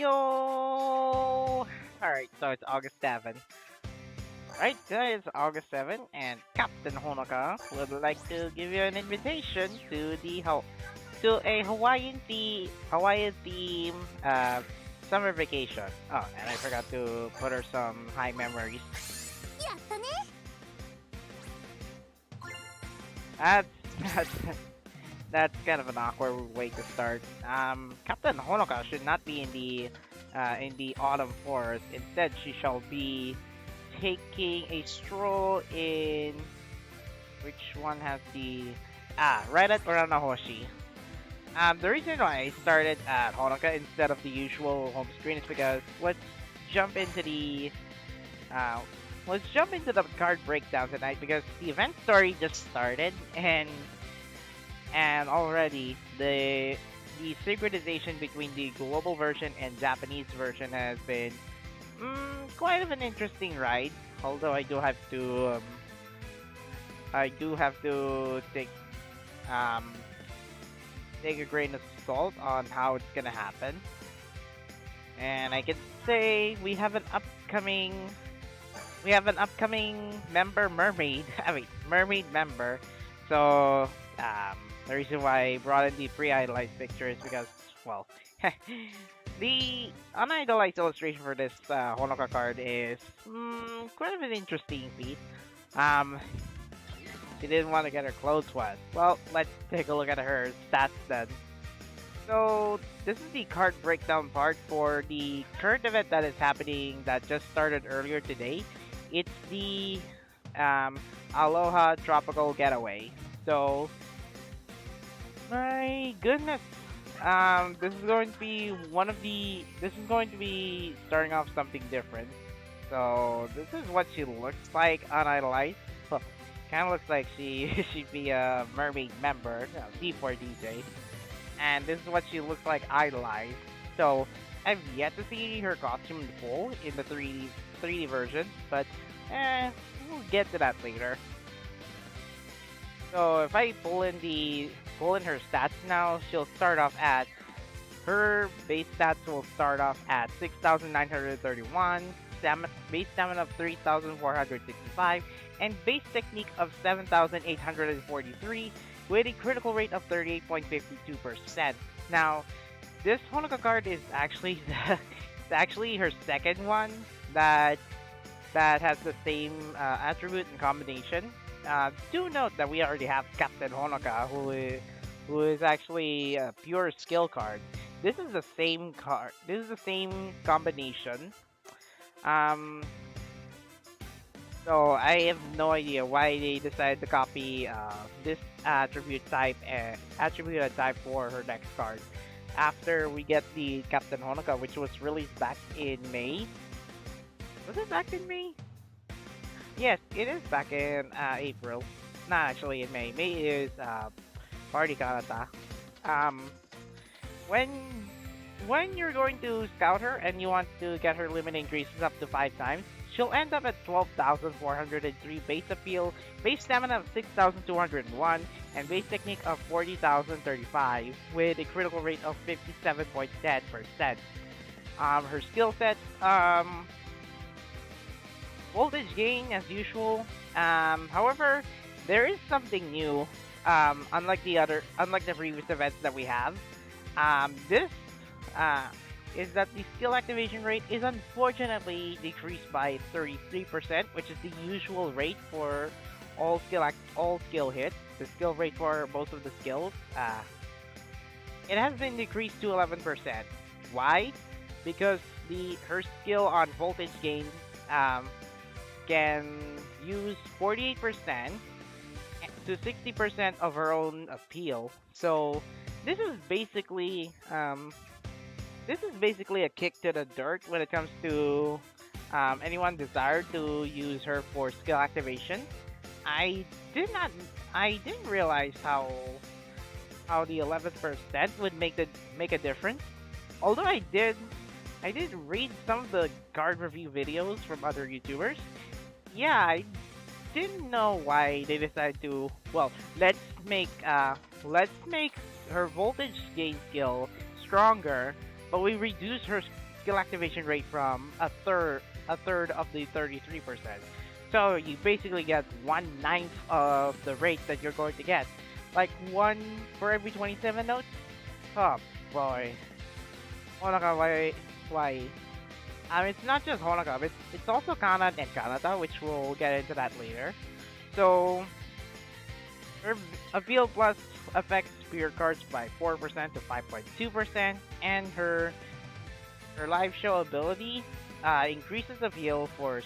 Yo! Alright, so it's August 7th. Right, today is August 7th, and Captain Honoka would like to give you an invitation to a Hawaiian theme summer vacation. Oh, and I forgot to put her some high memories. That's that's kind of an awkward way to start. Captain Honoka should not be in the autumn forest. Instead, she shall be taking a stroll in which one has the right at Uranahoshi. The reason why I started at Honoka instead of the usual home screen is because let's jump into the card breakdown tonight because the event story just started and already the synchronization between the global version and Japanese version has been quite of an interesting ride. Although I do have to take a grain of salt on how it's gonna happen. And I can say we have an upcoming member mermaid. Mermaid member. So the reason why I brought in the pre-idolized picture is because, well, the unidolized illustration for this Honoka card is quite of an interesting feat. She didn't want to get her clothes wet. Well, let's take a look at her stats then. So, this is the card breakdown part for the current event that is happening that just started earlier today. It's the Aloha Tropical Getaway. So, my goodness, this is going to be starting off something different. So this is what she looks like unidolized. Kind of looks like she'd be a mermaid member, D4 DJ. And this is what she looks like idolized. So I've yet to see her costume in full in the 3D version, but we'll get to that later. So if I pull in her stats now, she'll start off at her base stats will start off at 6,931, base stamina of 3,465, and base technique of 7,843 with a critical rate of 38.52%. Now, this Honoka card is actually her second one that has the same attribute and combination. Do note that we already have Captain Honoka, who is actually a pure skill card. This is the same card. This is the same combination. So I have no idea why they decided to copy this attribute type for her next card. After we get the Captain Honoka, which was released back in May. Was it back in May? Yes, it is back in April. Not actually in May. May is Party Karata. When you're going to scout her and you want to get her limit increases up to 5 times, she'll end up at 12,403 base appeal, base stamina of 6,201, and base technique of 40,035 with a critical rate of 57.10%. Her skill set, voltage gain as usual. However, there is something new. Unlike the previous events that we have, this is that the skill activation rate is unfortunately decreased by 33%, which is the usual rate for all skill hits. The skill rate for most of the skills, it has been decreased to 11%. Why? Because her skill on voltage gain can use 48% to 60% of her own appeal. So this is basically a kick to the dirt when it comes to anyone desired to use her for skill activation. I didn't realize how the 11% would make a difference. Although I did read some of the card review videos from other YouTubers. Yeah, I didn't know why they decided to. Well, let's make her voltage gain skill stronger, but we reduce her skill activation rate from a third of the 33%. So you basically get 1/9 of the rate that you're going to get. Like 1 for every 27 notes? Oh boy. Honoka, why? It's not just Honoka, it's also Kanan and Kanata, which we'll get into that later. So, her appeal plus affects spirit cards by 4% to 5.2%, and her live show ability increases appeal for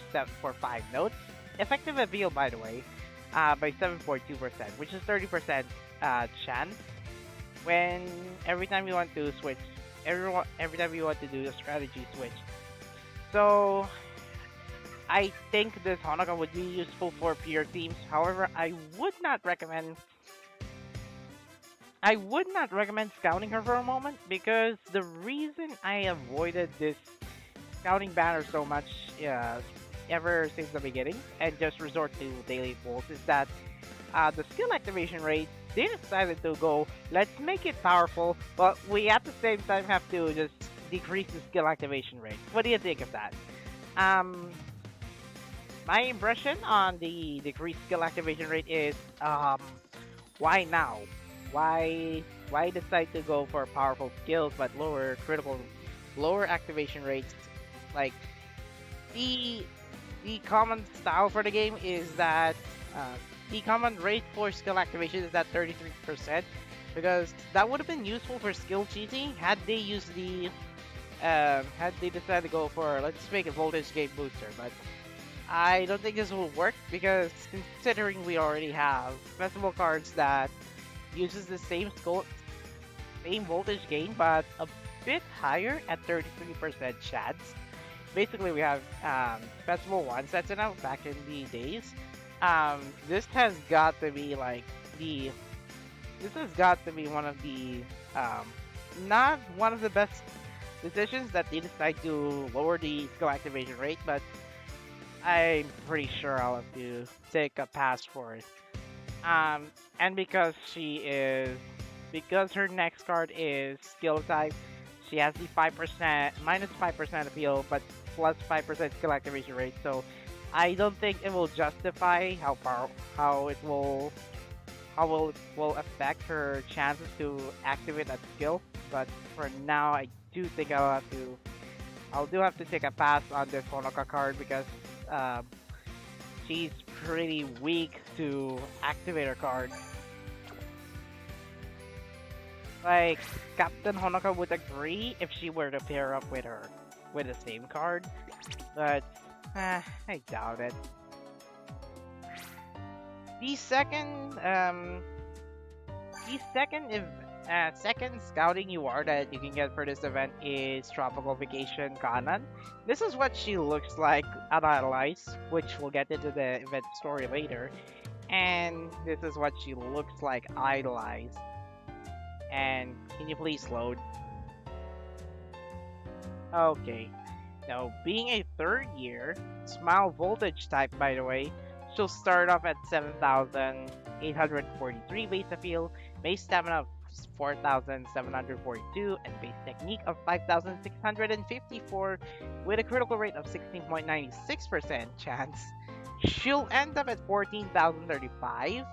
5 notes. Effective appeal, by the way, by 7.2%, which is 30% chance when every time you want to switch, every time you want to do a strategy switch. So I think this Honoka would be useful for peer teams. However, I would not recommend scouting her for a moment, because the reason I avoided this scouting banner so much ever since the beginning and just resort to daily pulls is that the skill activation rate, they decided to go, let's make it powerful, but we at the same time have to just decrease the skill activation rate. What do you think of that? My impression on the decreased skill activation rate is, why now? Why decide to go for powerful skills but lower activation rates? Like, the common style for the game is that the common rate for skill activation is at 33%, because that would have been useful for skill cheating had they used the had they decided to go for, let's make a voltage gain booster. But I don't think this will work, because considering we already have festival cards that uses the same voltage gain but a bit higher at 33% chance. Basically, we have Festival 1 sets it out back in the days. This has got to be like one of the not one of the best decisions that they decide to lower the skill activation rate, but I'm pretty sure I'll have to take a pass for it. And because her next card is skill type, she has the minus 5% appeal, but plus 5% skill activation rate. So I don't think it will justify how it will affect her chances to activate that skill. But for now, I do think I'll have to take a pass on this Honoka card, because she's pretty weak to activate her card. Like, Captain Honoka would agree if she were to pair up with her with the same card, but I doubt it. The second scouting UR that you can get for this event is Tropical Vacation Kanan. This is what she looks like idolized, which we'll get into the event story later. And this is what she looks like idolized. And can you please load? Okay. Now, being a third year, Smile Voltage type, by the way, she'll start off at 7,843 base appeal, base stamina of 4,742, and base technique of 5,654, with a critical rate of 16.96% chance. She'll end up at 14,035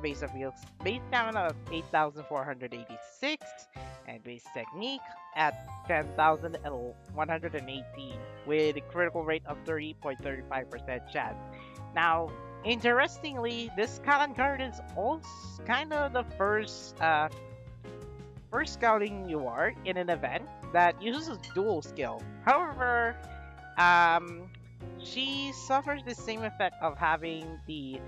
base appeals, base stamina of 8,486, and base technique at 10,118, with a critical rate of 30.35% chance. Now, interestingly, this Kanan card is also kind of the first scouting UR in an event that uses dual skill. However, she suffers the same effect of having the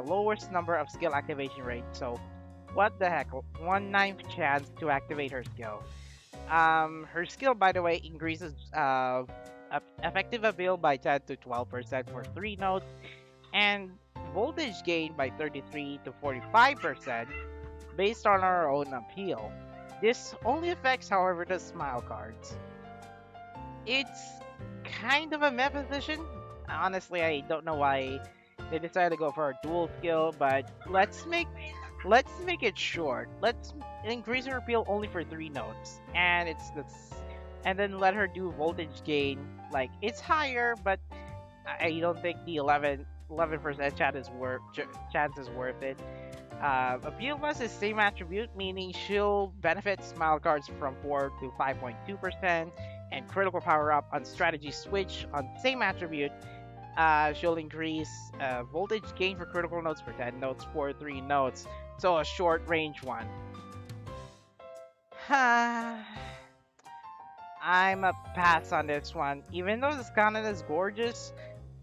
lowest number of skill activation rate. So, what the heck? 1/9 chance to activate her skill. Her skill, by the way, increases effective appeal by 10 to 12% for 3 notes, and voltage gain by 33 to 45% based on our own appeal. This only affects, however, the Smile cards. It's kind of a meh position. Honestly, I don't know why they decided to go for a dual skill, but let's make it short. Let's increase her appeal only for 3 notes, and it's and then let her do voltage gain. Like, it's higher, but I don't think the 11% chance is worth it. Appeal Plus is same attribute, meaning she'll benefit smile cards from 4 to 5.2%, and critical power up on strategy switch on same attribute. She'll increase voltage gain for critical notes for 10 notes for 3 notes, so a short range one. I'm a pass on this one. Even though this cannon is gorgeous,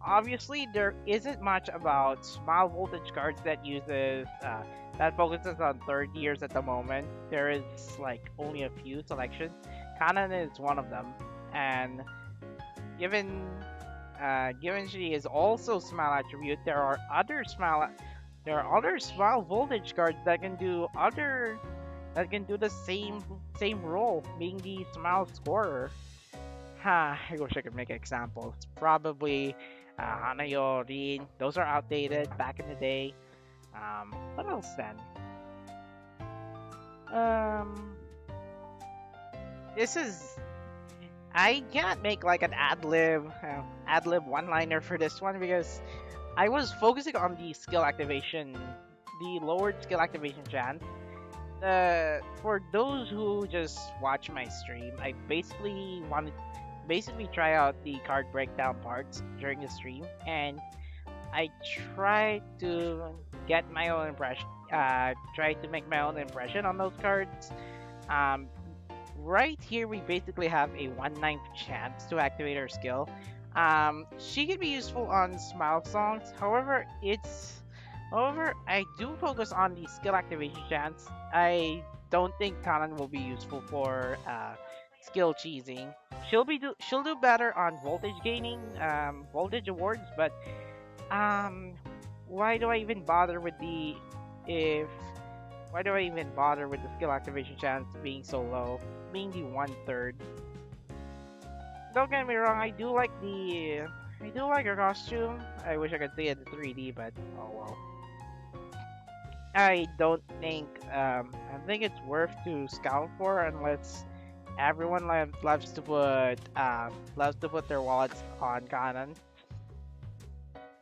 obviously there isn't much about smile voltage cards that uses that focuses on third years at the moment. There is like only a few selections. Cannon is one of them, and given she is also smile attribute, there are other smile voltage cards that can do the same role, being the smile scorer. I wish I could make examples. Probably Hanayo, Rin. Those are outdated back in the day. What else then? I cannot make like an ad lib one-liner for this one because I was focusing on the skill activation, the lowered skill activation chance. For those who just watch my stream, I basically try out the card breakdown parts during the stream, and I try to get my own impression. Try to make my own impression on those cards. Right here, we basically have a 1/9 chance to activate her skill. She can be useful on Smile Songs. However, I do focus on the skill activation chance. I don't think Kanan will be useful for skill cheesing. She'll do better on voltage gaining, voltage awards, but why do I even bother with the skill activation chance being so low, being the 1/3? Don't get me wrong, I do like her costume. I wish I could see it in 3D, but oh well. I don't think it's worth to scout for unless everyone loves to put their wallets on Kanan.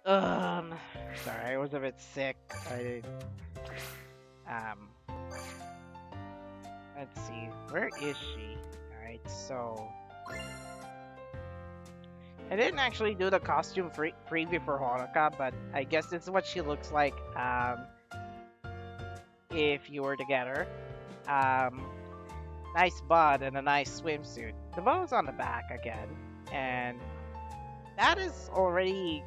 Sorry, I was a bit sick. Let's see, where is she? Alright, so I didn't actually do the costume preview for Honoka, but I guess this is what she looks like if you were to get her. Nice bud and a nice swimsuit. The bow's on the back again, and that is already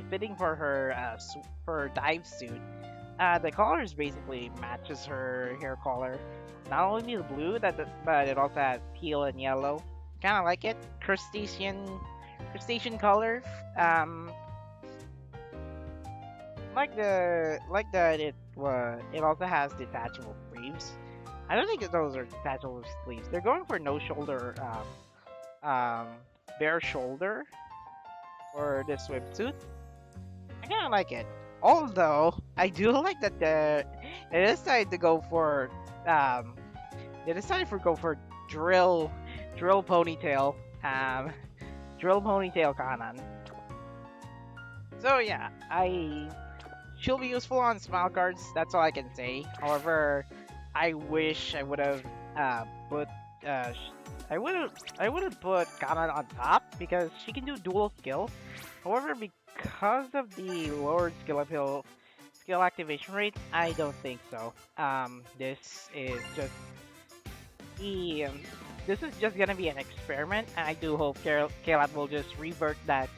fitting for her dive suit. The colors basically matches her hair color. Not only the blue, but it also has teal and yellow. Kind of like it. Crustacean color. Like that it also has detachable sleeves. I don't think those are detachable sleeves. They're going for no shoulder, bare shoulder for this swimsuit. I kind of like it. Although I do like that they decided to go for drill ponytail Kanan. So yeah, she'll be useful on smile cards. That's all I can say. However, I wish I would have put Kanan on top because she can do dual skill. However, because of the lowered skill activation rate, I don't think so. This is just gonna be an experiment, and I do hope Caleb will just revert that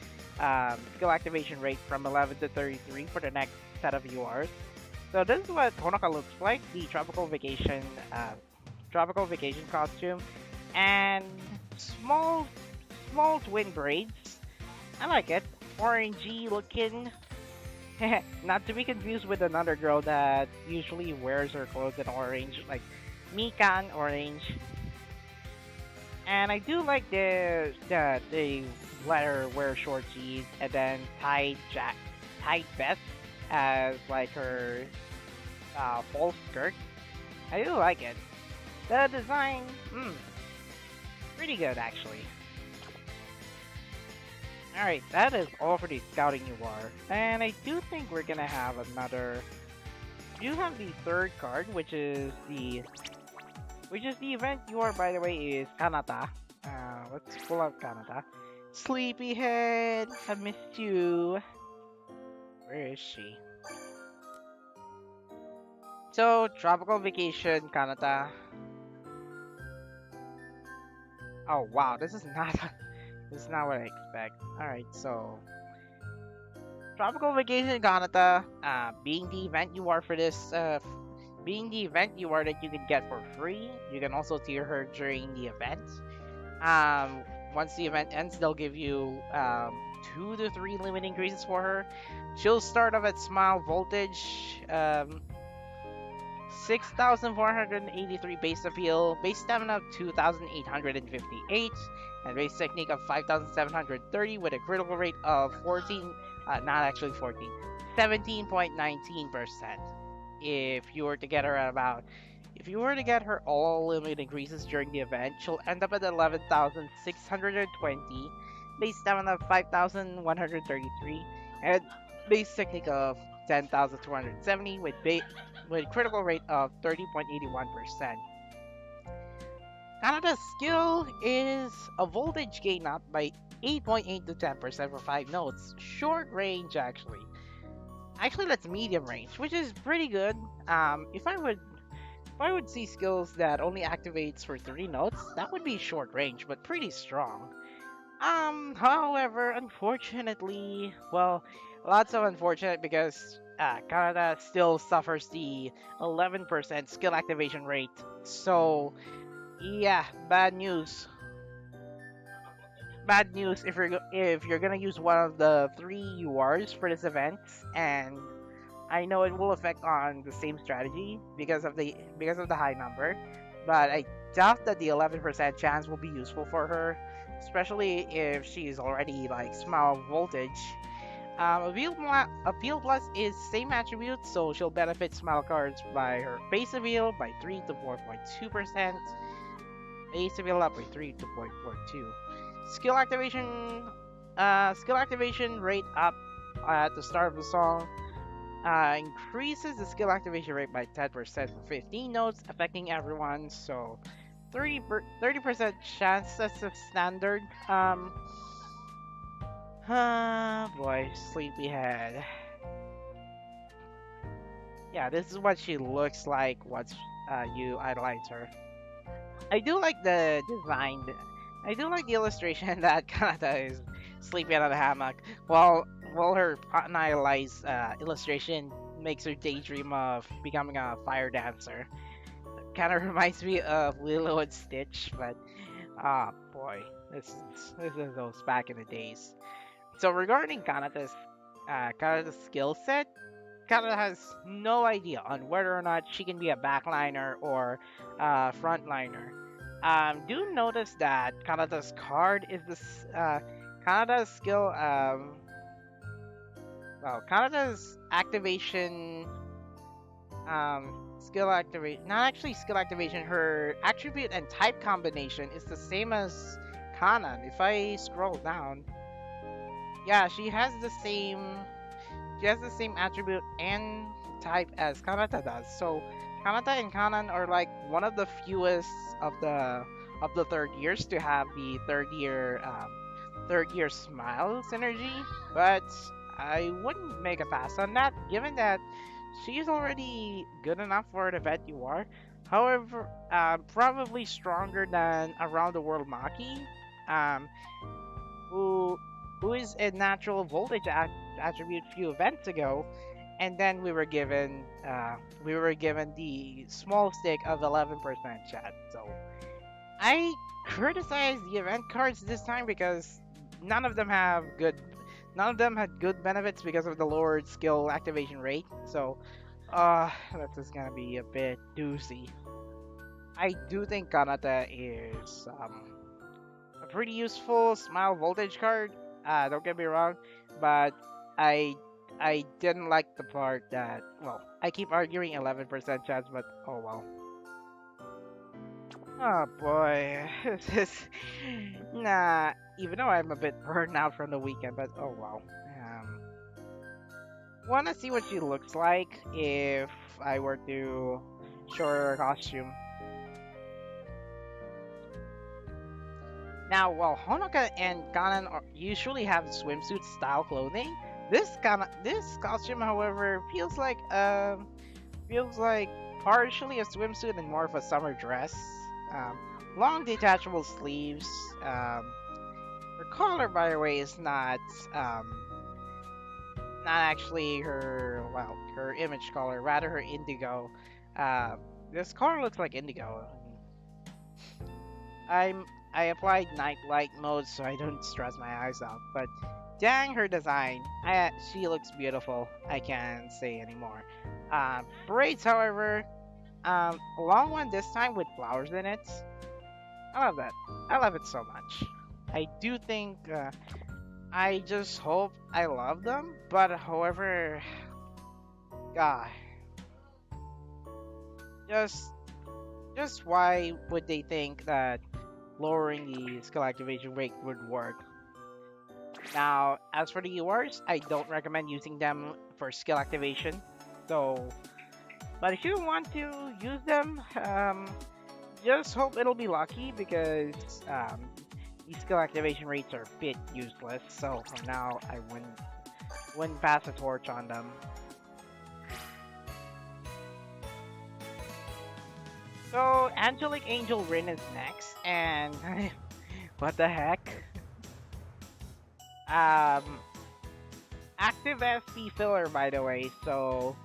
skill activation rate from 11 to 33 for the next set of URs. So this is what Honoka looks like, the tropical vacation costume, and small twin braids. I like it. Orangey looking. Not to be confused with another girl that usually wears her clothes in orange, like Mikan orange. And I do like they let her wear short jeans and then tied vest as like her full skirt. I do like it. The design, Pretty good, actually. Alright, that is all for the scouting you are. And I do think we're gonna have another... We do have the third card, which is the event you are, by the way, is Kanata. Let's pull out Kanata. Sleepyhead, I missed you. Where is she? So, tropical vacation, Kanata. Oh wow, this is not what I expect. Alright, so tropical vacation, Kanata, being the event you are for this, being the event you are that you can get for free. You can also tier her during the event. Once the event ends, they'll give you 2 to 3 limit increases for her. She'll start off at Smile Voltage, 6,483 base appeal, base stamina of 2,858, and base technique of 5,730 with a critical rate of 17.19%. If you were to get her all limit increases during the event, she'll end up at 11,620, base stamina of 5,133, and base technique of 10,270 with critical rate of 30.81%. Canada's skill is a voltage gain up by 8.8 to 10% for 5 notes. Short range, actually. Actually, that's medium range, which is pretty good. If I would see skills that only activates for 3 notes, that would be short range, but pretty strong. However, unfortunately, well, lots of unfortunate because Canada still suffers the 11% skill activation rate. So, yeah, bad news. Bad news if you're gonna use one of the 3 URs for this event, and I know it will affect on the same strategy because of the high number, but I doubt that the 11% chance will be useful for her, especially if she's already like Smile Voltage. Appeal Plus is same attribute, so she'll benefit Smile cards by her base appeal by 3 to 4.2%, base appeal up by 3 to 0.42. Skill activation rate up at the start of the song. Increases the skill activation rate by 10% for 15 notes, affecting everyone. So 30% chance, that's a standard. Boy, sleepyhead. Yeah, this is what she looks like once you idolize her. I do like the design. I do like the illustration that Kanata is sleeping on a hammock while her unidolized illustration makes her daydream of becoming a fire dancer. Kind of reminds me of Lilo and Stitch, but boy, this is those back in the days. So regarding Kanata's skill set, Kanata has no idea on whether or not she can be a backliner or frontliner. Do notice that Kanata's card is this Kanata's skill. Kanata's activation. Skill activation. Not actually skill activation. Her attribute and type combination is the same as Kanan. If I scroll down, yeah, she has the same. She has the same attribute and type as Kanata does. So Kanata and Kanan are like one of the fewest of the third years to have the third year smile synergy, but I wouldn't make a pass on that, given that she's already good enough for an event you are. However, probably stronger than Around the World Maki, who is a natural voltage attribute few events ago, and then we were given the small stick of 11% chat. So I criticize the event cards this time because none of them had good benefits because of the lowered skill activation rate. So that's just gonna be a bit doozy. I do think Kanata is a pretty useful Smile Voltage card. Don't get me wrong, but I didn't like the part that, well, I keep arguing 11% chance, but oh well. Oh boy, this is nah. Even though I'm a bit burned out from the weekend, but oh well. Wanna see what she looks like if I were to show her costume. Now, while Honoka and Kanan usually have swimsuit style clothing, this costume, however, feels like partially a swimsuit and more of a summer dress. Um, Long detachable sleeves. Her collar, by the way, is not actually her image color, rather her indigo. This color looks like indigo. I applied night light mode so I don't stress my eyes out, but dang her design. She looks beautiful. I can't say anymore. Braids, however, a long one this time with flowers in it. I love that. I love it so much. I do think. I just hope I love them, but however, God, just why would they think that lowering the skill activation rate would work? Now, as for the URs, I don't recommend using them for skill activation. So, but if you want to use them, just hope it'll be lucky because these skill activation rates are a bit useless. So for now, I wouldn't pass a torch on them. So Angelic Angel Rin is next, and what the heck? Active SP filler, by the way. So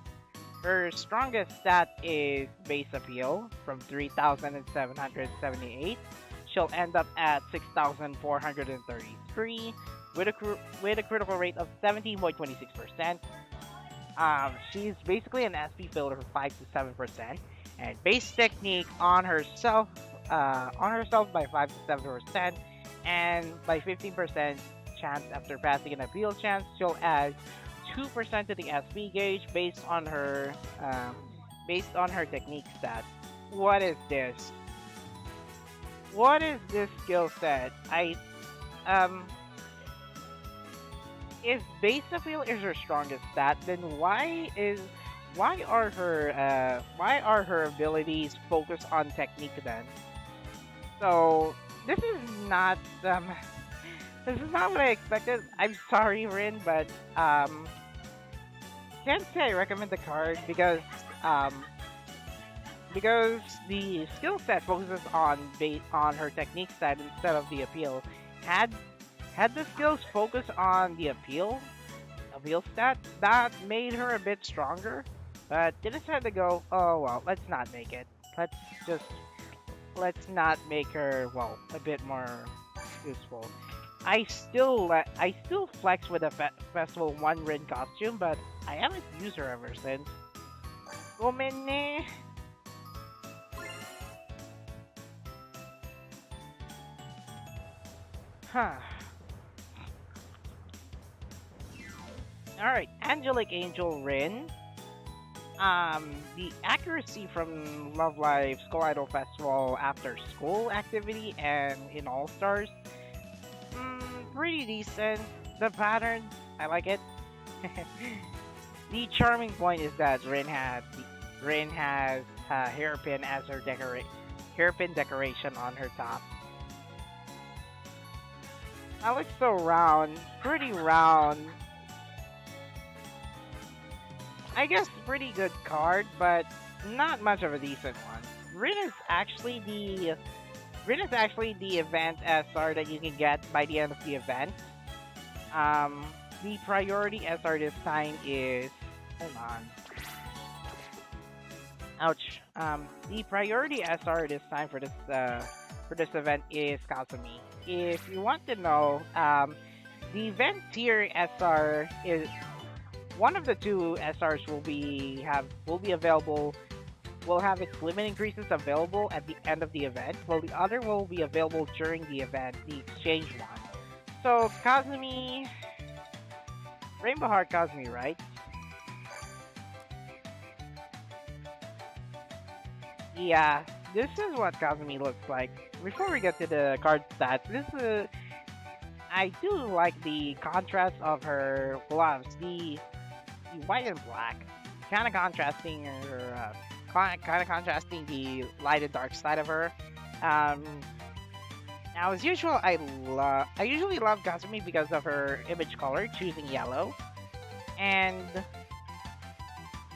her strongest stat is base appeal from 3,778. She'll end up at 6,433 with a critical rate of 17.26%. She's basically an SP filler for 5 to 7%, and base technique on herself by 5 to 7%, and by 15% chance after passing an appeal chance, she'll add 2% to the SP gauge based on her technique stat. What is this? What is this skill set? If base appeal is her strongest stat, then why are her abilities focused on technique then? So this is not what I expected. I'm sorry, Rin, but can't say I recommend the card because the skill set focuses on her technique stat instead of the appeal. Had the skills focus on the appeal stat, that made her a bit stronger. But they decided to go, oh well, let's not make it. Let's not make her a bit more useful. I still flex with a Festival 1 Rin costume, but I haven't used her ever since. Gomenne. Huh. Alright, Angelic Angel Rin. The accuracy from Love Live School Idol Festival after school activity and in All Stars, pretty decent. The pattern, I like it. The charming point is that Rin has hairpin as her hairpin decoration on her top. That looks so round, pretty round. I guess pretty good card, but not much of a decent one. Rin is actually the event SR that you can get by the end of the event. The priority SR this time is, hold on. Ouch. The priority SR this time for this event is Kazumi. If you want to know, the event tier SR is one of the two SRs will be available. Will have its limit increases available at the end of the event, while the other will be available during the event, the exchange one. So Kazumi, Rainbow Heart Kazumi, right? Yeah, this is what Kazumi looks like. Before we get to the card stats, I do like the contrast of her gloves, the white and black, kind of contrasting her, kind of contrasting the light and dark side of her. Now, as usual, I usually love Kazumi because of her image color, choosing yellow, and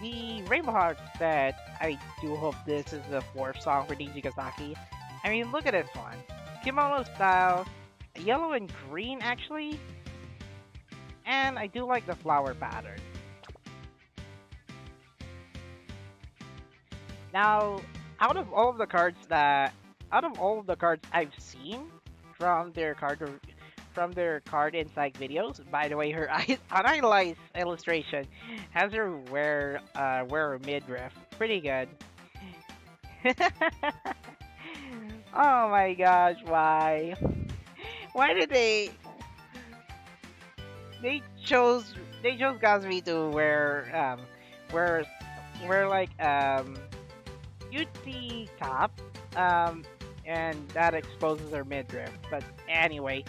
the Rainbow Heart set. I do hope this is the 4th song for Nijigasaki. I mean, look at this one, kimono style, yellow and green actually, and I do like the flower pattern. Now, out of all of the cards I've seen from their card insight videos, by the way, her unidolized illustration has her wear a midriff. Pretty good. Oh my gosh, why? Why did they chose Kazumi to wear like cutesy top and that exposes her midriff. But anyway,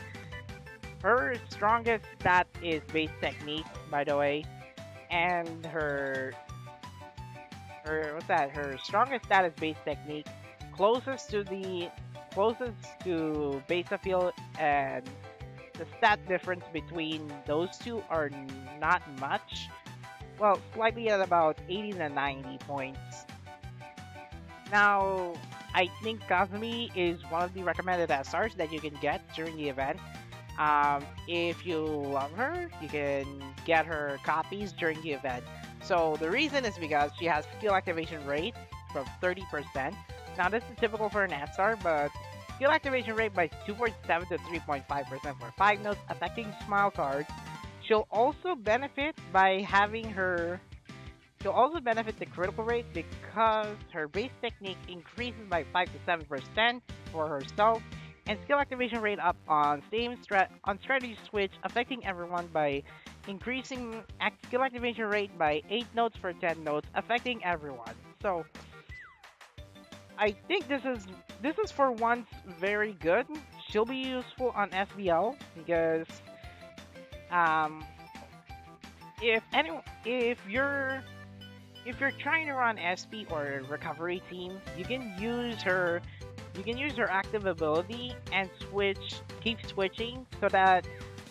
her strongest stat is base technique, by the way, and her strongest stat is base technique. Closest to base appeal, and the stat difference between those two are not much. Well, slightly at about 80 to 90 points. Now, I think Kazumi is one of the recommended SRs that you can get during the event. If you love her, you can get her copies during the event. So the reason is because she has skill activation rate from 30%. Now this is typical for an SR, but skill activation rate by 2.7 to 3.5% for 5 notes affecting smile cards. She'll also benefit the critical rate because her base technique increases by 5 to 7% for herself, and skill activation rate up on strategy switch, affecting everyone by increasing skill activation rate by 8 notes for 10 notes, affecting everyone. So I think this is for once very good. She'll be useful on SBL because if you're trying to run SP or recovery team, you can use her active ability and keep switching so that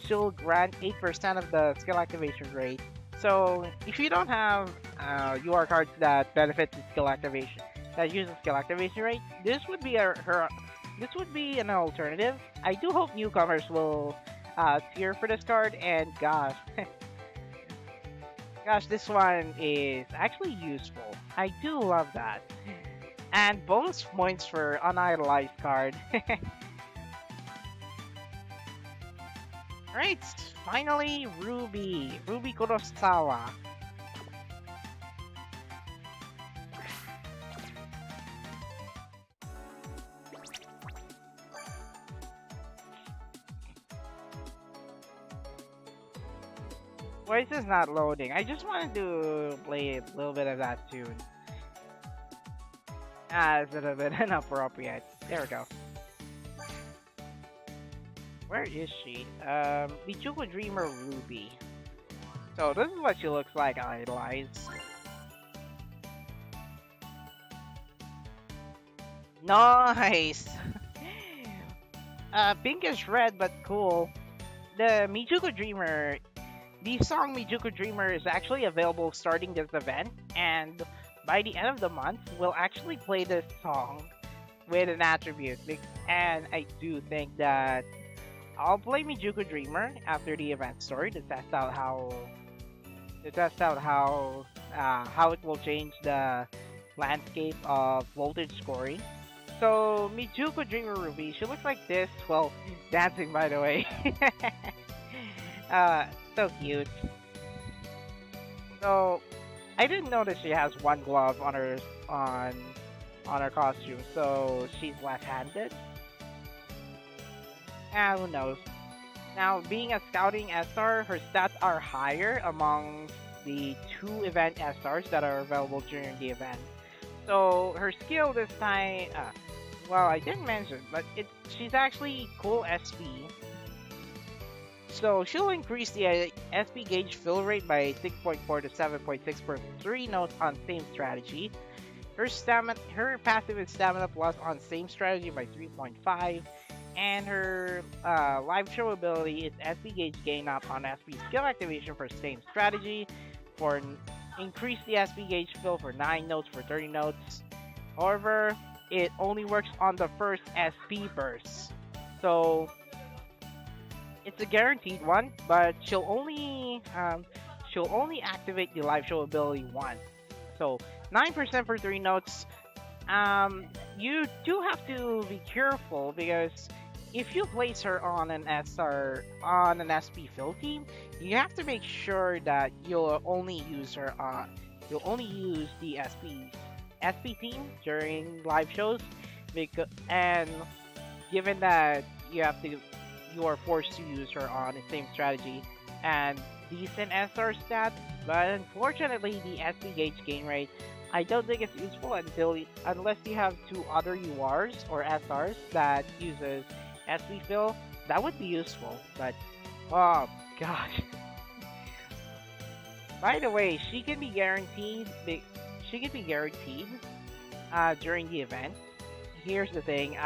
she'll grant 8% of the skill activation rate. So if you don't have UR cards that benefit the skill activation, that uses skill activation rate, this would be an alternative. I do hope newcomers will tier for this card, and gosh, this one is actually useful. I do love that. And bonus points for unidolized card. Alright, finally Ruby Kurosawa. Why is this not loading? I just wanted to play a little bit of that tune. It's a little bit inappropriate. There we go. Where is she? Michuko Dreamer Ruby. So this is what she looks like idolized. Nice! Pinkish red, but cool. The song Michuko Dreamer is actually available starting this event, and by the end of the month, we'll actually play this song with an attribute. And I do think that I'll play Michuko Dreamer after the event story to test out how it will change the landscape of voltage scoring. So Michuko Dreamer Ruby, she looks like this. Well, dancing, by the way. So cute. So I didn't notice she has one glove on her costume, so she's left-handed. Who knows? Now, being a scouting SR, her stats are higher among the 2 event SRs that are available during the event. So her skill this time, well, I didn't mention, but she's actually cool SP. So she'll increase the SP gauge fill rate by 6.4 to 7.6 per 3 notes on same strategy. Her passive is stamina plus on same strategy by 3.5, and her live show ability is SP gauge gain up on SP skill activation for same strategy. For increase the SP gauge fill for 9 notes for 30 notes. However, it only works on the first SP burst. So it's a guaranteed one, but she'll only activate the live show ability once. So 9% for 3 notes. You do have to be careful because if you place her on an SP fill team, you have to make sure that you'll only use the SP team during live shows, and given that you are forced to use her on the same strategy and decent SR stats, but unfortunately the SP gauge gain rate, I don't think it's useful unless you have 2 other URs or SRs that uses SP fill. That would be useful, but oh gosh. By the way, she can be guaranteed during the event. Here's the thing.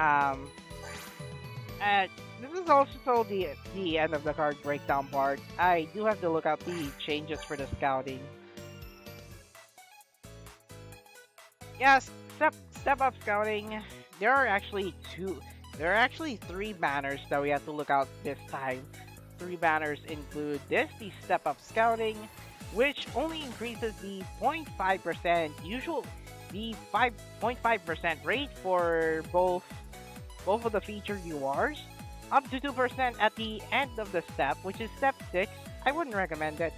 This is also the end of the card breakdown part. I do have to look out the changes for the scouting. Yes, step up scouting. There are actually 3 banners that we have to look out this time. 3 banners include the step up scouting, which only increases the 0.5% the 5.5% rate for both of the featured URs, up to 2% at the end of the step, which is step 6. I wouldn't recommend it.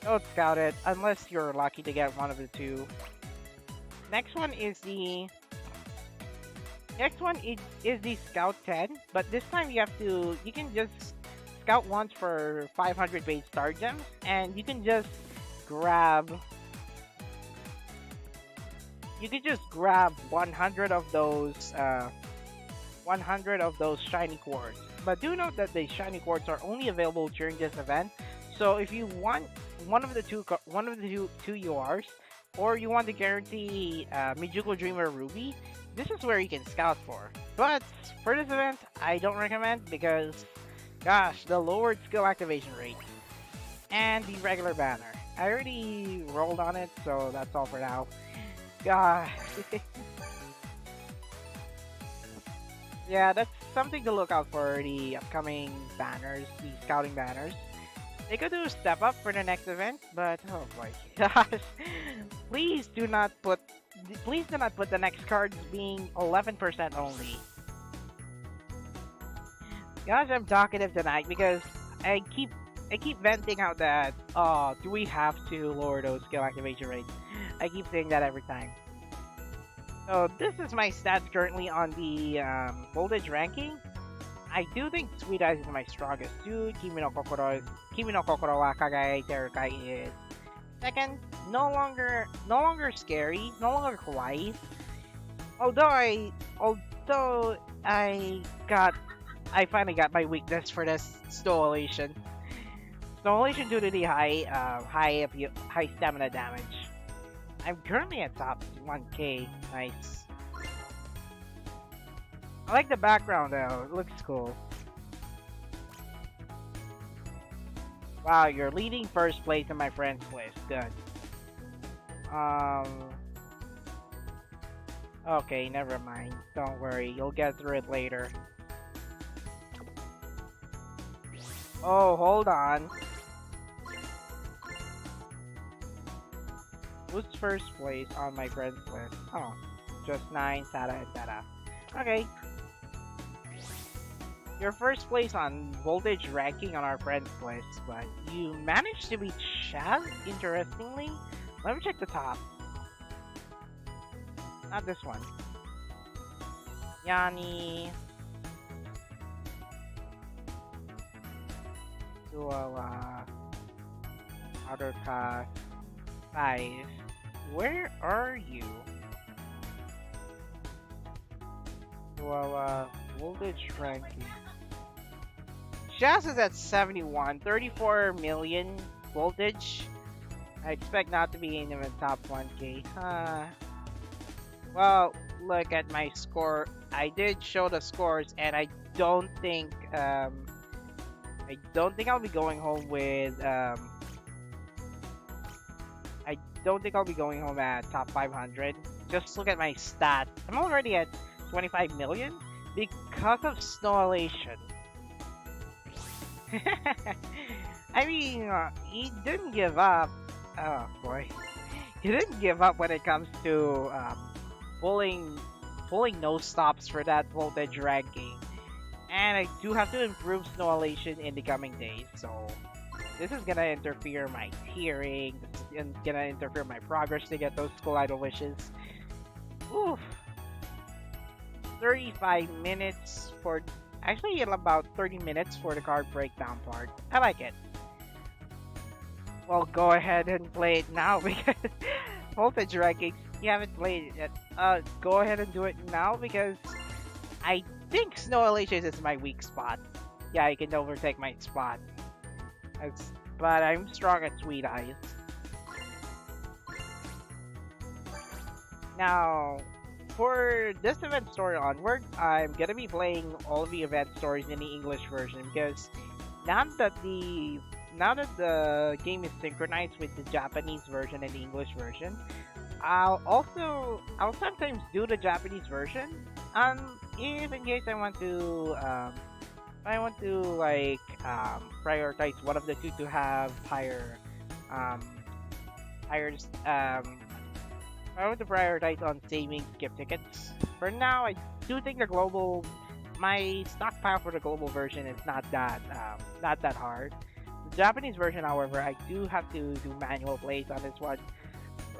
Don't scout it unless you're lucky to get one of the 2. Next one is the Scout 10, but this time you can just scout once for 500 base star gems, and you can just grab 100 of those 100 of those shiny quartz. But do note that the shiny quartz are only available during this event. So if you want one of the two URs, or you want to guarantee Mijuko Dreamer Ruby, this is where you can scout for. But for this event, I don't recommend because, gosh, the lowered skill activation rate and the regular banner. I already rolled on it, so that's all for now. God. Yeah, that's something to look out for the upcoming banners, the scouting banners. They could do a step up for the next event, but oh my gosh. Please do not put the next cards being 11% only. Gosh, I'm talkative tonight because I keep venting out that, oh, do we have to lower those skill activation rates? I keep saying that every time. So this is my stats currently on the voltage ranking. I do think Sweet Eyes is my strongest suit. Kimi no Kokoro wa Kagae Terukai is second. No longer scary, no longer kawaii. Although I finally got my weakness for this Stolation. Stolation due to the high stamina damage. I'm currently at top 1k. Nice. I like the background though. It looks cool. Wow, you're leading first place in my friend's list. Good. Okay, never mind. Don't worry. You'll get through it later. Oh, hold on. Who's first place on my friend's list? Oh, just 9, Sada and Sada. Okay. You're first place on voltage ranking on our friends list, but you managed to beat Chaz, interestingly. Let me check the top. Not this one. Yanni. Duala. Other cast. 5. Where are you? Well, voltage ranking. Jazz is at 71, 34 million voltage. I expect not to be in the top 1K. Well, look at my score. I did show the scores, and I don't think I'll be going home with I don't think I'll be going home at top 500. Just look at my stats. I'm already at 25 million because of snow elation. I mean, he didn't give up. Oh boy, he didn't give up when it comes to pulling no stops for that voltage ranking. And I do have to improve snow elation in the coming days, so this is gonna interfere my tiering, and gonna interfere my progress to get those school idol wishes. Oof. 35 minutes for, actually about 30 minutes for the card breakdown part. I like it. Well, go ahead and play it now because voltage ranking, you haven't played it yet. Go ahead and do it now because I think snow elation is my weak spot. Yeah, I can overtake my spot. But I'm strong at Sweet Eyes. Now, for this event story onward, I'm gonna be playing all of the event stories in the English version because now that the game is synchronized with the Japanese version and the English version, I'll sometimes do the Japanese version. If in case I want to prioritize one of the two to have higher I want to prioritize on saving skip tickets. For now, I do think my stockpile for the global version is not that hard. The Japanese version, however, I do have to do manual plays on this one.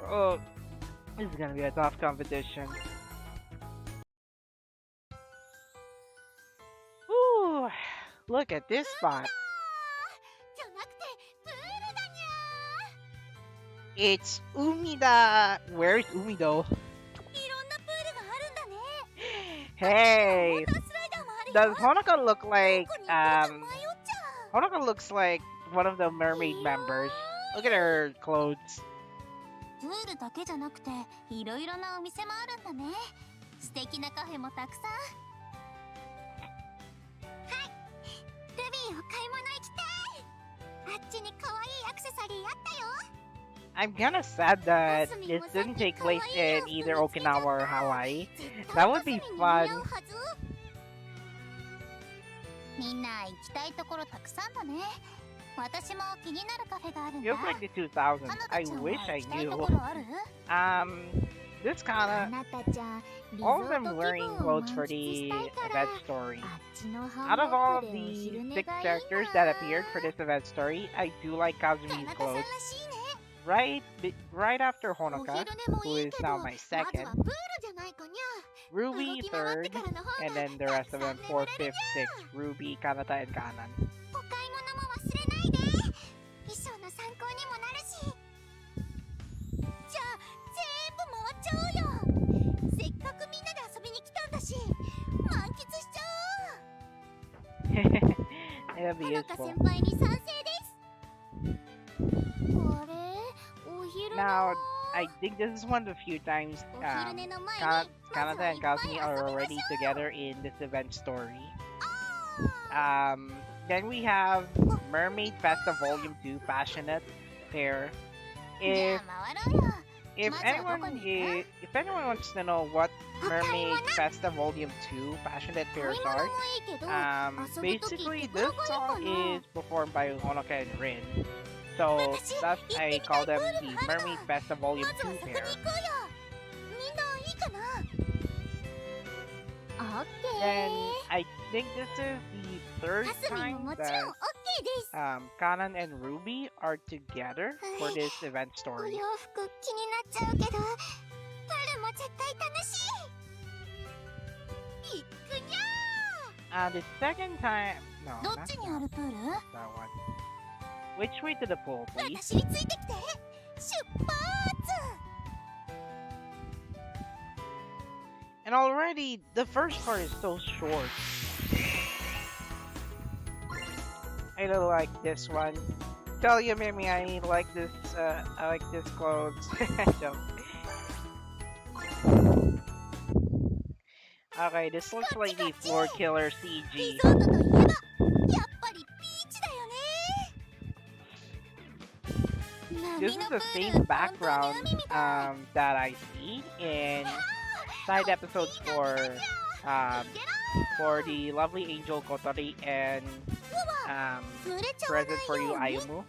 Oh, this is gonna be a tough competition. Ooh, look at this spot. It's Umida. Where's Umido? Hey, does Honoka look like Honoka looks like one of the mermaid members. Look at her clothes. プールだけじゃなくていろいろなお店もあるんだね。素敵なカフェもたくさん。はい、ルビーお買い物行きたい。あっちに可愛いアクセサリーあったよ。I'm kinda sad that it didn't take place in either Okinawa or Hawaii. That would be fun. みんな行きたいところたくさんだね。私も気になるカフェがあるんだ。 Feels like the 2000s. I wish I knew. This kinda... All of them wearing clothes for the event story. Out of all of the 6 characters that appeared for this event story, I do like Kazumi's clothes. Right after Honoka, who is now my second, Ruby third, and then the rest of them 4th, 5th, 6th, Ruby, Kanata, and Kanan. ほのか先輩に賛成です。あれ、お昼寝は Now, I think this is one of the few times Kanata and Kazumi are already together in this event story. Then we have Mermaid Festa Volume 2 Passionate Pair. If anyone wants to know what Mermaid Festa Volume 2 Passionate Pairs are, basically this song is performed by Honoka and Rin. So thus I call them the Mermaid Festa Volume 2 pair. Then I think this is the third time that Kanan and Ruby are together for this event story. The second time... No, not that one. Which way to the pool, please? And already, the first part is so short. I don't like this one. Tell you, Mimi, I like this clothes. Joke. Okay, this looks like the floor killer CG. This is the same background that I see in side episodes for the lovely angel Kotori and present for you Ayumu.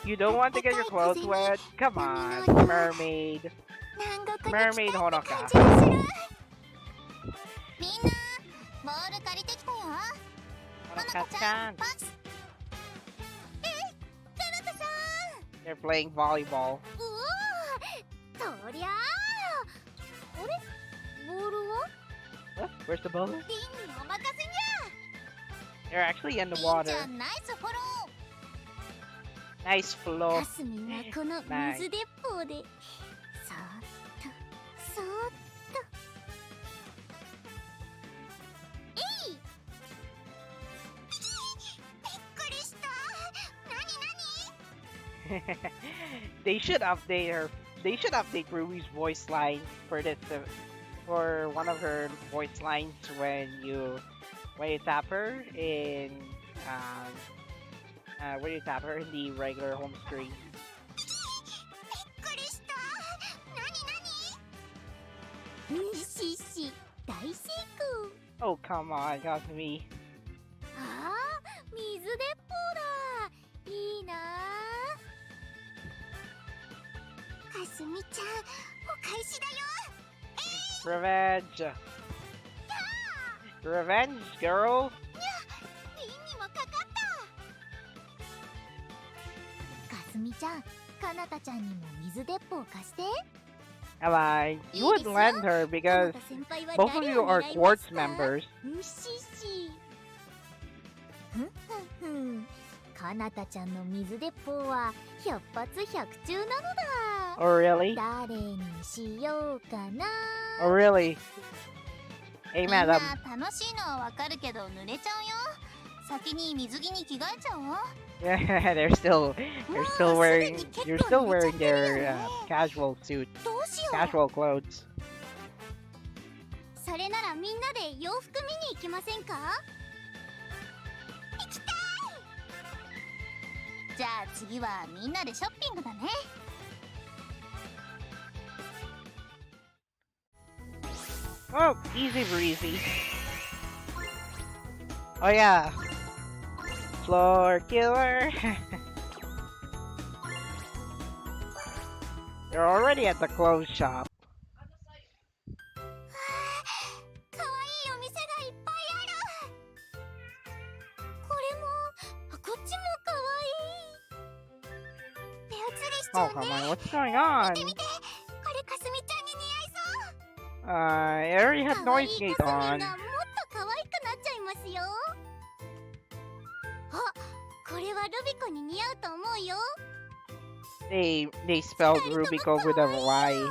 You don't want to get your clothes wet? Come on, mermaid. Mermaid Honoka. Honoka-chan. They're playing volleyball. What? Where's the ball? They're actually in the water. Nice flow. Nice. They should update her. They should update Ruby's voice line for this, for one of her voice lines when you tap her in when you tap her in the regular home screen. Oh come on, Kasumi. Revenge! Revenge, girl! Ally, you would lend her because both of you are quartz members. Oh really? Oh really? Hey madam. Yeah, they're still wearing, you're still wearing their casual suit, casual clothes. Oh, easy breezy. Oh yeah. Floor killer. They're already at the clothes shop. Oh come on, what's going on? I already had noise gate on. They spelled Rubiko with a Y.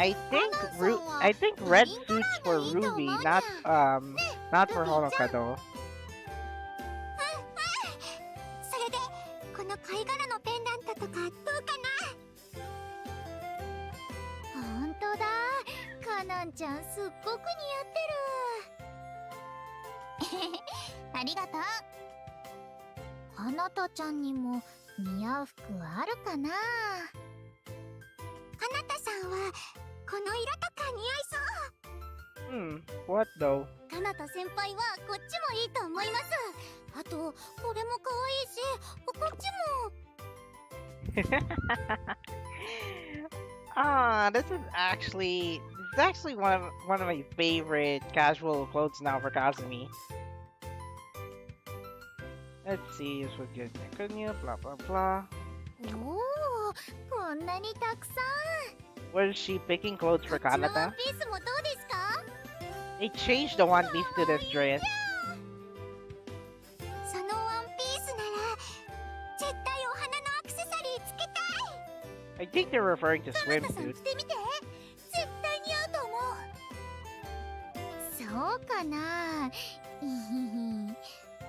I think red suits for Ruby, not for Honoka though. What though? This is actually one of my favorite casual clothes now for Kazumi. Let's see, this was good. Blah blah blah. Was she picking clothes for Kanata? They changed the One Piece to this dress. そのワンピースなら絶対お花のアクセサリーつけたい。 I think they're referring to カナタさん swimsuits. 着てみて。絶対似合うと思う。そうかな。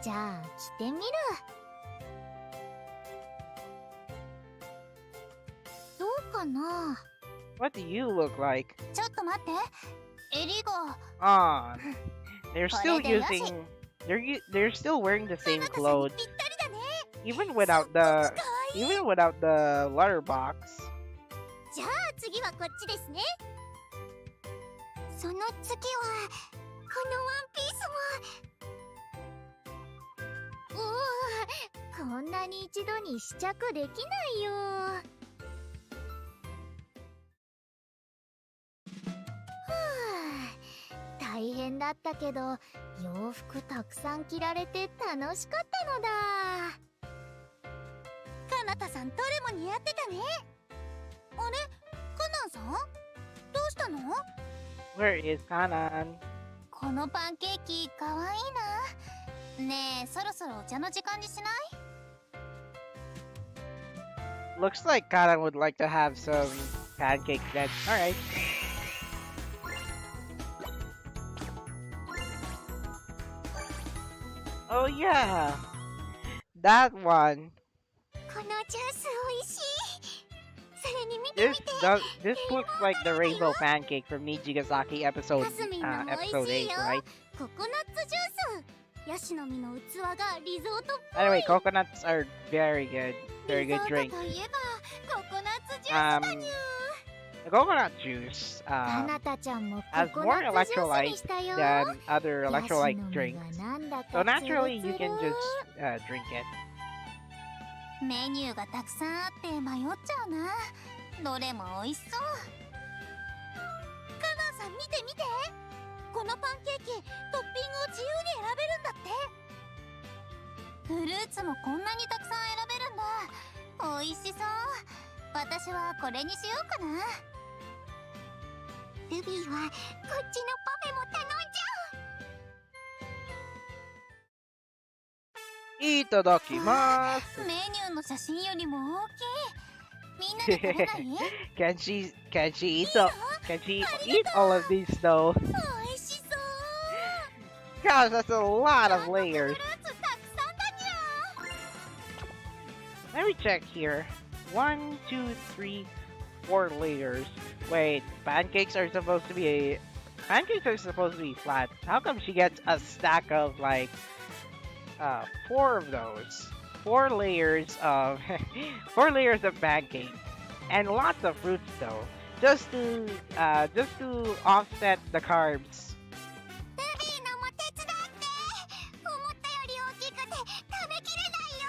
じゃあ着てみる。どうかな。 What do you look like? ちょっと待って。襟が。Ah, they're still これでよし。 using. They're still wearing the カ same ナタさんに clothes ぴったりだね。 even without すっごく the かわいい。 even without the letter box. じゃあ次はこっちですね。その次はこのワンピースも。おお、こんなに一度に試着できないよ。はあ、大変だったけど洋服たくさん着られて楽しかったのだ。かなたさんどれも似合ってたね。あれ、カナンさんどうしたの？ Where is Kanan? このパンケーキかわいいな。ねえ、そろそろお茶の時間にしない？ Looks like Kanan would like to have some pancakes then. Alright. Oh yeah! That one! このジュースおいしい。それに見て This 見て。 this looks like the rainbow pancake from Nijigasaki episode かすみんのも episode 美味しい 8, よ。 right? ココナッツジュース。ヤシの実の器がリゾートっぽい。 By the way, coconuts are very good. Very リゾ good ー drink. トといえばココナッツジュースだにゅ。 The coconut juice かなたちゃんも has ココ more ナッツジュース electrolyte にしたよ。 than other ヤシ electrolyte の実 drinks. がなんだか So naturally, ツ you ルツル can just drink it. メニューがたくさんあって迷っちゃうな。どれも美味しそう。カナンさん見て見て。このパンケーキトッピングを自由に選べるんだって。フルーツもこんなにたくさん選べるんだ。美味しそう。私はこれにしようかな。ルビーはこっちのパフェも頼んItadakimasu! じゃう。メニューの写真よりも大きい。みんなで食べない？ Can she eat all of these though? 美味しそう。 Gosh, that's a lot of フル layers. ーツたくさんだにゃ。 Let me check here. 1, 2, 3, 4 layers. Wait, pancakes are supposed to be flat. How come she gets a stack of like 4 of those? 4 layers of 4 layers of pancakes and lots of fruits though, just to offset the carbs. ルビーのも手伝って。思ったより大きくて食べきれないよ。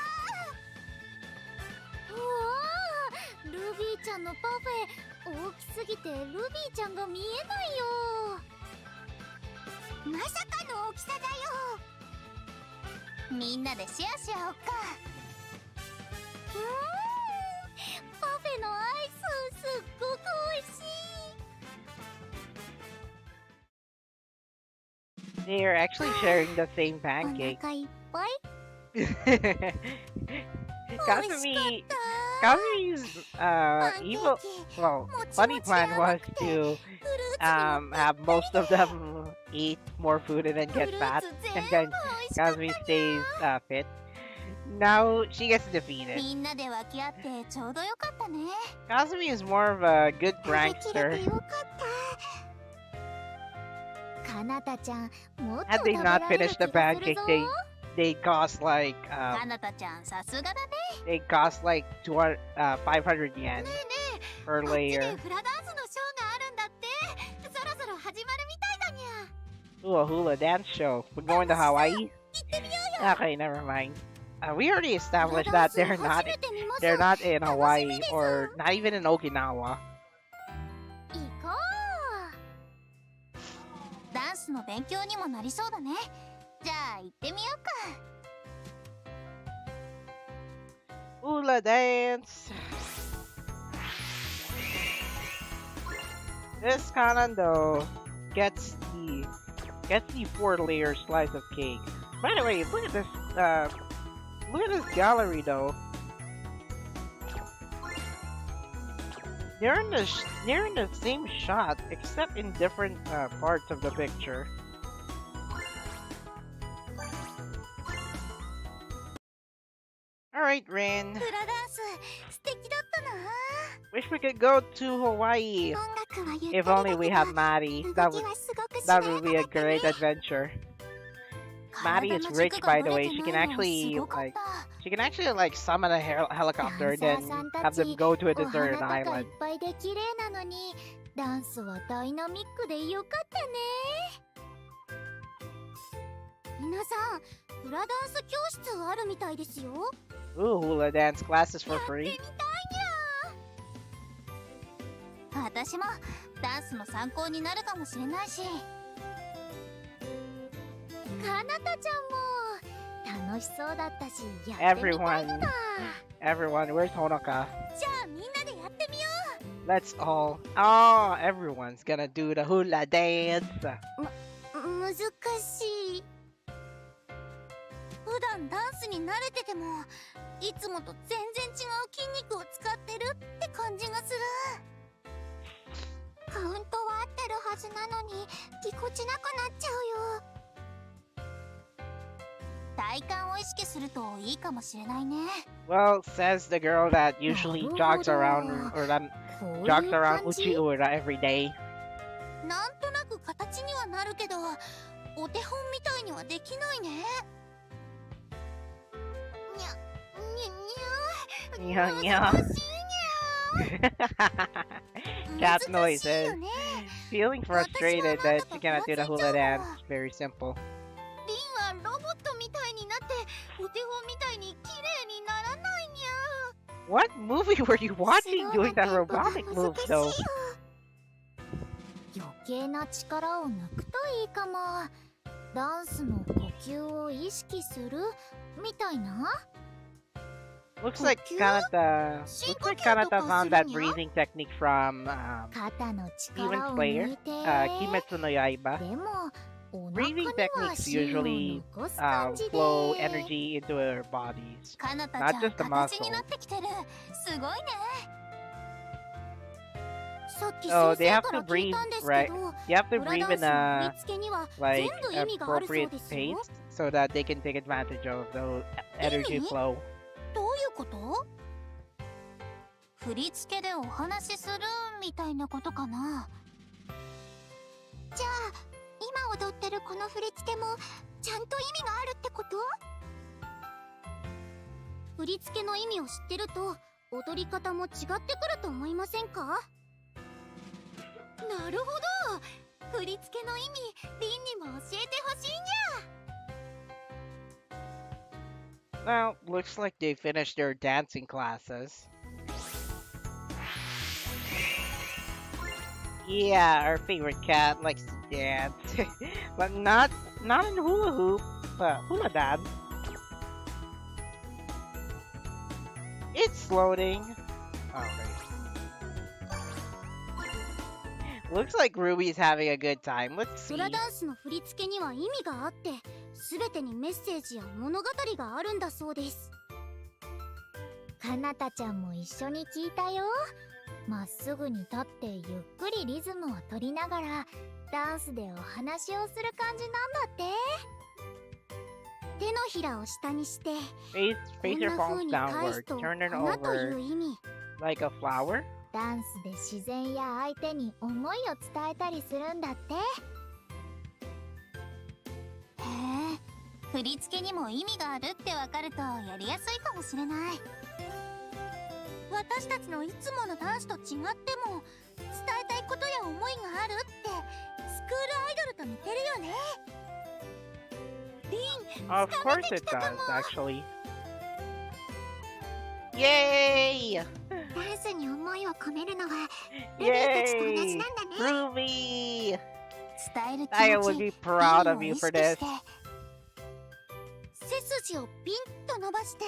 うわー、ルビーちゃんのパフェ大きすぎてルビーちゃんが見えないよ。まさかの大きさだよ。みんなでシェアし合おうか。パフェのアイスすっごく美味しい。 They are actually sharing the same お pancake. 腹いっぱい。 Kasumi, Kasumi's evil, well, funny plan was to have most of them eat more food and then get fat, and then Kasumi stays fit. Now she gets defeated. みんなで分け合ってちょうどよかったね。 Kasumi is more of a good 食べきれ prankster. てよかった。かなたちゃん、もっと Had 食べ they ら not れる finished 気 the がする pancake, ぞ。 they cost like かなたちゃん、さすがだね。 they cost like 500 yen ねえね per え、こっちで layer. フラダンスのショーがあるんだって。そろそろ始まるみたいだにゃ。 Ooh, a hula dance show. We're going to Hawaii? 行ってみようよ。 Okay, never mind. We already フラ established ダン that ス they're 初 not めて見ます。 they're not in Hawaii 楽しみです。 or not even in Okinawa. 行こう。ダンスの勉強にもなりそうだね。じゃあ行ってみようか。 Hula dance. This Kanando gets the Get the 4-layer slice of cake. By the way, look at this. Look at this gallery, though. They're in the same shot, except in different parts of the picture. All right, Rin. フラダンス素敵だったな。 Wish we could go to Hawaii. 音楽はゆったり If だ only we け had ど Maddie. 動 That き would はすごくし that なや would か be だ a ったね。 great adventure. Maddie 体 is の rich, 軸が by ぶ the れ way. て She な can いのは actually すごかっ like た。 she can actually like summon a helicopter ダ and ンサーさん then た have ち them go to a お花 deserted とかいっ island. ぱいで綺麗なのにダンスはダイナミックでよかったね。皆さんフラダンス教室あるみたいですよ。 Ooh, hula dance classes for やって free. みたいにゃ。私もダンスの参考になるかもしれないし。かなたちゃんも楽しそうだったしやってみたいのだ。 Everyone, where's Honoka? じゃあみんなでやってみよ Let's all. Oh, everyone's gonna do the hula dance. う。難しい。普段ダンスに慣れててもいつもと全然違う筋肉を使ってるって感じがする。カウントは合ってるはずなのにぎこちなくなっちゃうよ。体幹を意識するといいかもしれないね。 Well, says the girl that usually jogs around or that こういう jogs around 感じ。 Uchiura every day. なんとなく形にはなるけどお手本みたいにはできないね。にゃにゃ Nya, nya. 難しいにゃ Cat 難しいよ noises. ね。 Feeling frustrated that she cannot do the hula dance. Very simple. リンはロボットみたいになってお手本みたいに綺麗にならないにゃ。 What movie were you watching doing that robotic move though? 余計な力を抜くといいかも。ダンスの呼吸を意識するみたいな。 Looks like Kanata found that breathing technique from 肩の Demon 力を Slayer, 抜いて。 Kimetsu no Yaiba. でもお腹 Breathing には techniques 芯を usually 残す感じで。 flow energy into our bodies. かなた not ちゃん just the 形に muscle. なってきてる。すごいね。さっき So 先 they 生 have か to ら聞い breathe, たんですけ right? ど、 You have to フラ breathe ダン in スの振 a り付けには like 全部意味があるそう appropriate ですよ。 pace so that they can take advantage of the energy 意味？ flow. どういうこと？振り付けでお話しするみたいなことかな。じゃあ今踊ってるこの振り付けもちゃんと意味があるってこと？振り付けの意味を知ってると踊り方も違ってくると思いませんか？なるほど。振り付けの意味リンにも教えてほしいにゃ。 Well, looks like they finished their dancing classes. Yeah, our favorite cat likes to dance, but not in hula hoop, but hula dance. It's loading. Oh, great. Looks like Ruby's having a good time. Let's フ see. ラダンスの振り付けには意味があって全てにメッセージや物語があるんだそうです。かなたちゃんも一緒に聞いたよ。まっすぐに立ってゆっくりリズムを取りながらダンスでお話をする感じなんだって。手のひらを下にして Face こん your な風 palms に返 downward. すと Turn it 花という over 意味。 like a flower. ダンスで自然や相手に思いを伝えたりするんだって。へえ、振り付けにも意味があるってわかるとやりやすいかもしれない。私たちのいつものダンスと違っても伝えたいことや思いがあるってスクールアイドルと似てるよね。リン、 Of course it does, actually. Yay! ダンスに思いを込めるのはルビーたちと同じ Yay! なんだね。 Ruby! 伝える気 I 持 would ち、 be 意 proud 味 of を you 意 for 識し this. て背筋をピンと伸ばして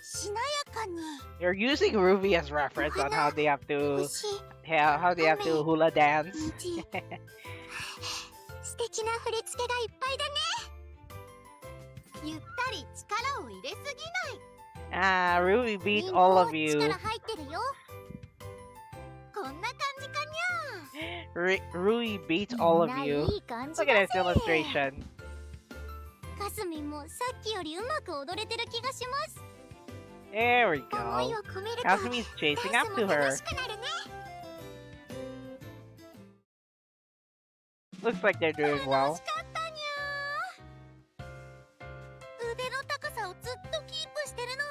しなやかに。 You're using Ruby as reference on how they have to 星、 how they have to hula dance. 虹素敵敵な振り付けがいっぱいだね。ゆったり力を入れすぎない。Ah, Rui み beat ん all な of you. 力入ってるよ。こんな感じかにゃ。Rui beat all みん of な you. いい感じ Look だ at ぜ。 this illustration. かすみんもさっきよりうまく踊れてる気がします。 There we 思い go. を込めると Kasumi's chasing ダンス up to も楽 her. しくなるね。 Looks like they're doing 楽 well. しかったにゃ。腕の高さをずっとキープしてるの。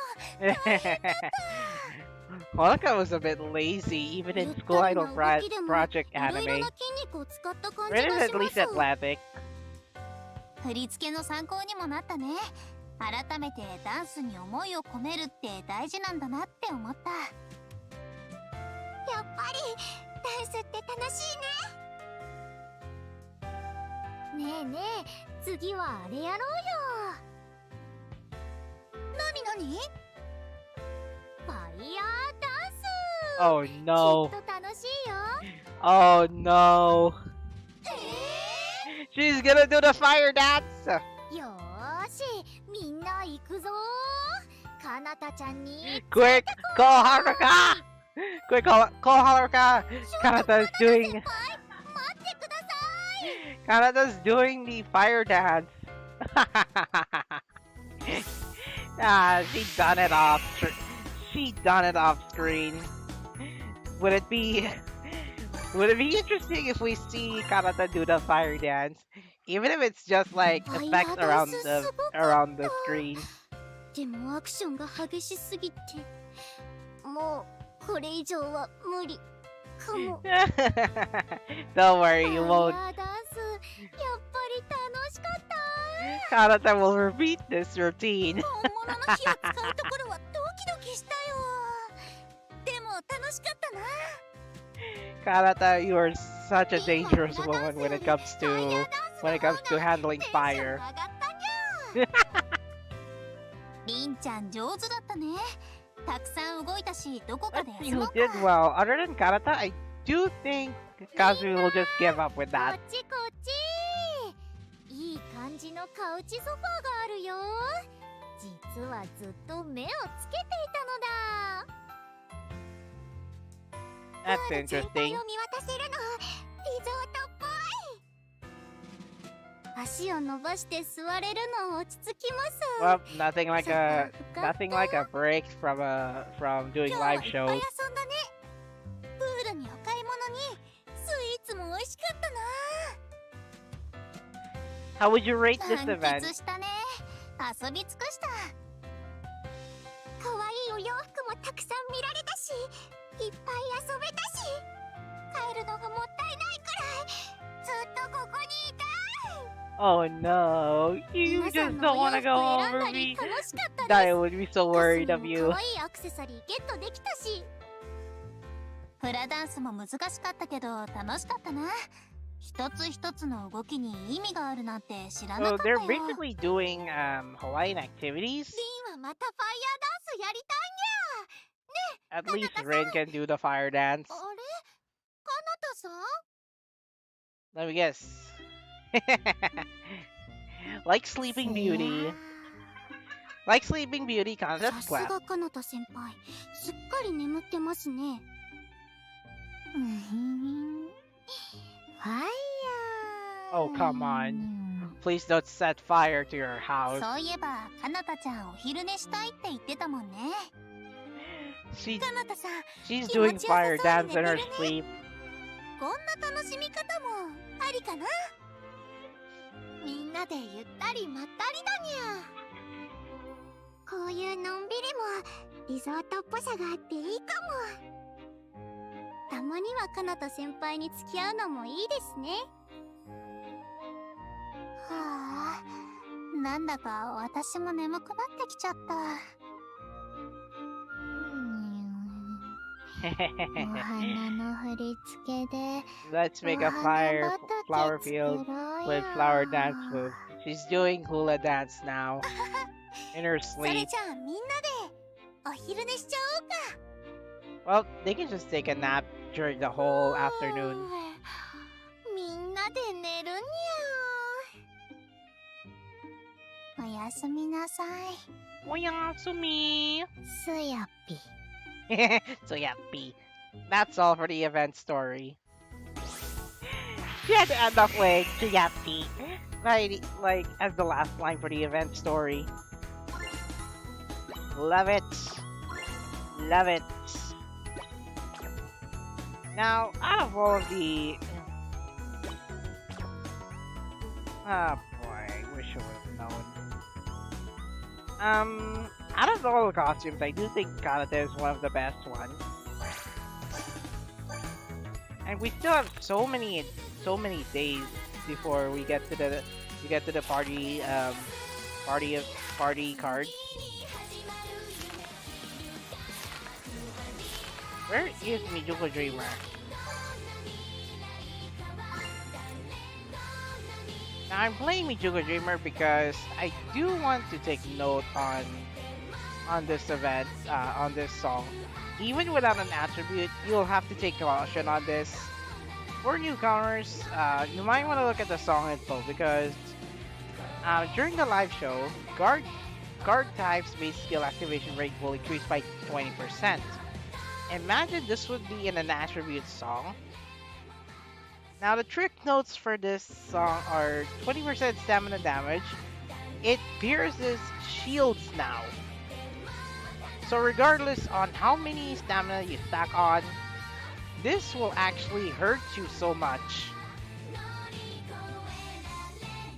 Honoka was a bit lazy even in School Idol Project いろいろ anime. な筋肉を使った感じ Ren が is し at ま least す。 athletic. 振り付けの参考にもなったね。改めてダンスに思いを込めるって大事なんだなって思った。やっぱりダンスって楽しいね。ねえねえ、次はあれやろうよ。なになに？ファイヤーダンス。 Oh き no. っと楽しいよ。 Oh no. She's gonna do the fire dance. よーし、みんな行くぞー。かなたちゃんに Quick, call Haruka! Quick, call Haruka! Kanata's doing 待ってください。 Kanata's doing the fire dance. She done it off. She done it off screen. Would it be interesting if we see Kanata do the fire dance, even if it's just like effects around the screen? でもアクションが激しすぎて、もうこれ以上は無理かも。 Don't worry, you ファイ won't. ヤーダンス、やっぱり楽しかった。 Kanata will repeat this routine. 本物の火を使うところはドキドキしたよ。でも楽しかったな。Kanata, you are such a dangerous woman when it comes to handling fire. 上がったにゃ。りんちゃん上手だったね。たくさん動いたし、どこか Let's で see 休 who もうか。 did well. Other than Kanata, I do think Kazumi will just give up with こ that. っちこっち。いい感じのカウチソファーがあるよ。実はずっと目をつけていたのだ。 That's プール全体 interesting. を見渡せるの、リゾートっぽい。足を伸ばして座れるの落ち着きます。 Well, nothing like そっ a か、深 nothing like a break from doing 今日はい live っぱい shows. 遊んだね。プールにお買い物にスイーツも美味しかったな。 How would you rate this 満 event? 喫したね。遊び尽くした。可愛いお洋服もたくさん見られたし、いっぱい遊べたし、帰るのがもったいないくらい、ずっとここにいたい。 Oh no, you 皆さん just の don't お want 洋 to 服 go 選ん over だり me. 楽しかったです。 I would be so カス worried ミ of も you. 可愛いアクセサリーゲットできたし、フラダンスも難しかったけど楽しかったな。一つ一つの動きに意味があるなんて知らな So かった they're よ。 basically doing Hawaiian activities. リンはまたファイヤーダンスやりたい At least Ren can do the fire dance. にゃ。あれ？かなたさん？ Let me guess. Like Sleeping Beauty. Like Sleeping Beauty, さ Kanata's す clap. がかなた先輩、すっかり眠ってますね。ファイヤー。 Oh, come on. Please don't set fire to your house. そういえばかなたちゃんお昼寝したいって言ってたもんね。 かなたさん、 She's 気持 doing ちよさ fire そう dance に in 寝 her てるね。 sleep. こんな楽しみ方もありかな。みんなでゆったりまったりだにゃ。こういうのんびりもリゾートっぽさがあっていいかも。たまにはかなた先輩に付き合うのもいいですね。はあ、なんだか私も眠くなってきちゃった。お花の振り付けで Let's make a お fire 花 flower 畑 field 作ろう with よ。 flower dance move. She's doing hula dance now in her それ sleep. じゃあみんなでお昼寝しちゃおうか。 Well, they can just take a nap during the whole afternoon. みんなで寝るにゃ。やすみなさい。Oyasumi. すやっぴ。 So yeah, B. That's all for the event story. She had to end off with Yappy, like as the last line for the event story. Love it. Love it. Now, out of all of the... Oh boy, I wish I would have known. Out of all the costumes, I do think Kanata is one of the best ones. And we still have so many days before we get to the party party cards. Where is Mijuko Dreamer? Now I'm playing Mijuko Dreamer because I do want to take note on this event, on this song. Even without an attribute, you'll have to take caution on this. For newcomers, you might want to look at the song info because during the live show, guard types base skill activation rate will increase by 20%. Imagine this would be in an attribute song. Now the trick notes for this song are 20% stamina damage. It pierces shields now. So regardless on how many stamina you stack on, this will actually hurt you so much.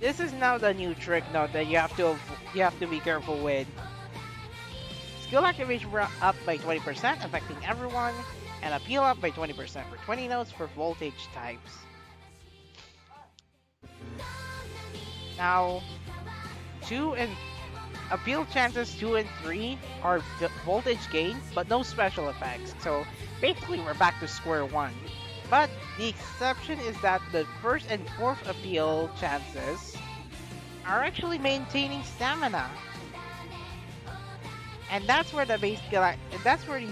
This is now the new trick note that you have to be careful with. Skill activation up by 20%, affecting everyone, and appeal up by 20% for 20 notes for voltage types. Now, appeal chances 2 and 3 are voltage gain, but no special effects. So basically, we're back to square one. But the exception is that the first and fourth appeal chances are actually maintaining stamina. And that's where the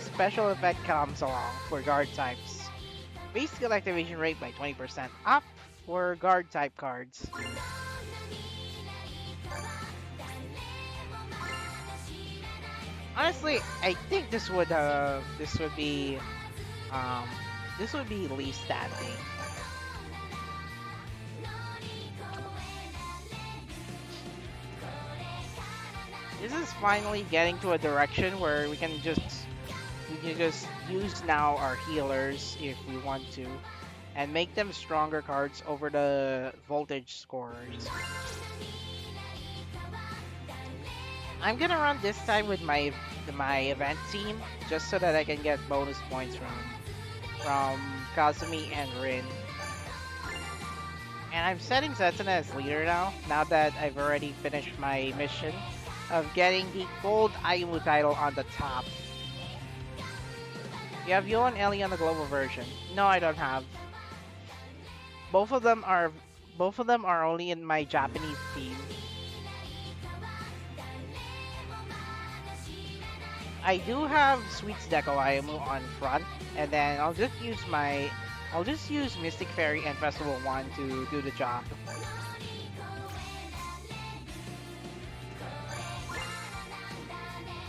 special effect comes along for guard types. Base skill activation rate by 20% up for guard type cards. Honestly, I think this would be least standing. This is finally getting to a direction where we can just use now our healers if we want to, and make them stronger cards over the voltage scorers. I'm gonna run this time with my event team just so that I can get bonus points from Kazumi and Rin. And I'm setting Setsuna as leader now that I've already finished my mission of getting the gold Ayumu title on the top. You have Yo and Ellie on the global version. No, I don't have. Both of them are only in my Japanese team. I do have Sweet's Deco Ayumu on front, and then I'll just use Mystic Fairy and Festival 1 to do the job.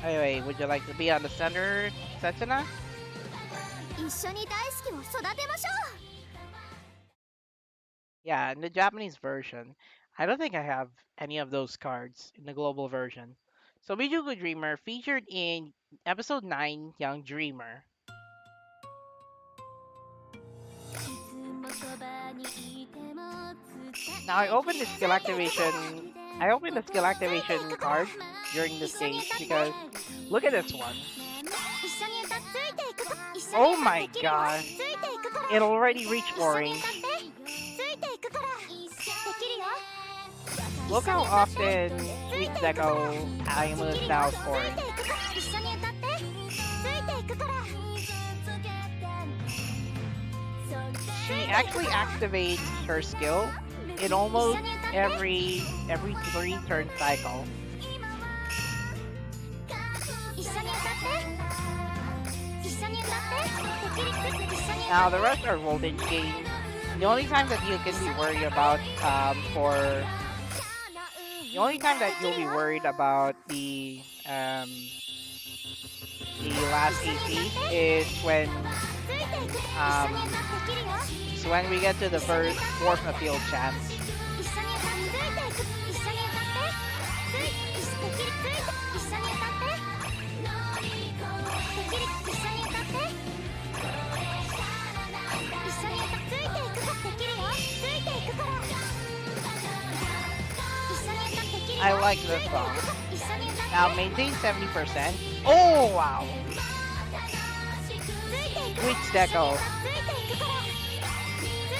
Anyway, would you like to be on the center, Setsuna? Yeah, in the Japanese version, I don't think I have any of those cards in the global version. So Mijuku Dreamer featured in episode 9, Young Dreamer. Now I opened the skill activation card during the stage because look at this one. Oh my god. It already reached orange. Look how often Sweet Deco Ayumu is now scoring. She actually activates her skill in almost every 3-turn cycle. Now the rest are voltage gain. The only time that you can be worried about for The only time that you'll be worried about the last AC is when we get to the fourth field chance. I like this song. Now maintain 70%. Oh wow! Switch Deco.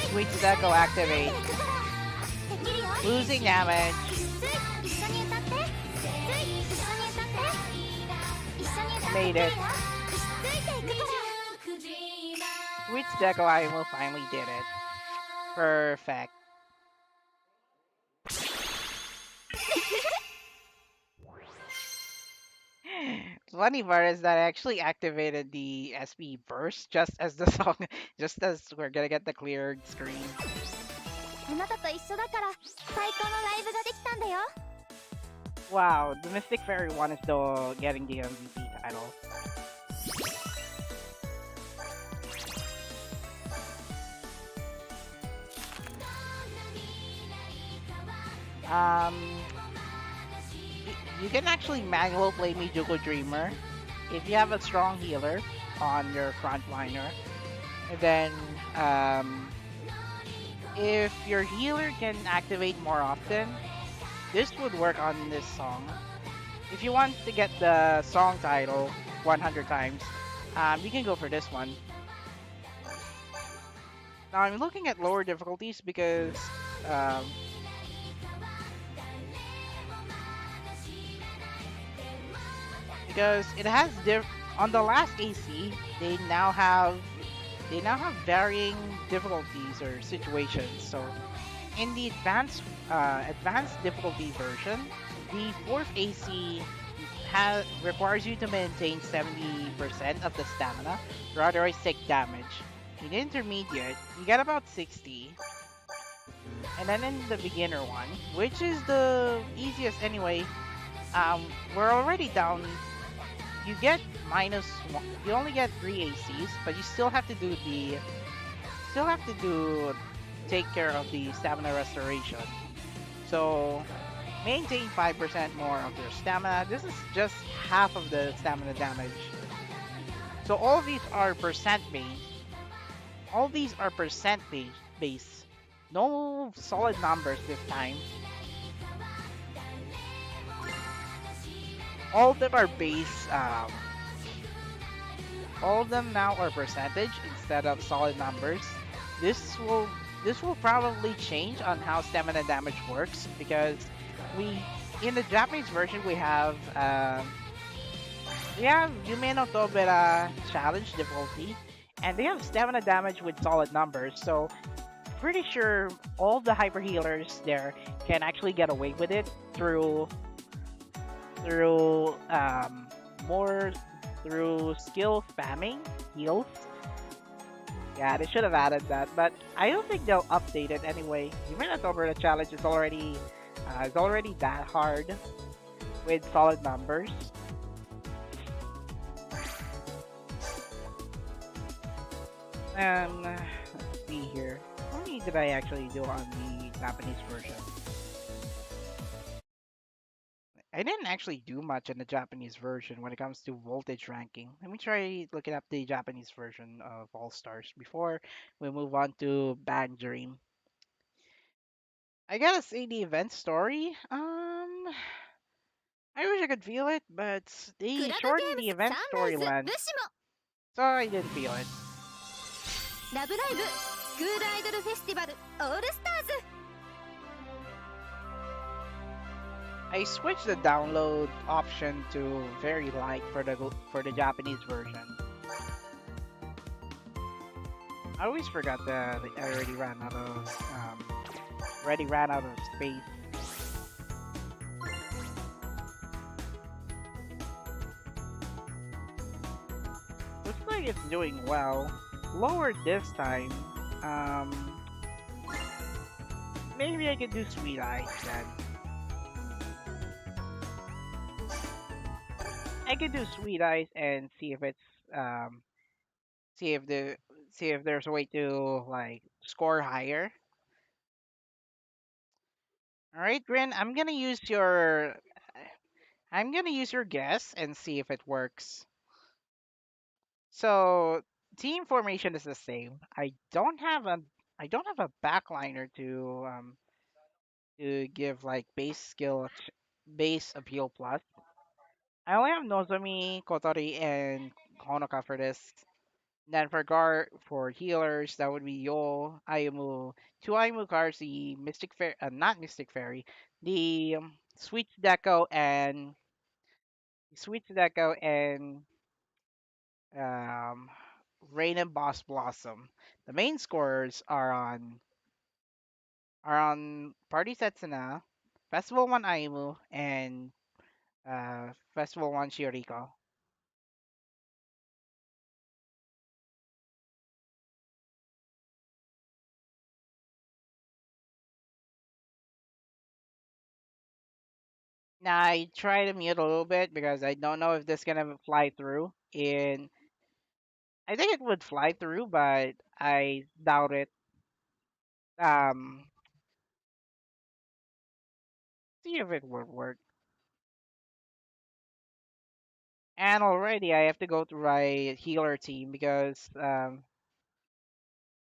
Switch Deco activate. Losing damage. Made it. Switch Deco I will finally did it. Perfect. Funny part is that I actually activated the SP burst just as the song, just as we're gonna get the cleared screen. あなたと一緒だから最高のライブができたんだよ。 Wow, the Mystic Fairy one is still getting the MVP title. You can actually manual play Mijuko Dreamer if you have a strong healer on your frontliner. And then, if your healer can activate more often, this would work on this song. If you want to get the song title 100 times, you can go for this one. Now I'm looking at lower difficulties because it has on the last AC they now have varying difficulties or situations. So in the advanced difficulty version, the fourth AC requires you to maintain 70% of the stamina, or otherwise take damage. In intermediate, you get about 60. And then in the beginner one, which is the easiest anyway, we're already down. You get -1. You only get 3 ACs, but you still have to take care of the stamina restoration. So maintain 5% more of your stamina. This is just half of the stamina damage. So all of these are percent based. All these are percent based. No solid numbers this time. All of them are base. All of them now are percentage instead of solid numbers. This will probably change on how stamina damage works, because in the Japanese version we have Yume no Tobera challenge difficulty, and they have stamina damage with solid numbers. So pretty sure all the hyper healers there can actually get away with it through skill spamming heals. Yeah, they should have added that, but I don't think they'll update it anyway. Even over the challenge is already that hard with solid numbers. Let's see here. How many did I actually do on the Japanese version? I didn't actually do much in the Japanese version when it comes to voltage ranking. Let me try looking up the Japanese version of All Stars before we move on to Band Dream. I gotta say the event story. I wish I could feel it, but they shortened the event storyline, so I didn't feel it. ラブライブスクールアイドルフェスティバルオールスターズ I switched the download option to very light for the Japanese version. I always forgot that I already ran out of space. Looks like it's doing well. Lowered this time. Maybe I could do Sweet Eyes then. I can do Sweet Eyes and see if it's see if the see if there's a way to like score higher. All right, Grin, I'm gonna use your guess and see if it works. So team formation is the same. I don't have a backliner to give like base appeal plus. I only have Nozomi, Kotori, and Honoka for this. Then for healers, that would be Yo, Ayumu, two Ayumu cards, the Mystic Fairy, not Mystic Fairy, the Sweet Deco and um, Rain and Boss Blossom. The main scorers are on Party Setsuna, Festival 1 Aimu, and Festival 1 Shioriko. Now I try to mute a little bit because I don't know if this is gonna fly through. In I think it would fly through, but I doubt it. Um, see if it would work. And already I have to go to my healer team because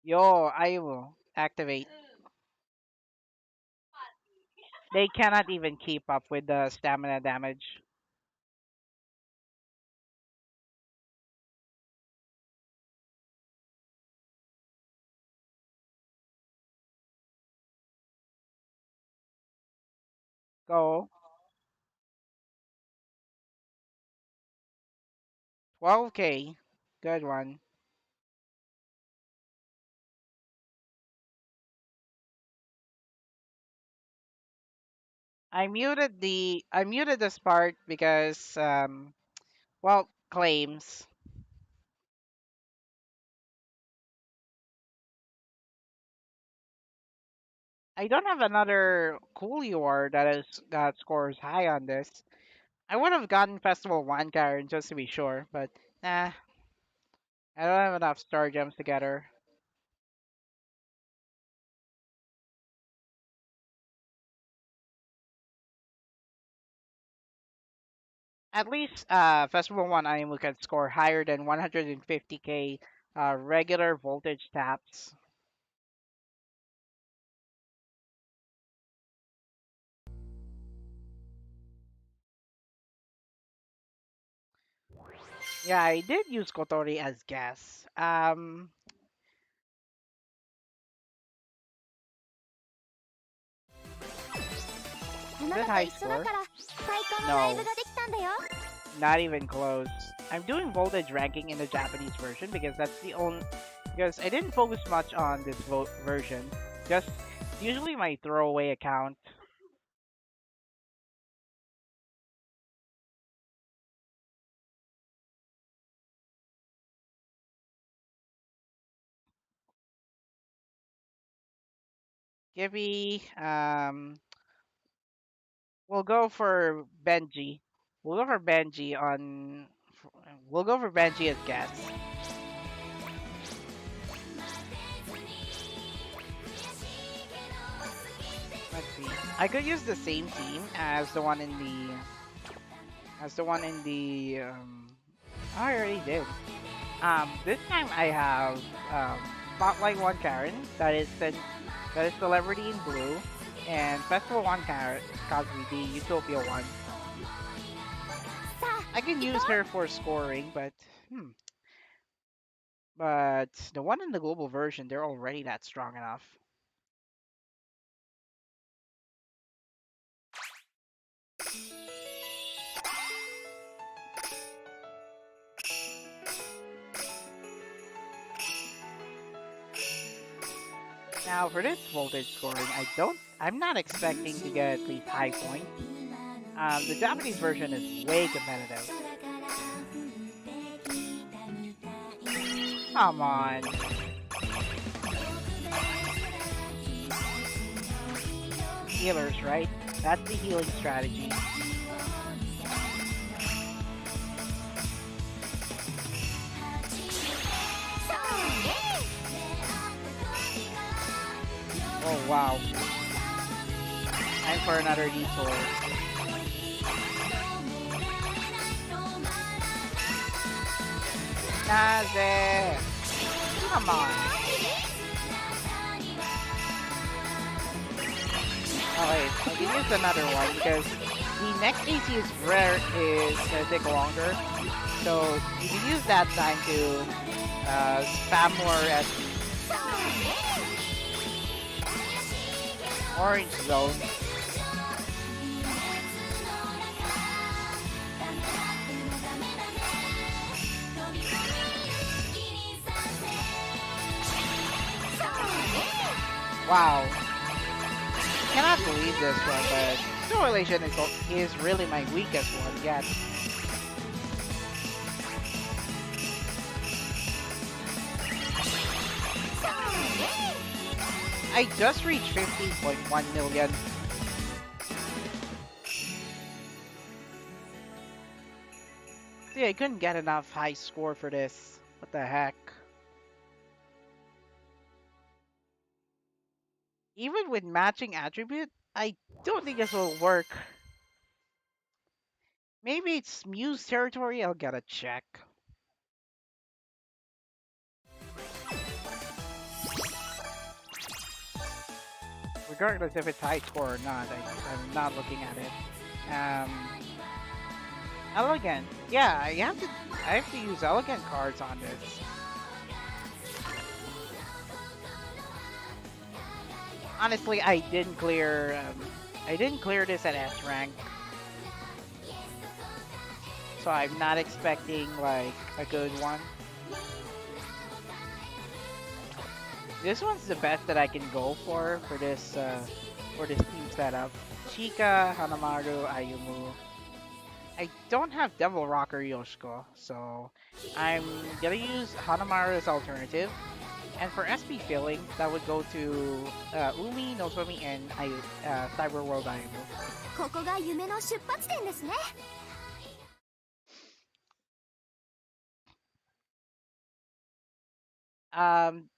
yo, I will activate. They cannot even keep up with the stamina damage. Go 12k. Good one. I muted this part because well, claims. I don't have another cool UR that scores high on this. I would have gotten Festival 1 Karen just to be sure, but nah, I don't have enough star gems together. At least Festival 1 Animu can score higher than 150k regular voltage taps. Yeah, I did use Kotori as guess. Is it high score? No, not even close. I'm doing voltage ranking in the Japanese version because that's the only. Because I didn't focus much on this version. Just usually my throwaway account. Gibby, we'll go for Benji. We'll go for Benji on. We'll go for Benji as guess. Let's see. I could use the same team as the one in the. As the one in the. I already did. This time I have Spotlight 1 Karen. That is Celebrity in blue, and Festival 1 Karen, Kazuki, the Utopia 1. I can use her for scoring, but but the one in the global version, they're already that strong enough. Now for this voltage scoring, I'm not expecting to get at least high points. The Japanese version is way competitive. Come on. Healers, right? That's the healing strategy. Oh wow. Time for another detour. Naze! Come on. Oh wait, I can use another one because the next AC is gonna take longer. So you can use that time to spam more at orange zone. Wow. Cannot believe this one, but no relation is really my weakest one yet. I just reached 15.1 million. See, I couldn't get enough high score for this. What the heck? Even with matching attribute, I don't think this will work. Maybe it's Muse territory, I'll gotta check. Regardless if it's high score or not, I'm not looking at it. Elegant. Yeah, I have to use elegant cards on this. Honestly, I didn't clear this at S rank. So I'm not expecting like a good one. This one's the best that I can go for this team setup. Chika, Hanamaru, Ayumu. I don't have Devil Rocker Yoshiko, so I'm gonna use Hanamaru as alternative. And for SP filling, that would go to Umi, Nozomi, and Cyber World Ayumu. ここが夢の出発点ですね。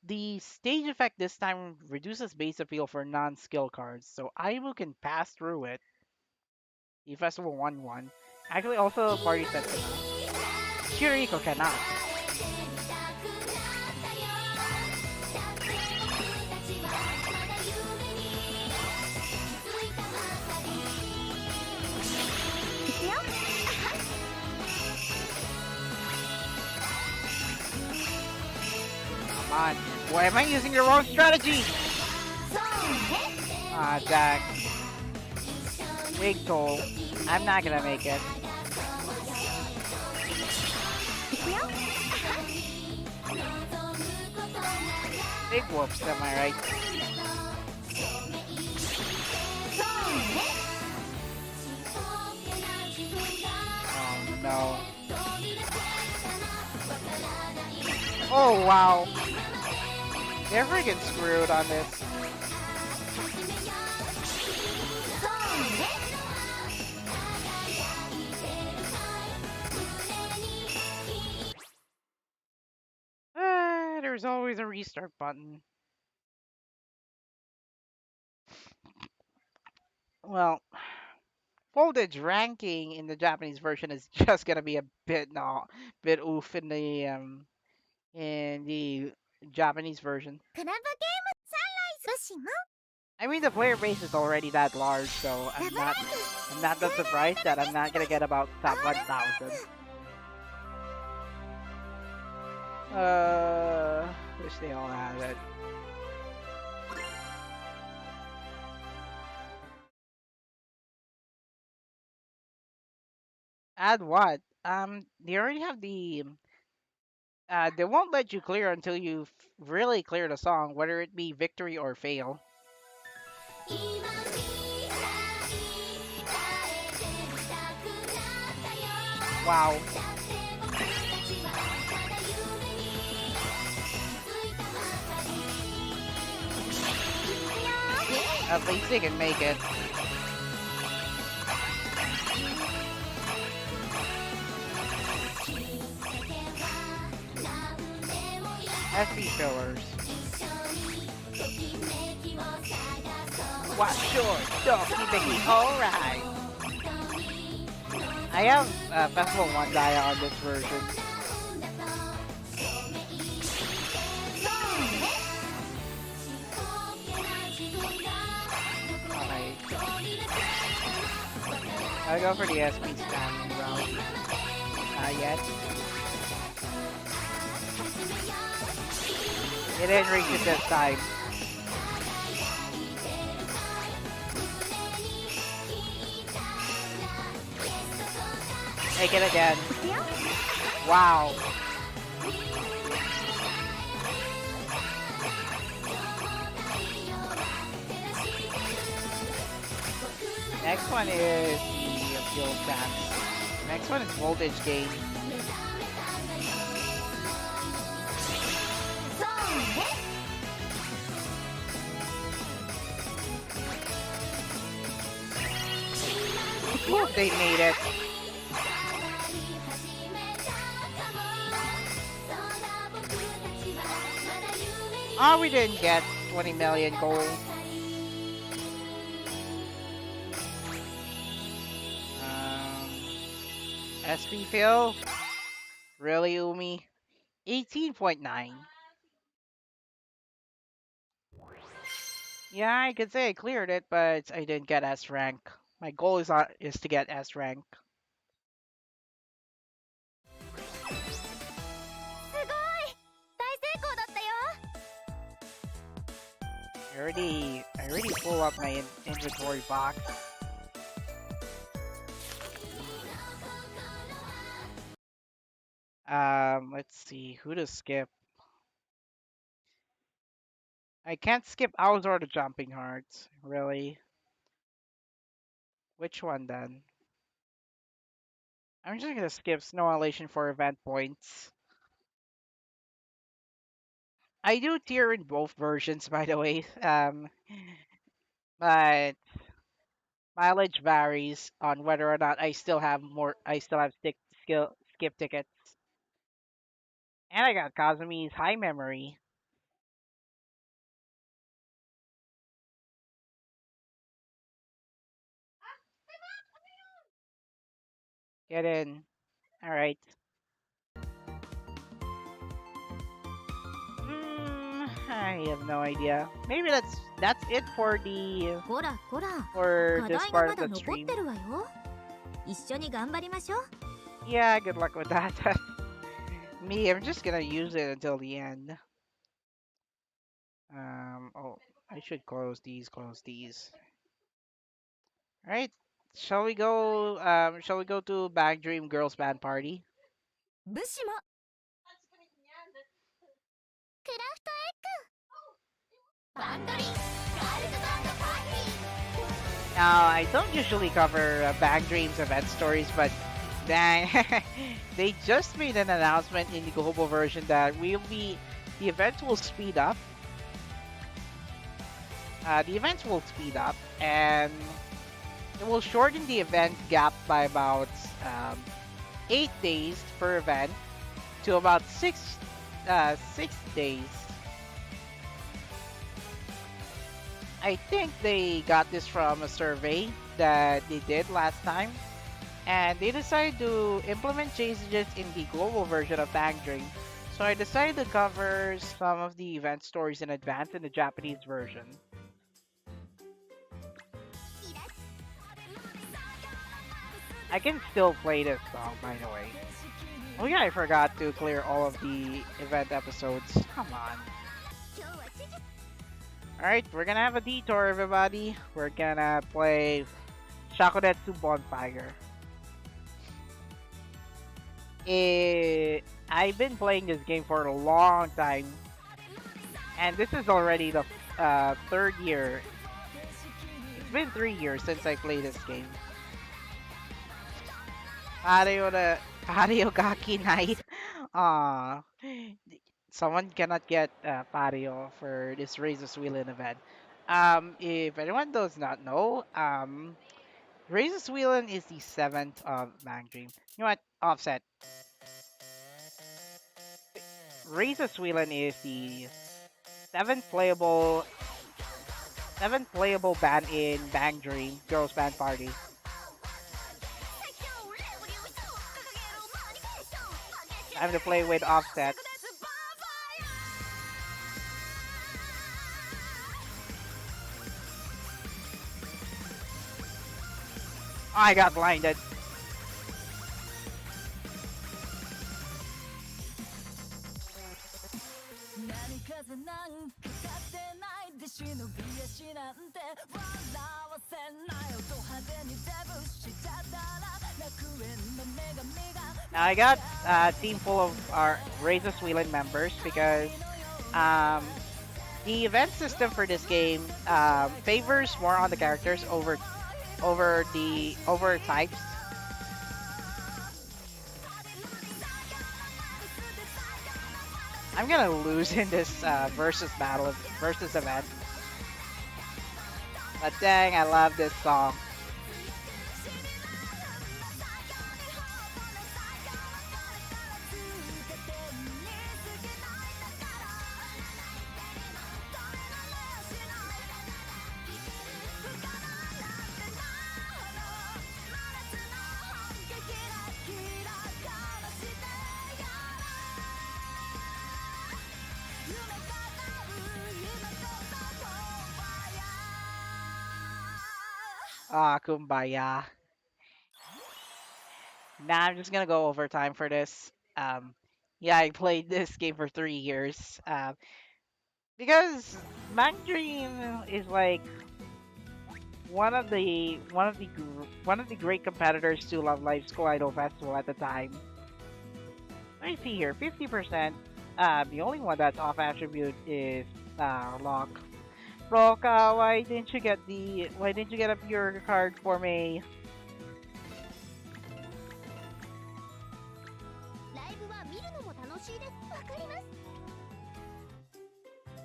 The stage effect this time reduces base appeal for non-skill cards, so Aibu can pass through it. The festival 1-1. Actually, also party set cannot. Shiriko cannot. Come on. Why am I using the wrong strategy? Ah, Jack. Big toll. I'm not gonna make it. Big whoops, am I right? Oh no. Oh wow. They're freaking screwed on this. There's always a restart button. Well, voltage ranking in the Japanese version is just gonna be a bit oof in the Japanese version. クラブゲームサンライズしも I mean, the player base is already that large, so I'm not that surprised that I'm not gonna get about top 1,000. Wish they all had it. Add what? They already have the. They won't let you clear until you really clear the song, whether it be victory or fail. Wow. At least they can make it. SP fillers. Watch short, doggy biggie, alright. I have Festival 1 Dia on this version. Okay. I'll go for the SP spamming route. Not yet. It didn't reach it this time. Take it again. Wow. Next one is the fuel stance. Next one is voltage gain. Ooh, they made it. Oh, we didn't get 20 million gold. SP fill? Really, Umi? 18.9. Yeah, I could say I cleared it, but I didn't get S rank. My goal is to get S rank. I already pulled up my inventory box. Let's see who to skip. I can't skip Owls or the Jumping Hearts, really. Which one then? I'm just gonna skip Snow Elation for event points. I do tier in both versions, by the way. But mileage varies on whether or not I still have skip tickets. And I got Kazumi's high memory. Get in. Alright. I have no idea. Maybe that's it for this part of the stream. Yeah, good luck with that. Me, I'm just gonna use it until the end. Oh, I should close these. Alright. Shall we go to Bag Dream Girls Band Party? Now, I don't usually cover Bag Dreams event stories, but dang, they just made an announcement in the global version that the event will speed up. The events will speed up, and it will shorten the event gap by about 8 days per event to about 6 days. I think they got this from a survey that they did last time, and they decided to implement changes in the global version of Bang Dream. So I decided to cover some of the event stories in advance in the Japanese version. I can still play this song, by the way. Oh yeah, I forgot to clear all of the event episodes. Come on. Alright, we're gonna have a detour, everybody. We're gonna play Shakuretsu Bonfire. I've been playing this game for a long time. And this is already the 3rd year. It's been 3 years since I played this game. Pario Gaki Night. Aww. Someone cannot get Pario for this Raise A Suilen event. If anyone does not know, Raise A Suilen is the 7th of Bang Dream. You know what? Offset. Raise A Suilen is the 7th playable Seventh playable band in Bang Dream, Girls Band Party. Time to play with Offset. I got blinded. Now I got a team full of our Raise A Suilen members because the event system for this game favors more on the characters over types. I'm gonna lose in this versus event. But dang, I love this song. Ah, kumbaya. Nah, I'm just gonna go overtime for this. Yeah, I played this game for 3 years. Because Mang Dream is like one of the great competitors to Love Live School Idol Festival at the time. Let me see here, 50%. The only one that's off attribute is Lock. Roka, why didn't you get up your card for me?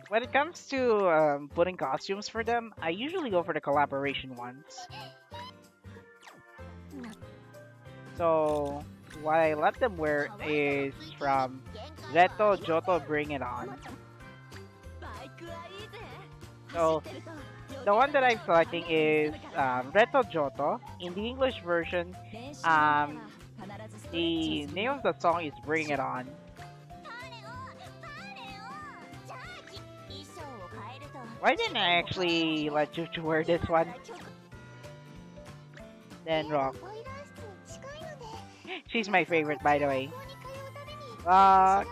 When it comes to putting costumes for them, I usually go for the collaboration ones. So what I let them wear is from Reto Johto Bring It On. So the one that I'm selecting is Reto Johto. In the English version, the name of the song is Bring It On. Why didn't I actually let you wear this one? Then Rock. She's my favorite, by the way. Ah,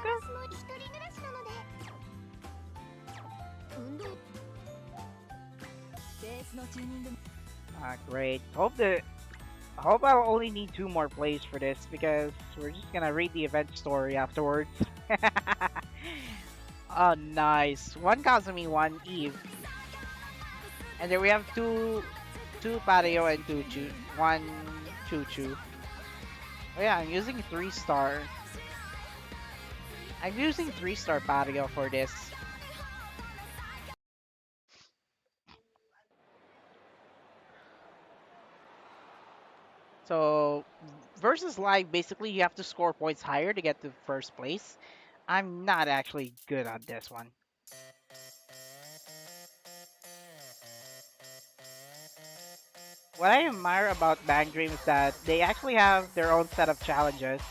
great. Hope I'll only need 2 more plays for this because we're just gonna read the event story afterwards. Oh, nice. 1 Kazumi, 1 Eve. And then we have two Patio and 1 Choo Choo. Oh yeah, I'm using 3-star. I'm using 3-star Patio for this. So, versus live, basically you have to score points higher to get to first place. I'm not actually good at this one. What I admire about Bang Dream is that they actually have their own set of challenges.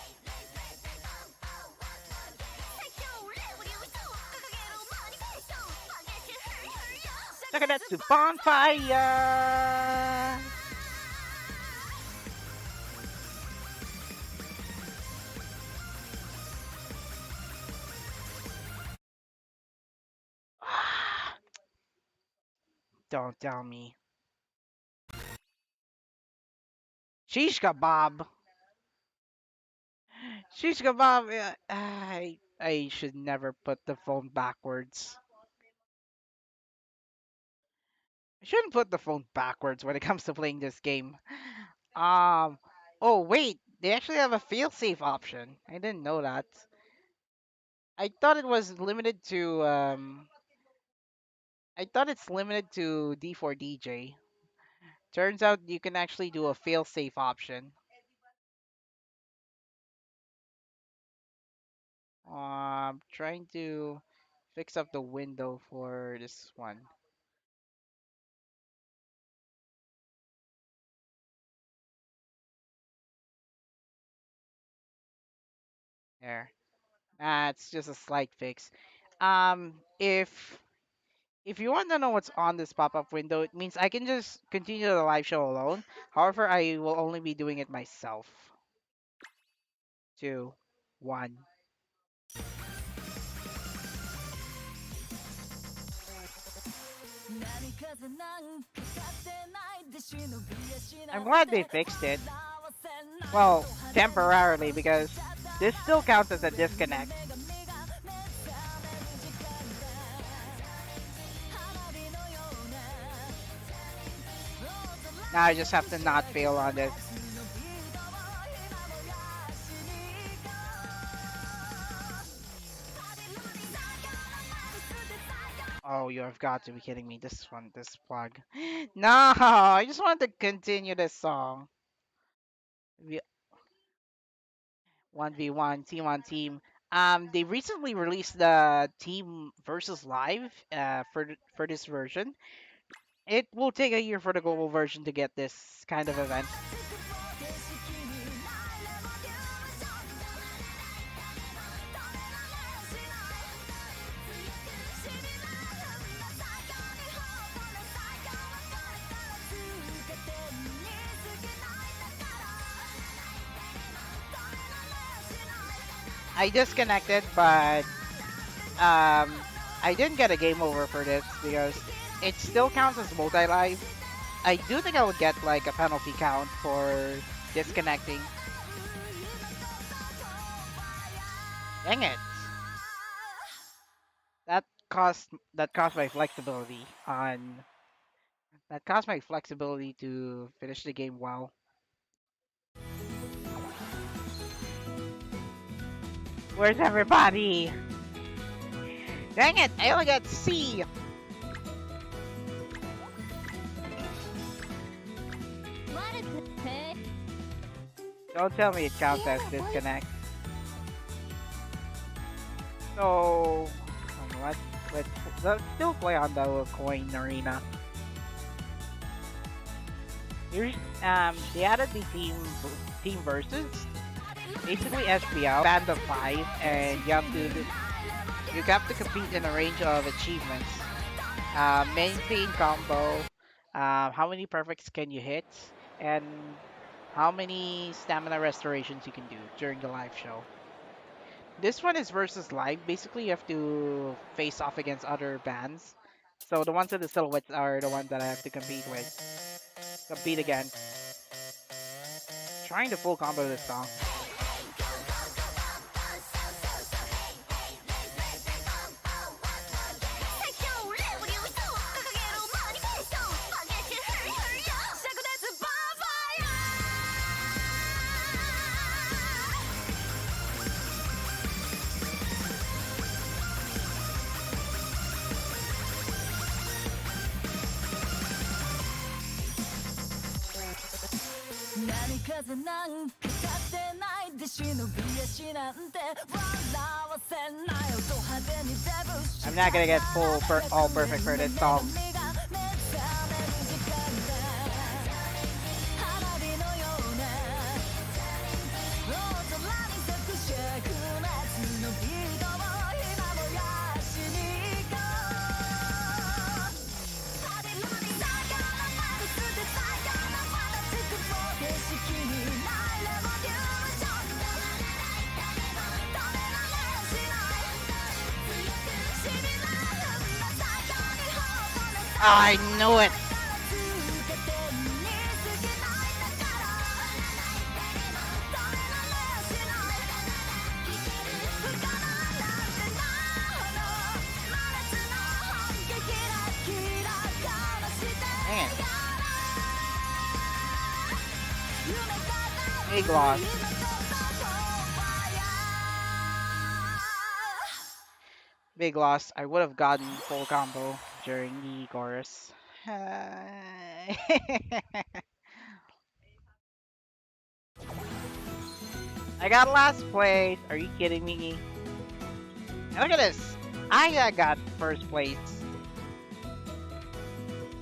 Look at that, to bonfire! Don't tell me. Shish kebab. Shish kebab. I should never put the phone backwards. I shouldn't put the phone backwards when it comes to playing this game. Oh wait, they actually have a failsafe option. I didn't know that. I thought it was limited to I thought it's limited to D4DJ. Turns out you can actually do a failsafe option. Trying to fix up the window for this one. There. It's just a slight fix. If you want to know what's on this pop-up window, it means I can just continue the live show alone. However, I will only be doing it myself. 2, 1. I'm glad they fixed it. Well, temporarily, because this still counts as a disconnect. Now I just have to not fail on this. Oh, you have got to be kidding me. This plug. No, I just want to continue this song. 1v1, team on team. They recently released the team versus live for this version. It will take a year for the global version to get this kind of event. I disconnected, but I didn't get a game over for this because it still counts as multi-live. I do think I would get like a penalty count for disconnecting. Dang it! That cost my flexibility on. That cost my flexibility to finish the game well. Where's everybody? Dang it! I only got C! Don't tell me it counts as disconnect. So, let's still play on the coin arena. Here's, they added the team versus. Basically SPL, band of 5, and you have to compete in a range of achievements. Maintain combo, how many perfects can you hit, and how many stamina restorations you can do during the live show. This one is versus live. Basically, you have to face off against other bands. So the ones with the silhouettes are the ones that I have to compete against. Trying to full combo this song. I'm not gonna get all perfect for this song. I knew it! Man. Big loss. Big loss. I would have gotten full combo during the chorus. I got last place. Are you kidding me? Look at this. I got first place.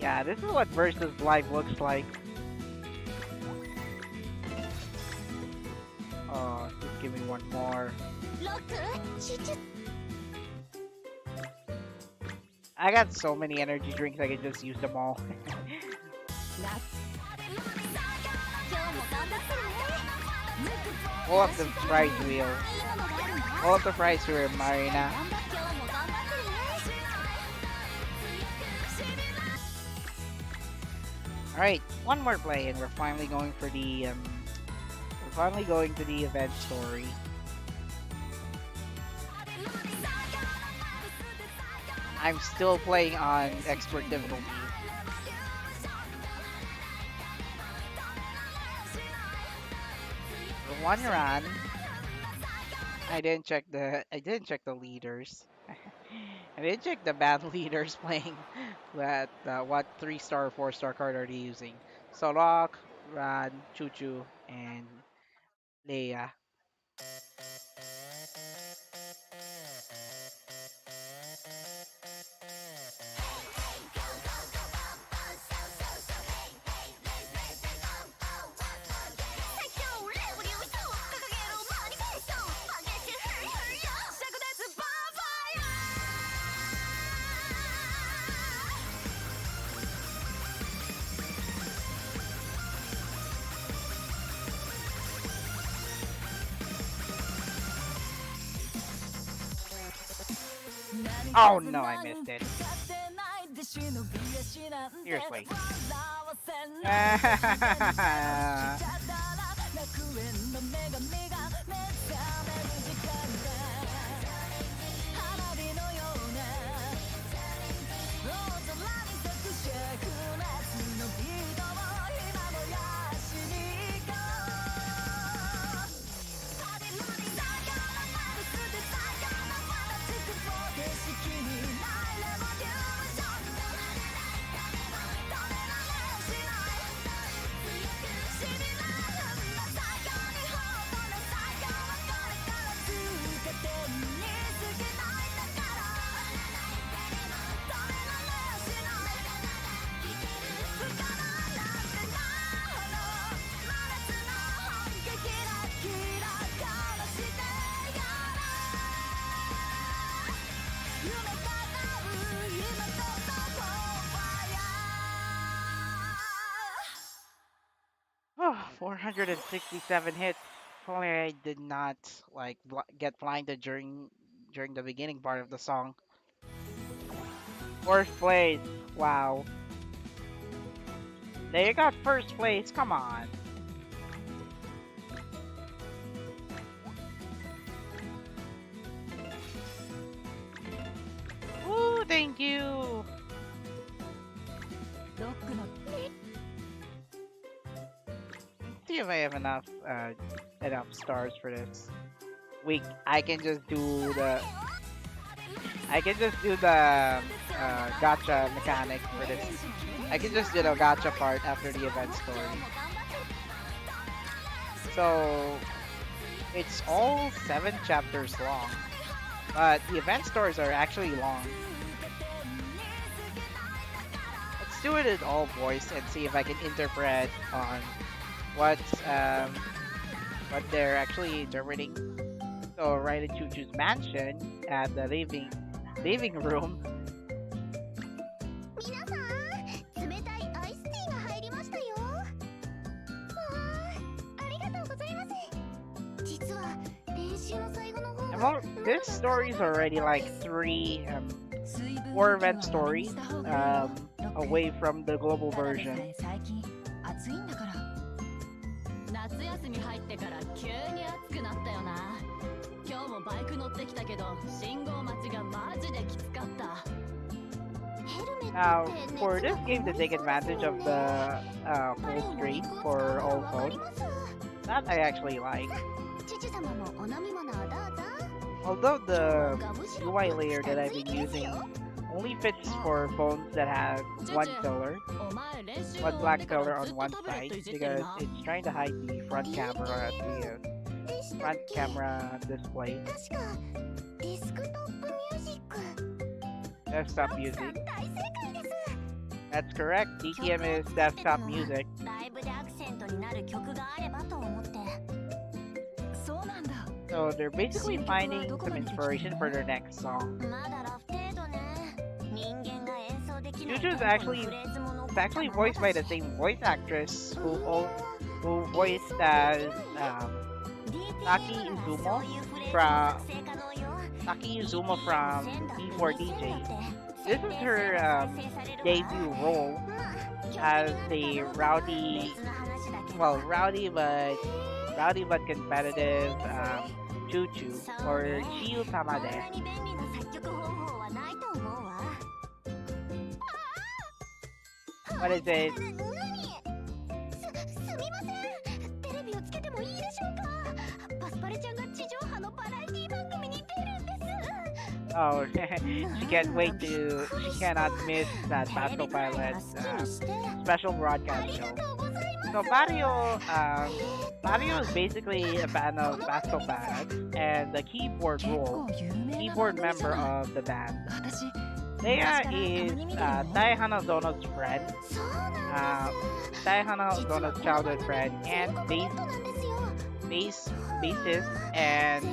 Yeah, this is what versus live looks like. Oh, this Give me one more. ロック集中 I got so many energy drinks, I can just use them all. 今日も頑張ってね Pull up the prize wheel. いいものがあるんだ Pull up the prize wheel, Marina. 今日も頑張ってね Alright, one more play and we're finally going for the we're finally going to the event story. I'm still playing on expert difficulty. For one run, I didn't check the leaders. I didn't check the band leaders playing that what 3-star, 4-star card are they using. Solok, Ran, Chuchu, and Leia. Oh no, I missed it. Seriously. Oh, 467 hits. If only I did not like get blinded during the beginning part of the song. Fourth place. Wow. They got first place. Come on. Ooh, thank you. See if I have enough stars for this. I can just do the gacha mechanic for this. I can just do the gacha part after the event story. So it's all 7 chapters long, but the event stories are actually long. Let's do it in all voice and see if I can interpret on what they're actually interpreting. So right in Chuchu's mansion at the living room. 皆さん冷たいアイスティーが入りましたよわあ、ありがとうございます実は練習の最後の方 Well, this story is already like 4 event stories away from the global version. 夏休み入ってから急に暑くなったよな。今日もバイク乗ってきたけど信号待ちがマジできつかった。 Now, for this game to take advantage of the full screen for all phones, that I actually like. チュチュ様もお飲み物をどうぞ Although the UI layer that I've been using only fits for phones that have one color, お前練習 one 終わっ black てから color ず on っ one とタブレッ side トいじってる because な。 it's trying to hide the front camera, the front camera display, 確かデスクトップミュージック desktop music. 大正解です That's correct. DTM is desktop music. ライブでアクセントになる曲があればと思ってそうなんだ。So they're basically finding some inspiration for their next song. まだラフ程度ね。人間が演奏できない Juju's actually it's actually voiced by the same voice actress who voiced as Taki Izumo from B4DJ. This is her debut role as the rowdy but competitive Chuchu or Chiyu Tamade. What is it? すみません。テレビをつけてもいいでしょうか。パスパレちゃんが地上波のバラエティ番組に出るんです。Oh, she cannot miss that Battle Pilot's special broadcast show. So Mario is basically a fan of Battle Pilots and the keyboard member of the band. Leia is Tai Hanazono's friend, Tai Hanazono's childhood friend, and bassist and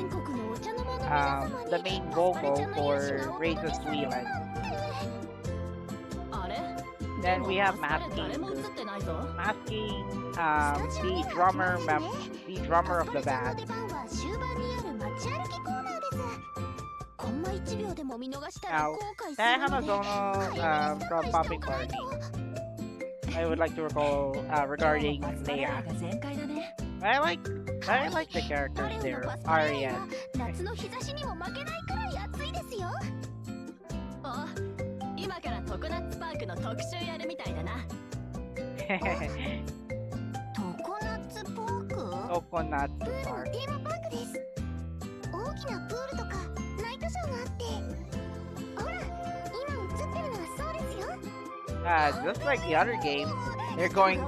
the main vocal for Raise A Suilen. Then we have masking the drummer of the band. Now, Tai Hanazono from Popping Party, I would like to recall regarding Leia. I like the characters there. Arya. 夏の日差しにも負けないくらい暑いですよ。あ、今からココナッツパークの特集やるみたいだな。ココナッツパーク？ Coconut プール Park. のテーマパークです。大きなプールとかナイトショーがあって、ほら、今映ってるのはそうですよ。Just like the other game, they're going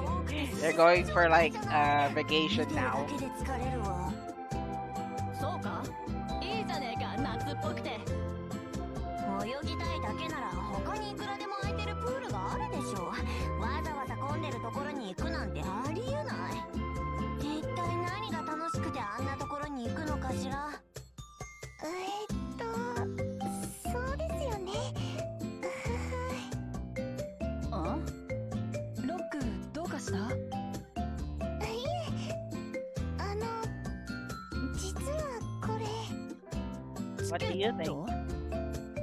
for like vacation now. そうか？いいじゃねえか、夏っぽくて。泳ぎたいだけなら他にいくらでも空いてるプールがあるでしょう。わざわざ混んでるところに行くなんてありえない。一体何が楽しくてあんなところに行くのかしら。そうですよね。あ？ロックどうかした？いえ、実はこれ。 What do you think?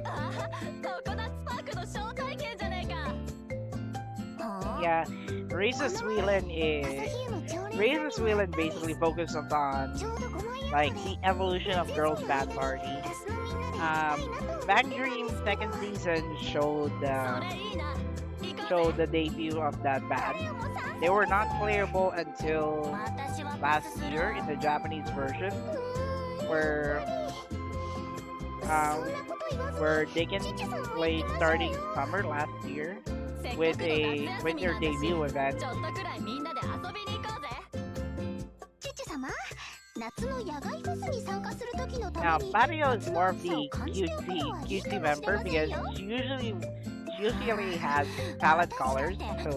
ああ、ココナッツパークのショー体験じゃねえか。Yeah, Raise A Suilen basically focuses on like the evolution of girls' band party. Bang Dream's second season showed the debut of that band. They were not playable until last year in the Japanese version, where they can play starting summer last year with their debut event. ちょっとくらいみんなで遊びに行こうぜ。チュチュ様、夏の野外フェスに参加する時のた Now, めに Mario is more of the cutesy member because she usually has palette colors, so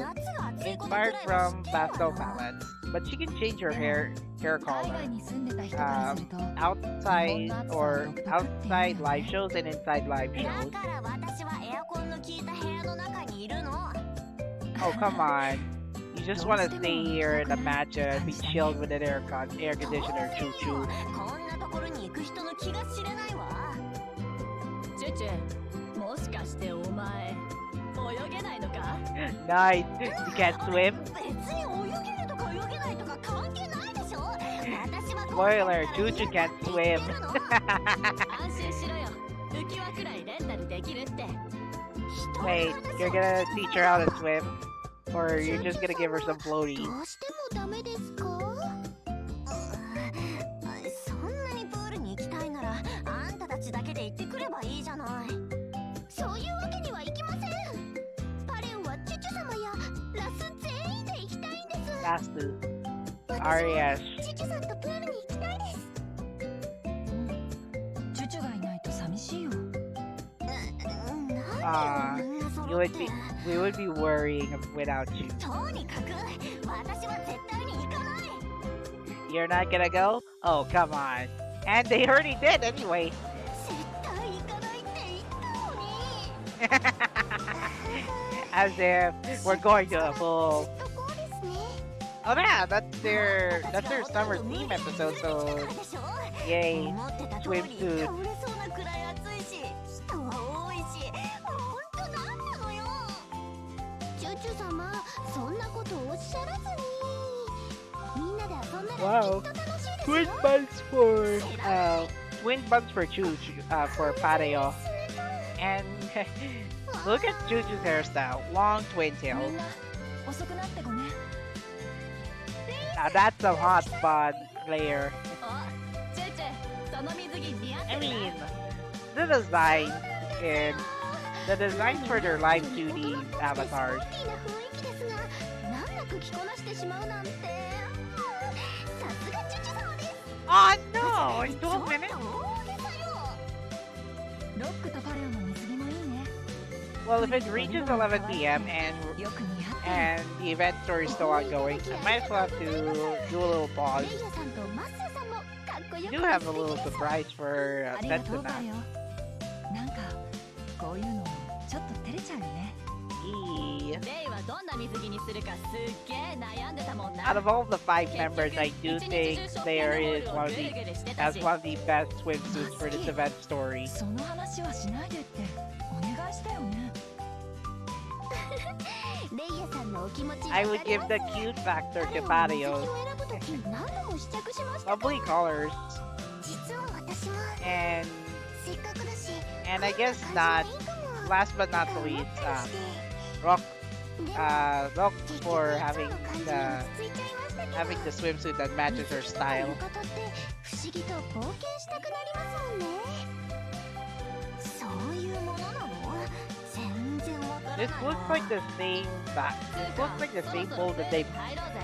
inspired from pastel palettes. But she can change her hair color outside live shows and inside live だ shows. から私はエアコンの効いた部屋の中にいるの。 Oh, come on. You just want to stay here in the matcha and be chilled with an air conditioner, choo choo. こんなところに行く人の気が知れないわ。チュチュ、もしかしてお前泳げないのか？ Nice. You can't swim? 別に泳げるとか泳げないとか関係ないでしょ。私は Spoiler, Choo-Choo can't swim. 安心しろよ。浮き輪くらいレンタルできるって。 Wait, you're gonna teach her how to swim? Or you're just gonna give her some ど floaties? うしてもダメですか？そんなにプールに行きたいならあんたたちだけで行ってくればいいじゃない。そういうわけにはいきません。パレオはチュチュ様やラス全員で行きたいんです。 Lastu. 私 Arias. チュチュさんとプールに行きたいです。チュチュがいないと寂しいよ。Ah, we would be worrying without you. とにかく私は絶対に行かない。 You're not gonna go? Oh, come on. And they already did anyway. 絶対行かないって言ったのに。 As if we're going to a full. ずっとこうですね。 Oh yeah, that's their summer theme episode. So yay, 思ってた通り swimsuit. 倒れそうなくらい暑いし、人は多いし、ほんとなんなのよ。チューチュー様、そんなことおっしゃらずに。みんなで遊んだら Wow. きっと楽しいです Twin よ。 buns for twin buns for for Pateo. And look at Juju's hairstyle, long twin み tail. んな遅くなってごめん。 Now that's a hot spot layer. お、チェチェ、その水着似合って I る mean, な。 the design and the designs for their live 2D avatars. スポーティーな雰囲気ですが、難なく着こなしてしまうなんて。さすがチュチュ様です。 Oh no! In 12 minutes? 大げさよ。ロックとパレオの水着もいいね。 Well, if it reaches 11 p.m. よく似合ってる。 and the event story is still ongoing, I might as well have to do a little pause. レイヤさんとマッスーさんもかっこ We よ do く have a little surprise for ありがとう Setsuna. パレオ。なんかこういうのちょっと照れちゃうよね。 レイはどんな水着にするかすっげー悩んでたもんな。 Out of all the 5 members, I do think there is has one of the best swimsuits for this event story. その話はしないでってお願いしたよね。レイヤさんのお気持ち I would give the cute factor to Patio. 選ぶとき何度も試着しました Lovely colors, 実は私も and せっかくだし I guess not. Last but not least, Rock for having the swimsuit that matches her style. 不思議と冒険したくなりますもんね。そういうものなの？全然わからない This な。 looks like the same this looks like the same fold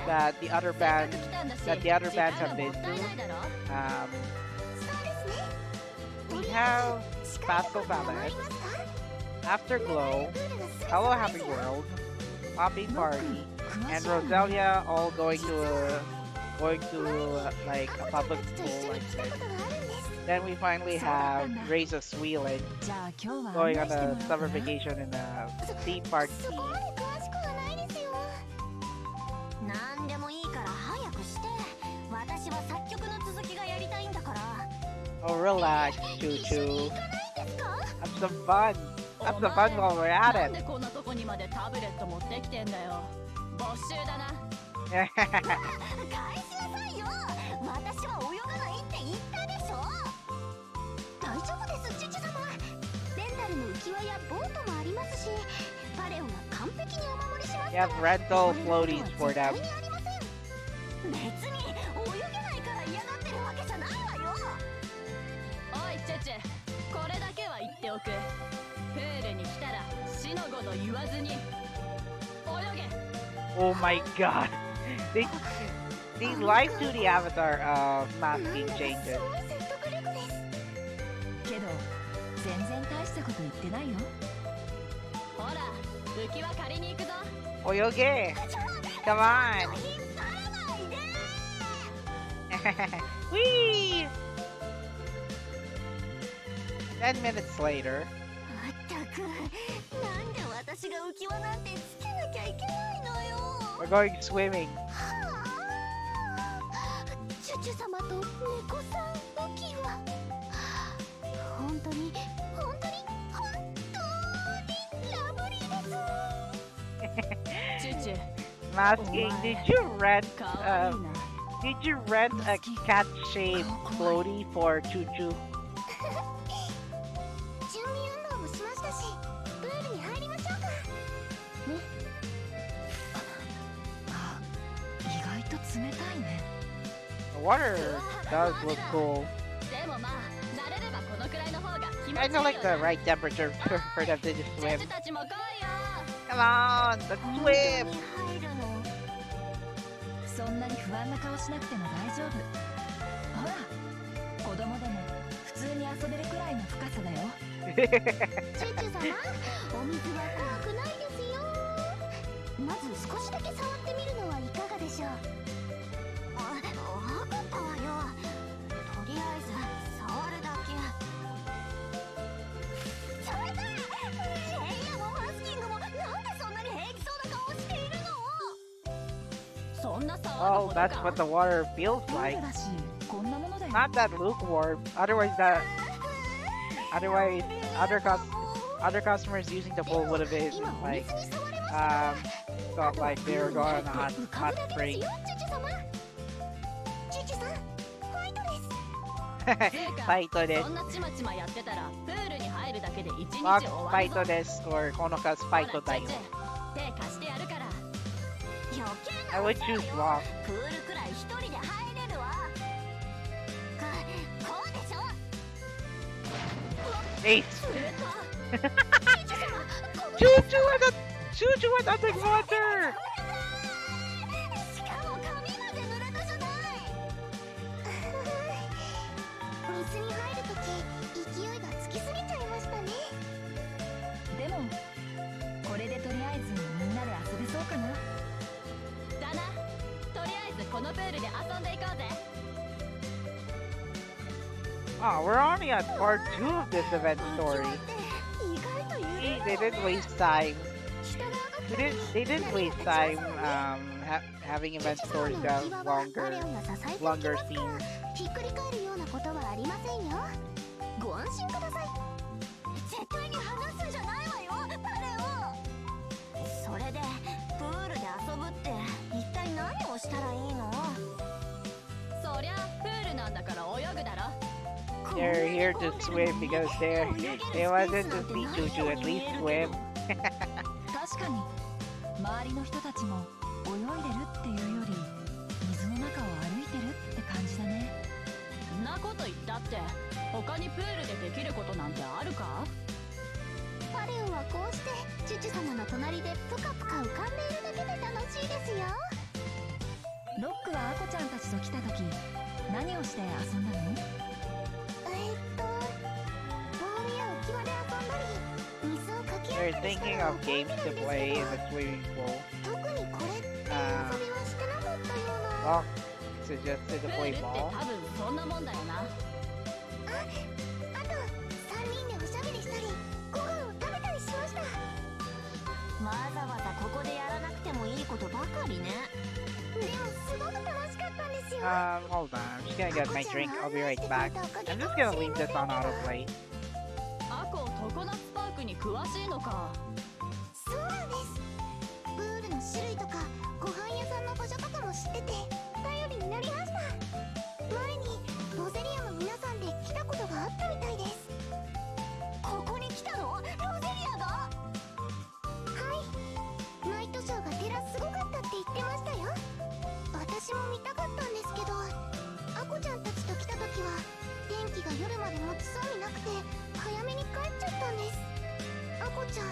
that the other bands have been to. We have Pastel Ballet, Afterglow, Hello Happy World, Poppy Party, and Roselia all going to like a public school like this. Then we finally have Raise A Suilen じゃあ今日は going 案 on 内して a もらおう summer かな。 vacation in a theme park そこ theme. まで詳しくはないですよ。なんでもいいから早くして。私は作曲の続きがやりたいんだから。 Oh, relax, Choo 一緒に Choo. 行かないですか？ Have some fun. Have some fun while we're な at んでこんなとこにまでタブレット持ってきてんだよ。没収だな。 it. 返しなさいよ。私は泳がないって言ったでしょ。大丈夫です、チュチュ様。レンタルの浮き輪やボートもありますし、パレオが完璧にお守りします We have rental floaties for 絶 them. 対にありません。別に泳げないから嫌がってるわけじゃないわよ。おいチェチェ、これだけは言っておく。プールに来たら死のごと言わずに泳げ。 Oh my god. They live to the avatar masking す changes. ごい説得力です。けど全然大したこと言ってないよ。ほら浮き輪借りに行くぞ。 Oyoge! Come on! 引っ張らないで。 Whee! 10 minutes later. まったく、なんで私が浮き輪なんてつけなきゃいけないのよ。 We're going swimming. チュチュ様と猫さん浮き輪。本当にラブリーです。チュチュ Masking. Did you rent かわいいな。 did you rent a cat-shaped floaty for Choo Choo? 準備運動もしましたし、プールに入りましょうか。あ、意外と冷たいね。 The water does look cool. でもまあ慣れればこのくらいの方が気持ちいいよ Kind of like the right temperature for them to just チェ swim. チュたちも来いよ。 Come on, let's 入 swim! るの。そんなに不安な顔しなくても大丈夫。ほら子供でも普通に遊べるくらいの深さだよ。チュチュ様、お水は怖くないですよ。まず少しだけ触ってみるのはいかがでしょう。わかったわよ。とりあえずな騒ぐ Oh, ほど that's か what the water feels プー like. ルだしこんなものだよ Not that lukewarm. Otherwise, other customers using the pool would have been 今お like, 水に触れました felt like they were going on a hot 浮かぶだけです spring. よチュチュ様チュチュさんファイトです Fight です。そんなちまちまやってたらプールに入るだけで一日終 Walk わる fight ぞです or このかす fight だよ。ほらチュチュ手貸してやるから余計 I な would choose walk. プールくらい一人で入れるわこうでしょ Ace. チュチュ Choo-choo at the water. しかも髪まで濡れたじゃない水に入るとき勢いがつきすぎちゃいましたねでもこれでとりあえずみんなで遊べそうかなだなとりあえずこのプールで遊んでいこうぜ Oh, we're only at part 2 of this event story. 意外と See, they didn't waste time. They didn't waste time having event stories that have longer scenes. ひっくり返るようなことはありませんよご安心ください絶対に離すんじゃないわよパレオそれでプールで遊ぶって一体何をしたらいいのそりゃプールなんだから泳ぐだろ They're here to swim because they wanted to see Choo-choo at least swim. 確かに周りの人たちも泳いでるっていうより水の中を歩いてるって感じだねんなこと言ったって他にプールでできることなんてあるかパレオはこうしてチュチュ様の隣でプカプカ浮かんでいるだけで楽しいですよロックはアコちゃんたちと来た時何をして遊んだのボールや浮き輪で遊んだり水をかき合 They're ったりした thinking のを of 覚え games て to るんです play け in ど the swimming pool. 特にこれっていう遊びはしてなかったような Walk suggested プ to ール play って ball. 多分そんなもんだよなあと3人でおしゃべりしたりご飯を食べたりしましたわざわざここでやらなくてもいいことばかりねでもすごく楽しかったんですよ Hold on. I'm just gonna get my drink. I'll be right back. I'm just gonna leave this on autoplay. アコ常夏パークに詳しいのかそうなんですプールの種類とかご飯屋さんの場所とかも知ってて頼りになりました前にロゼリアの皆さんで来たことがあったみたいですここに来たのロゼリアがはいナイトショーがテラすごかったって言ってましたよ私も見たかったんですけどアコちゃんたちと来た時は天気が夜まで持ちそうになくて早めに帰っちゃったんですアコちゃん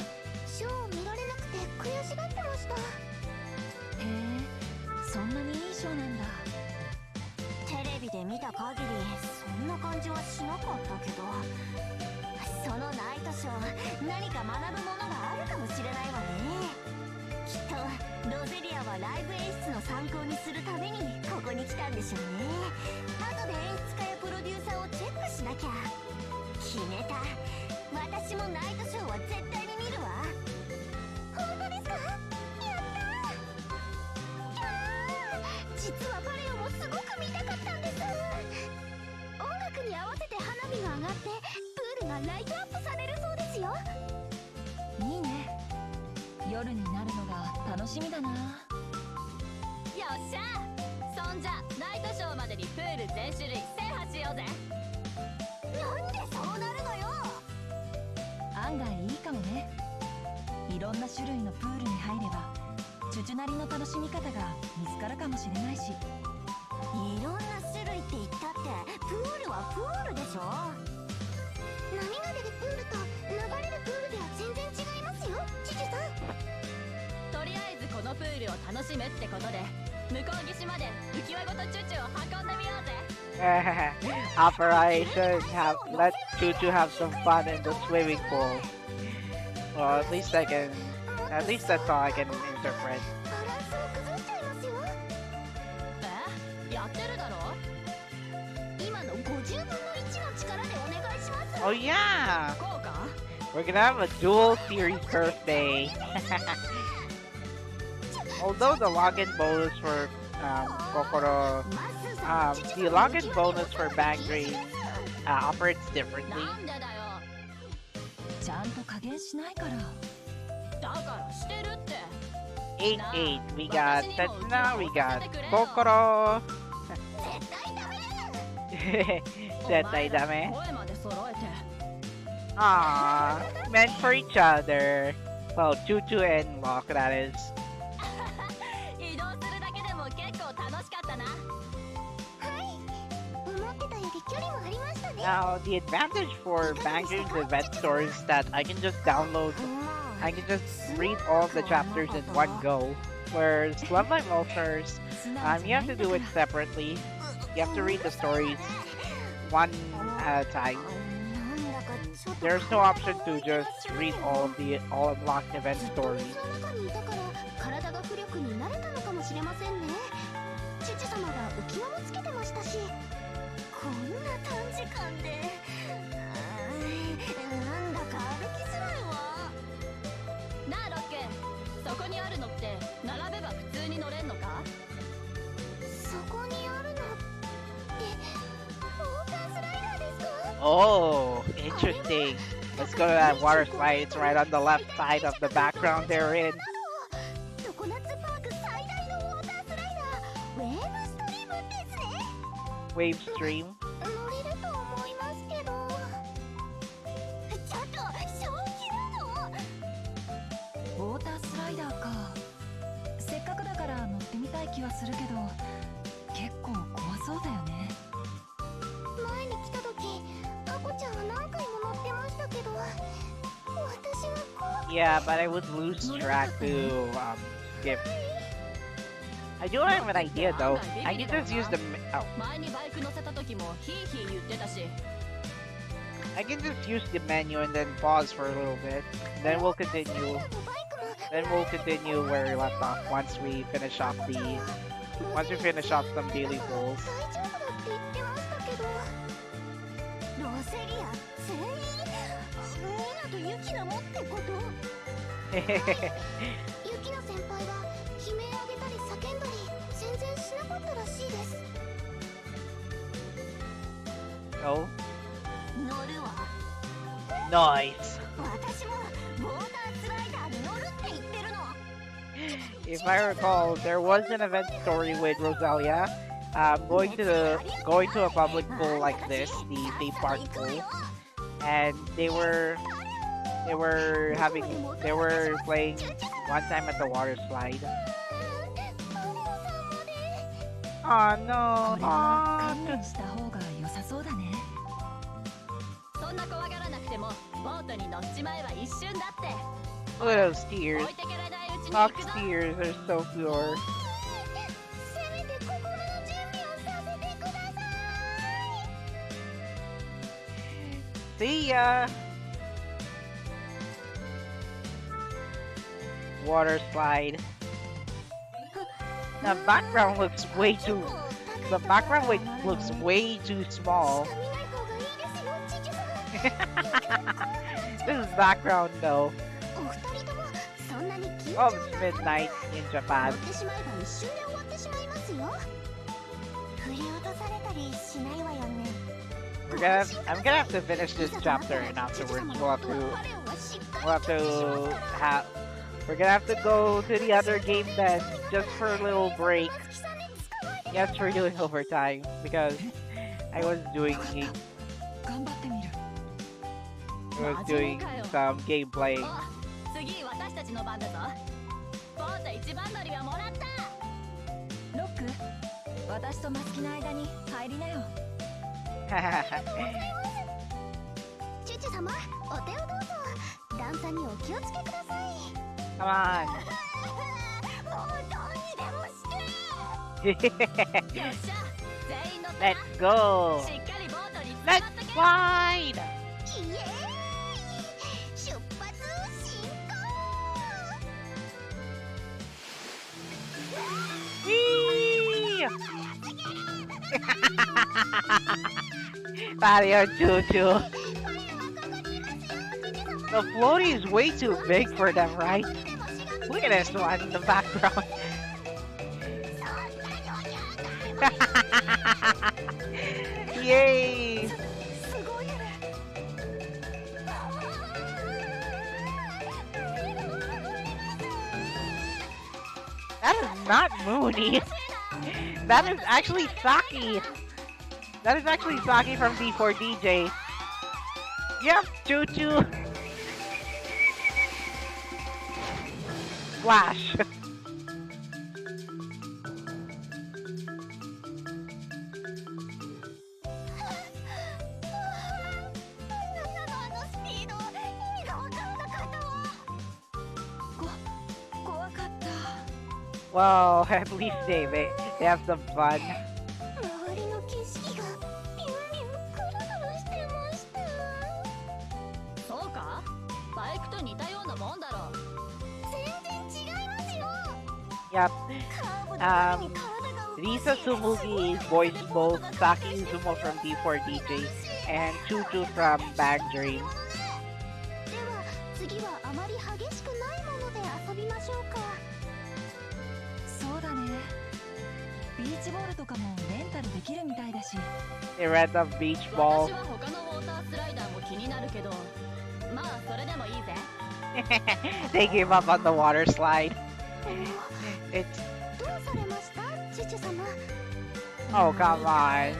ショーを見られなくて悔しがってましたへえそんなにいいショーなんだテレビで見た限りそんな感じはしなかったけどそのナイトショー何か学ぶものがあるかもしれないわねきっとロゼリアはライブ演出の参考にするためにここに来たんでしょうね後で演出家やプロデューサーをチェックしなきゃ決めた私もナイトショーは絶対に見るわ本当ですかやったー実はパレオもすごく見たかったんです音楽に合わせて花火が上がってプールがライトアップされるそうですよいいね夜になるのが楽しみだなよっしゃそんじゃナイトショーまでにプール全種類制覇しようぜなんでそうなるのよ案外いいかもねいろんな種類のプールに入ればチュチュなりの楽しみ方が見つかるかもしれないしいろんな種類って言ったってプールはプールでしょ波が出るプールと流れるプールでは全然違いますよチュチュさんとりあえずこのプールを楽しむってことで向こう岸まで浮き輪ごとチュチュを運んでみようぜ Operation let Choo-choo have some fun in the swimming pool. Well, at least that's all I can interpret. バランスを崩しちゃいますよやってるだろ今の50分の1の力でお願いします Oh yeah! こうか We're gonna have a dual series birthday. Although the login bonus for Kokoro. マッスーさん The login bonus for Bang Green operates differently. なんでだよ。ちゃんと加減しないから。だからしてるって。 8-8. We got Tetsuna, we got Kokoro. 絶対ダメ。声まで揃えて。Aww, meant for each other. Well, Chuchu and Locke, that is. 移動するだけでも結構楽しかったな。思ってたより距離もありましたね。 Now, the advantage for Bang Green's event store is that I can just read all of the chapters in one go. Whereas Love Live All-Stars, you have to do it separately. You have to read the stories one at a time. なんだかちょっと There's no option to just read all of the all unlocked event ずっと stories. 水の中にいたから体が浮力に慣れたのかもしれませんね。父様が浮き輪もつけてましたし、こんな短時間でなんだか歩きづらいわ。なあロッケ、そこにあるのって並べば普通に乗れんのか？そこにあるのってウォータースライダーですか？ Oh, interesting. Let's go to that water slide. It's right on the left side of the background they're in. 常夏パーク最大のウォータースライダー、ウェーブストリームですね。 Wave stream. 乗れると思いますけど。ちょっと正気なの？ウォータースライダーか。せっかくだから乗ってみたい気はするけど、結構怖そうだよね。前に来た時、アコちゃんは何回も乗ってましたけど、私は怖く Yeah, but I would lose track to skip. I do have an idea though. I can just use the oh, 前にバイク乗せた時もヒーヒー言ってたし。I can just use the menu and then pause for a little bit. Then we'll continue. Then we'll continue where we left off once we finish off some daily goals. 大丈夫だって言ってましたけど。ロセリア全員ミナとユキナもってこと？ユキナ先輩は悲鳴上げたり叫んだり全然しなかったらしいです。 No? 乗るわ。 Nice. 私もウォータースライダーに乗るって言ってるの。 If I recall, there was an event story with Rosalia. Going to a public pool like this, the theme park pool, and they were playing one time at the water slide. Oh こ no! れは Aw. 観念した方が良さそうだね。そんな怖がらなくてもボートに乗っちまえば一瞬だって。 Look at those tears. 置いてけられないうちに行 Fox くぞ。 tears are so pure. せめて心の準備をさせてください。 See ya! Water slide. The background looks way too. The background looks way too small. 見ない方がいいですよ、チチさん。 This is background though. お二人ともそんなに緊 Oh, 張 it's な midnight in 乗 Japan. ってしまえば一瞬で終わってしまいますよ。振り落とされたりしないわよね。I'm gonna have to finish this chapter and afterwards we're gonna have to go to the other game then, just for a little break. Yes, we're doing overtime because I was doing 頑張ってみる。 some gameplay. お、次私たちの番だぞ。ボート一番乗りはもらった。ロック、私とマスキの間に入りなよ。チチ様、お手をどうぞ。段差にお気をつけください。 Come on. もうどうにでもして。よっしゃ、全員乗ったな。 Let's go. しっかりボートに Let's 捕まっとけ。 slide. イエーイ、出発進行。 Whee! Mario Choo-Choo. The floaty is way too big for them, right? Look at this one in the background. Yay! すごいね。That is not Mooney. That is actually Saki. That is actually Saki from D4DJ. Yep, Choo Choo. Flash. Well, at least they have some fun. 周りの景色がビュンビュンクルクルしてました。そうか？バイクと似たようなもんだろ。全然違いますよ。 Yep. カーブのために体が Risa Sumugi voiced both Saki Izumo from D4DJ and Choo Choo from Bag Dream. では次はあまり激しくないもので遊びましょうか。そうだね。ビーチボールとかもレンタルできるみたいだし。 They rent a beach ball. 私は他のウォータースライダーも気になるけど、まあそれでもいいぜ。They gave up on the water slide. It's どうされましたチュチュ様。 oh come on. ウ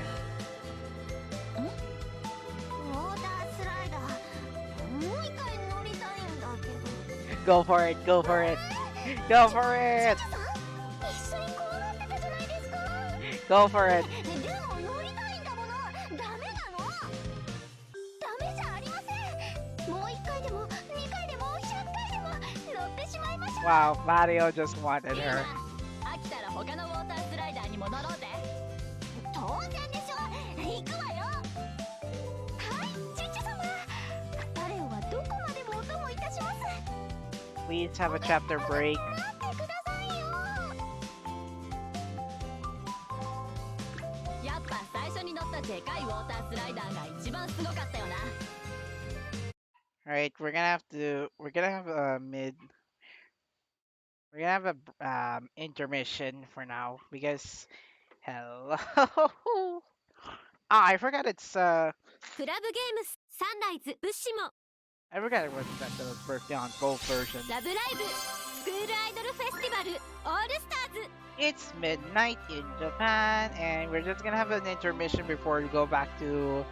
ォータースライダーもう一回乗りたいんだけど。 Go for it, go for it, go for it, 一緒に怖がってたじゃないですか。 go for it. でも乗りたいんだもの。ダメなの。ダメじゃありません。もう一回でも二回でも100回でも乗ってしまいましょう。 Wow, Mario just wanted いい her. な。飽きたら他のウォータースライダーにも乗ろうぜ。当然でしょ。行くわよ。はいチュチュ様。パレオはどこまでもお供いたします。 Please have a chapter break. 待ってくださいよ。やっぱ最初に乗ったでかいウォータースライダーが一番すごかったよな。Alright, we're gonna have a we're gonna have a intermission for now because hello. Ah, I forgot it's クラブゲームスサンライズ物資も I forgot it was the birthday on both versions. ラブライブスクールアイドルフェスティバルオールスターズ。 It's midnight in Japan, and we're just gonna have an intermission before we go back to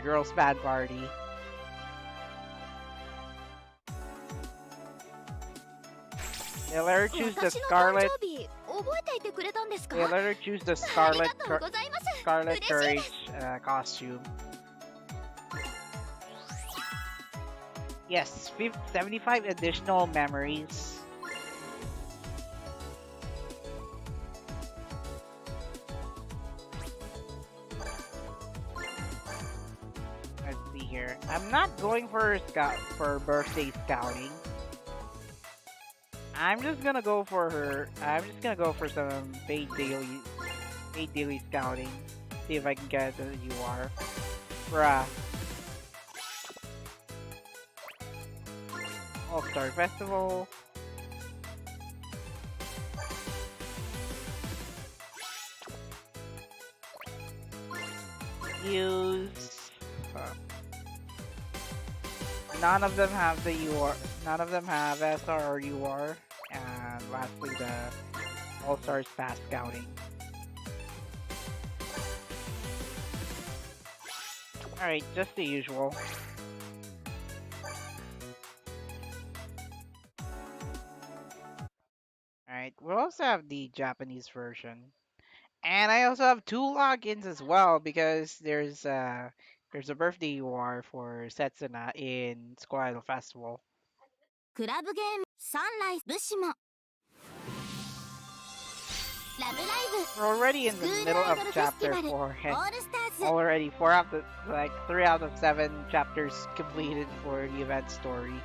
Girls Band Party. They let her choose the 私の誕 Scarlet. 生日覚えていてくれたんですか。 They let her choose the ありがとう Scarlet ございます。 Scarlet 嬉しい Courage です。 costume. Yes, 75 additional memories. Let's see here. I'm not going for birthday scouting. I'm just gonna go for some paid daily scouting. See if I can get the UR. Bruh. All-Star Festival. Use. None of them have the UR. None of them have SR or UR. And lastly, the All-Stars Fast Scouting. Alright, just the usual. Alright, we'll also have the Japanese version. And I also have 2 logins as well because there's a birthday UR for Setsuna in Squall Idol Festival. クラブゲームサンライズ物資もラブライブ We're already in the middle of chapter 4. オールスターズ。 Already 3 out of 7 chapters completed for the event story.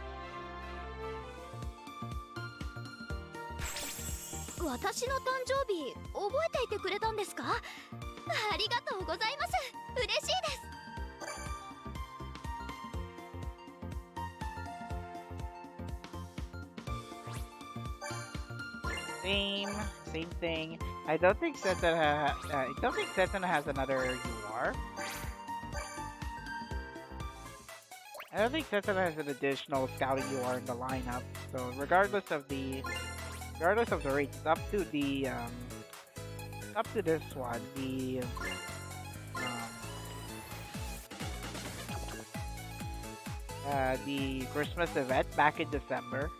私の誕生日覚えていてくれたんですか。ありがとうございます。嬉しいです。Same thing. I don't think Setsuna has another UR. I don't think Setsuna has an additional scouting UR in the lineup. So regardless of the rates, it's up to the up to this one, the Christmas event back in December.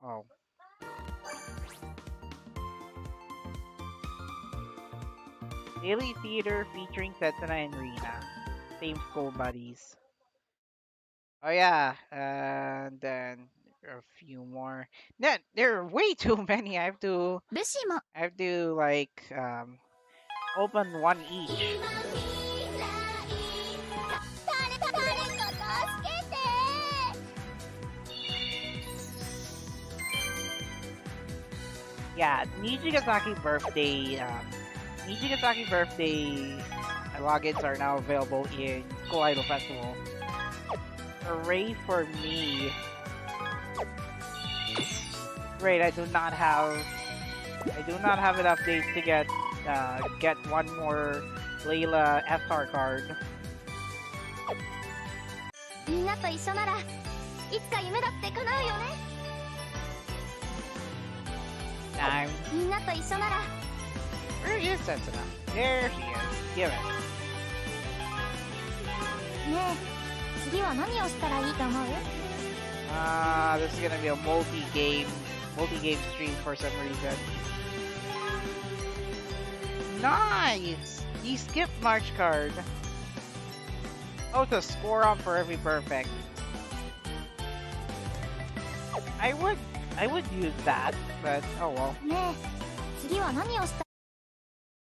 Oh. Daily theater featuring Setsuna and Rina. Same school buddies. Oh yeah, and then there are a few more. There are way too many. I have to like open one each. Yeah, Nijigasaki birthday logins are now available in School Idol Festival. Hooray for me. Great, I do not have enough days to get one more Layla SR card. みんなと一緒ならいつか夢だって叶うよね。みんなと一緒なら Where is Setsuna? There she is. Give it. ねえ、次は何をしたらいいと思う？ This is gonna be a multi-game stream for some reason. Nice! The skip march card. Oh, to score on for every perfect. I would use that, but oh well. ねえ、次は何をした？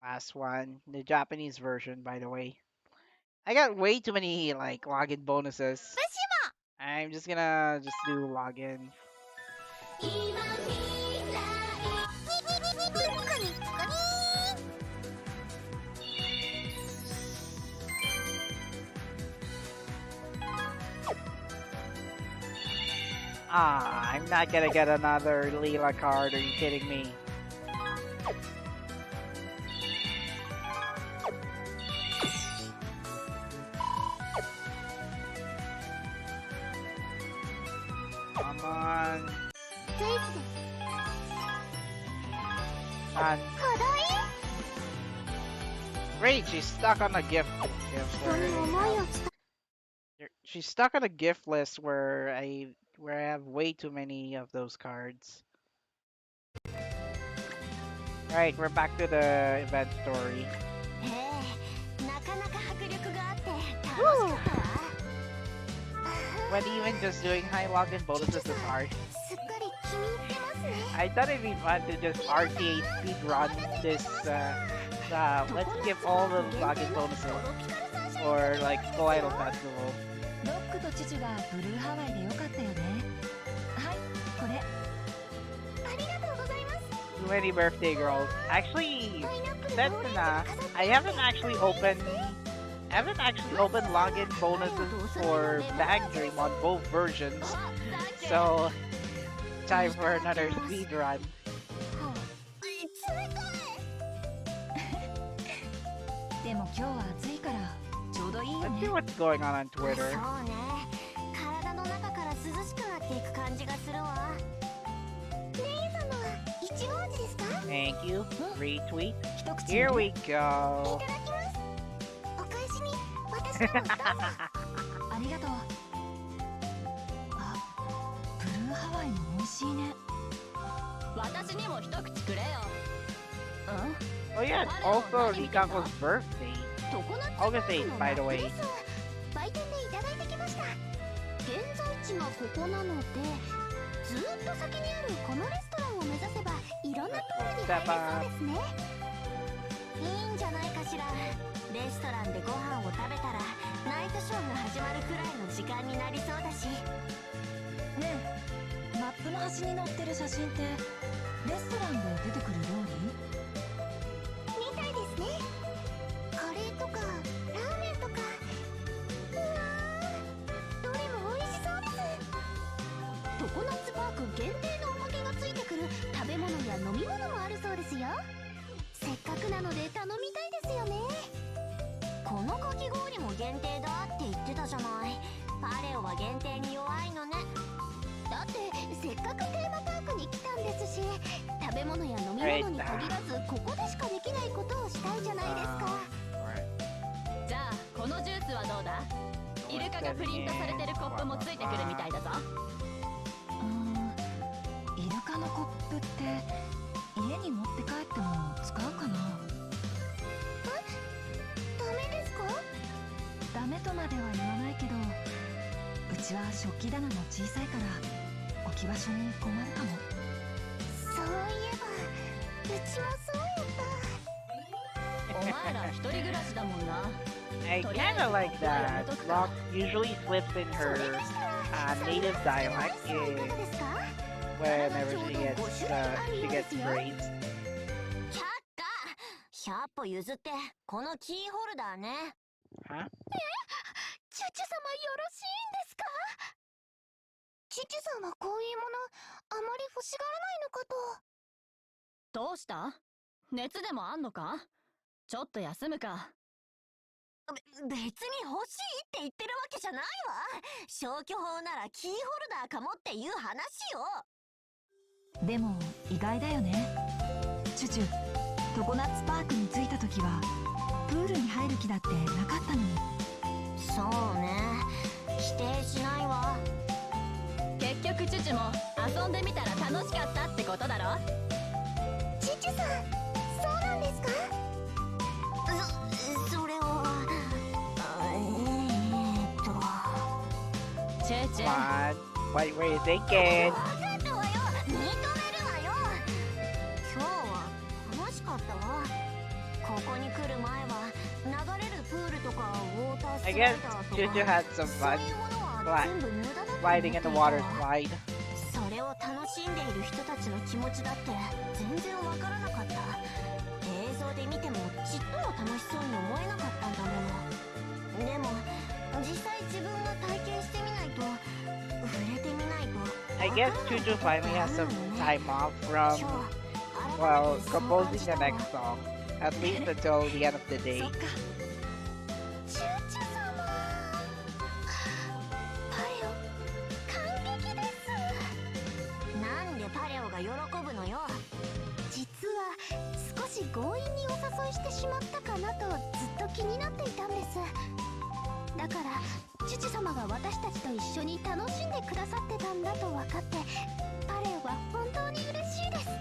Last one, the Japanese version, by the way. I got way too many like login bonuses. I'm just gonna do login. I'm not gonna get another Leela card, are you kidding me? Come on. Great, she's stuck on a gift list. She's stuck on a gift list where I have way too many of those cards. Alright, we're back to the event story. When even just doing high login bonuses is hard. I thought it'd be fun to just RTA speedrun this, let's skip all the login bonuses for like School Idol Festival. ロックとチュチュがブルーハワイでよかったよね。はい、これ。ありがとうございます。 Too many birthday girls. Actually, Setsuna, I haven't actually opened login bonuses for Bag Dream on both versions. So, time for another speed run. でも今日は暑いからちょうどいいよ Let's ね。 see what's going on Twitter. そうね。体の中から涼しくなっていく感じがするわ。レイ様は一号味ですか？ Thank you. Retweet. 一口 Here ね we い go. ただきます。お返しに私のもどうぞ。ありがとう。あ、ブルーハワイも美味しいね。私にも一口くれよ。Oh yeah, it's also Rikako's birthday. 常夏 August 8th, by the way. 売店でいただいてきました。現在地がここなので、ずーっと先にあるこのレストランを目指せばいろんなプールに入れそうですね。いいんじゃないかしら。レストランでご飯を食べたらナイトショーが始まるくらいの時間になりそうだし。ねえ、マップの端に載ってる写真ってレストランで出てくる料理？みたいですね。カレーとかラーメンとか。うわー、どれも美味しそうです。常夏パーク限定のおまけがついてくる食べ物そうですよ。せっかくなので頼みたいですよね。このかき氷も限定だって言ってたじゃない。パレオは限定に弱いのね。だってせっかくテーマパークに来たんですし、食べ物や飲み物に限らずここでしかできないことをしたいじゃないですか。じゃあこのジュースはどうだ？イルカがプリントされてるコップもついてくるみたいだぞ。イルカのコップって家に持って帰っても使うかな？ダメですか？ダメとまでは言わないけど、うちは食器棚も小さいから置き場所に困るかも。そういえばうちもそうやった。お前ら一人暮らしだもんな。I kind of like that. Rock usually slips in her native dialect whenever she gets praised. 却下100歩譲ってこのキーホルダーね。Huh? チュチュ様よろしいんですか？チュチュさんはこういうものあまり欲しがらないのかと。どうした？熱でもあんのか？ちょっと休むか。別に欲しいって言ってるわけじゃないわ。消去法ならキーホルダーかもっていう話よ。でも意外だよね。チュチュ、常夏パークに着いた時はプールに入る気だってなかったのに。そうね、否定しないわ。結局チュチュも遊んでみたら楽しかったってことだろ？チュチュさん、そうなんですか？それはチュチュ Come on. What were you thinking? 分かったわよ、認めるわよ。今日は楽しかったわ。ここに来る前は流れるプールとかウォータース I ライ guess ダーと Juju か had some そう fun いうものは全部無駄だと思って riding in the water slide. それを楽しんでいる人たちの気持ちだって全然わからなかった。映像で見てもちっとも楽しそうに思えなかったんだもの。でも実際自分が体験してみないと、触れてみないと。 I guess Juju finally has some time off from, well, composing the next song. At least until the end of the day. そっか。チュチュ様、パレオ感激です。なんでパレオが喜ぶのよ。実は少し強引にお誘いしてしまったかなとずっと気になっていたんです。だからチュチュ様が私たちと一緒に楽しんでくださってたんだと分かって、パレオは本当に嬉しいです。も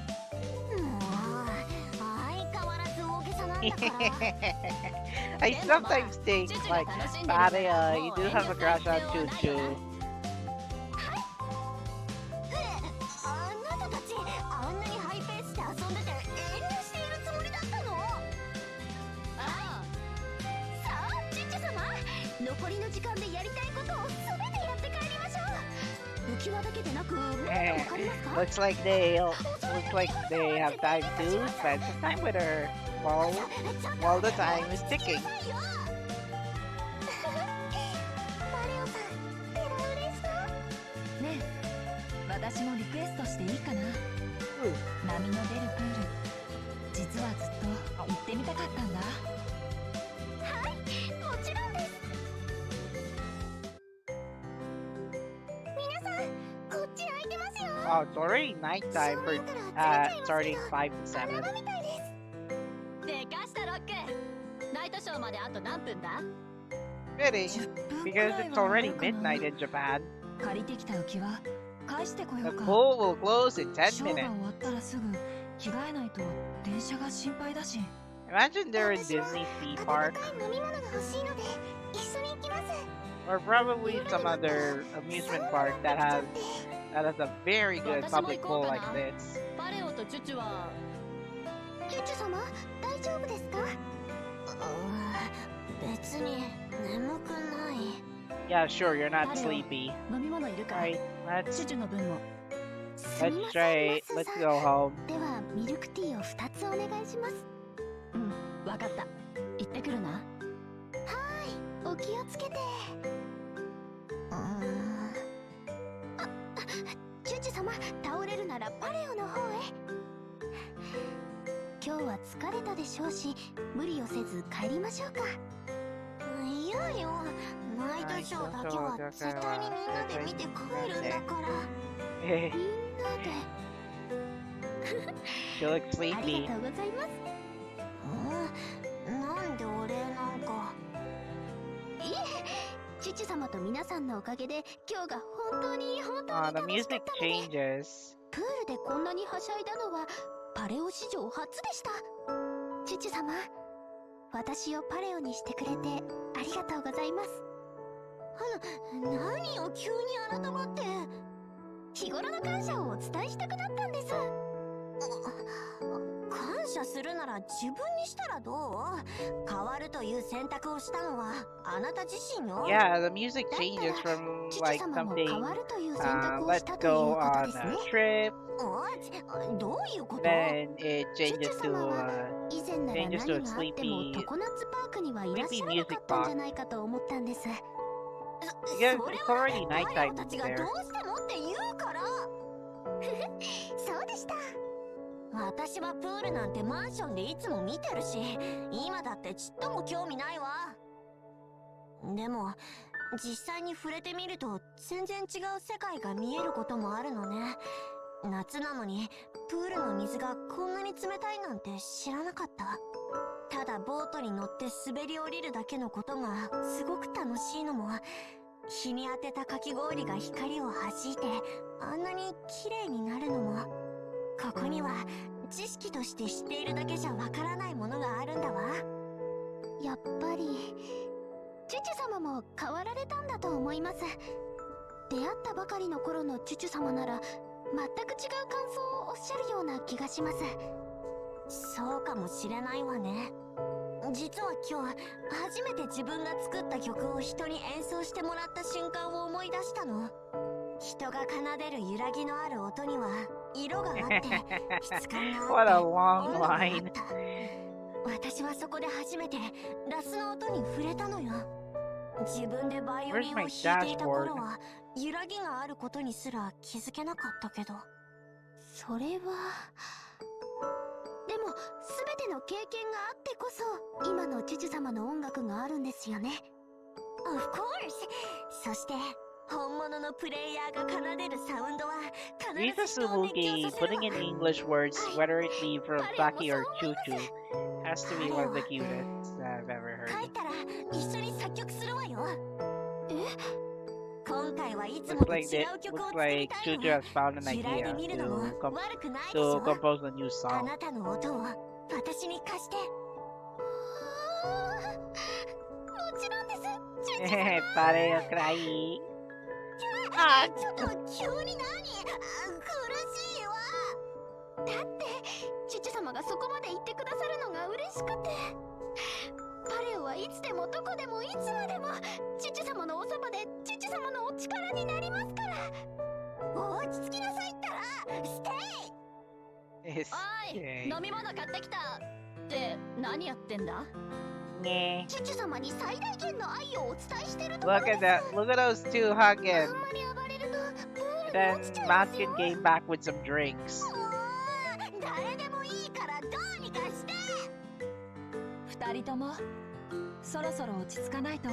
う相変わらず大げさなんだから。I sometimes think, like, Maria, you do have a crush on Chuchu. あなたたちあんなにハイペースで遊んでて遠慮しているつもりだったの？あさあチュチュ様、残りの時間でやりたいことを全てやって帰りましょう。浮き輪だけでなくもっとわかりますか？ Looks like they have time to spend some time with her while the time is ticking. パレオさん、ペラ嬉しそう。ねえ、私もリクエストしていいかな？波の出るプール、実はずっと行ってみたかったんだ。はい、もちろんです。皆さん、こっち空いてますよ。 Oh, it's already nighttime for starting 5 to 7. 穴場みたいです。でかしたロック。ナイトショーまであと何分だ？ Fitting, 10分く because らい it's は already あるかな。 midnight in Japan. 借りてきた浮き輪返してこよ The うか。 pool will close in 10ショーが minutes. 終わったらすぐ着替えないと電車が心配だし。 Imagine they're in Disney Sea 温 Park, かい飲み物が欲しいので一緒に行きます。 or probably some other amusement park that has a very good public pool like this. パレオとチュチュはチュチュ様、大丈夫ですか？別に眠くない。 Yeah, sure, you're not sleepy. 飲み物いるか？ Alright, チュチュの分も。すみ let's ませ try ん、 it. マッス Let's さん。 go home. ではミルクティーを2つお願いします。うん、わかった。行ってくるな。お気をつけて。チュチュ様、倒れるならパレオの方へ。日は疲れたでしょうし、無理をせず帰りましょうか。いやよ、ナイトショーだけは絶対にみんなで見て帰るんだから。みんなで。She looks あり sleepy. がとうございます。なんでお礼なんか。いえ、チュチュ様と皆さんのおかげで今日が本当に The 楽しか music ったので、 changes. プールでこんなにはしゃいだのはパレオ史上初でした。チュチュ様、私をパレオにしてくれてありがとうございます。何を急に改まって。日頃の感謝をお伝えしたくなったんです。感謝するなら自分にしたらどう？変わるという選択をしたのはあなた自身よ。Yeah, the music changes from チュチュ like 様も something 変わるという選択を let's したという go こと on ですね。 a trip, どういうこと？ then it チュ changes チュ to 様は以前なら changes 何 to a があっても sleepy 常夏パークにはいらっしゃらなかったんじゃないかと思ったんです。Yeah, それ it's は already パレ nighttime オたちがど there. うしてもって言うから。そうでした。私はプールなんてマンションでいつも見てるし、今だってちっとも興味ないわ。でも実際に触れてみると全然違う世界が見えることもあるのね。夏なのにプールの水がこんなに冷たいなんて知らなかった。ただボートに乗って滑り降りるだけのことがすごく楽しいのも、日に当てたかき氷が光を弾いてあんなに綺麗になるのも、ここには知識として知っているだけじゃわからないものがあるんだわ。やっぱりチュチュ様も変わられたんだと思います。出会ったばかりの頃のチュチュ様なら全く違う感想をおっしゃるような気がします。そうかもしれないわね。実は今日初めて自分が作った曲を人に演奏してもらった瞬間を思い出したの。人が奏でる揺らぎのある音には色があって質感が What あ a って long 温度があっ line. た。私はそこで初めてラスの音に触れたのよ。自分でバイオリンを弾いていた頃は揺らぎがあることにすら気づけなかったけど。それはでも全ての経験があってこそ今のチュチュ様の音楽があるんですよね。 Of course。 そして本物のプレイヤーが奏でるサウンドは必 Risa ず人を熱狂 Sumugi させる putting わ。 in English words, whether it be from Saki or Chuchu, has to be one of the 彼は cutest I've ever 帰 heard. ったら一緒に作曲するわよ。今回はいつも Looks と like 違 that, う曲を looks 作り like たい Chuchu の。 has found an 揺らいで idea みるのも to 悪くないでしょ。 compose a new あ song. なたの音を私に貸して。もちろんです、チュチュ様。 Pareo cry. ちょっと急に何？苦しいわ。だってチュチュ様がそこまで言ってくださるのが嬉しくて。パレオはいつでもどこでもいつまでもチュチュ様のおそばでチュチュ様のお力になりますから。落ち着きなさいったら。ステイ。It's おい、 okay. 飲み物買ってきたって何やってんだ？ Nyeh. チュチュ様に最大限の愛をお伝えしてるとこ Look ろで at す。 that. Look at those two hugging. あんまり暴れるとプール Then に落ちちゃいますよ。 Maskin came back with some drinks. 誰でもいいからどうにかして。二人ともそろそろ落ち着かないと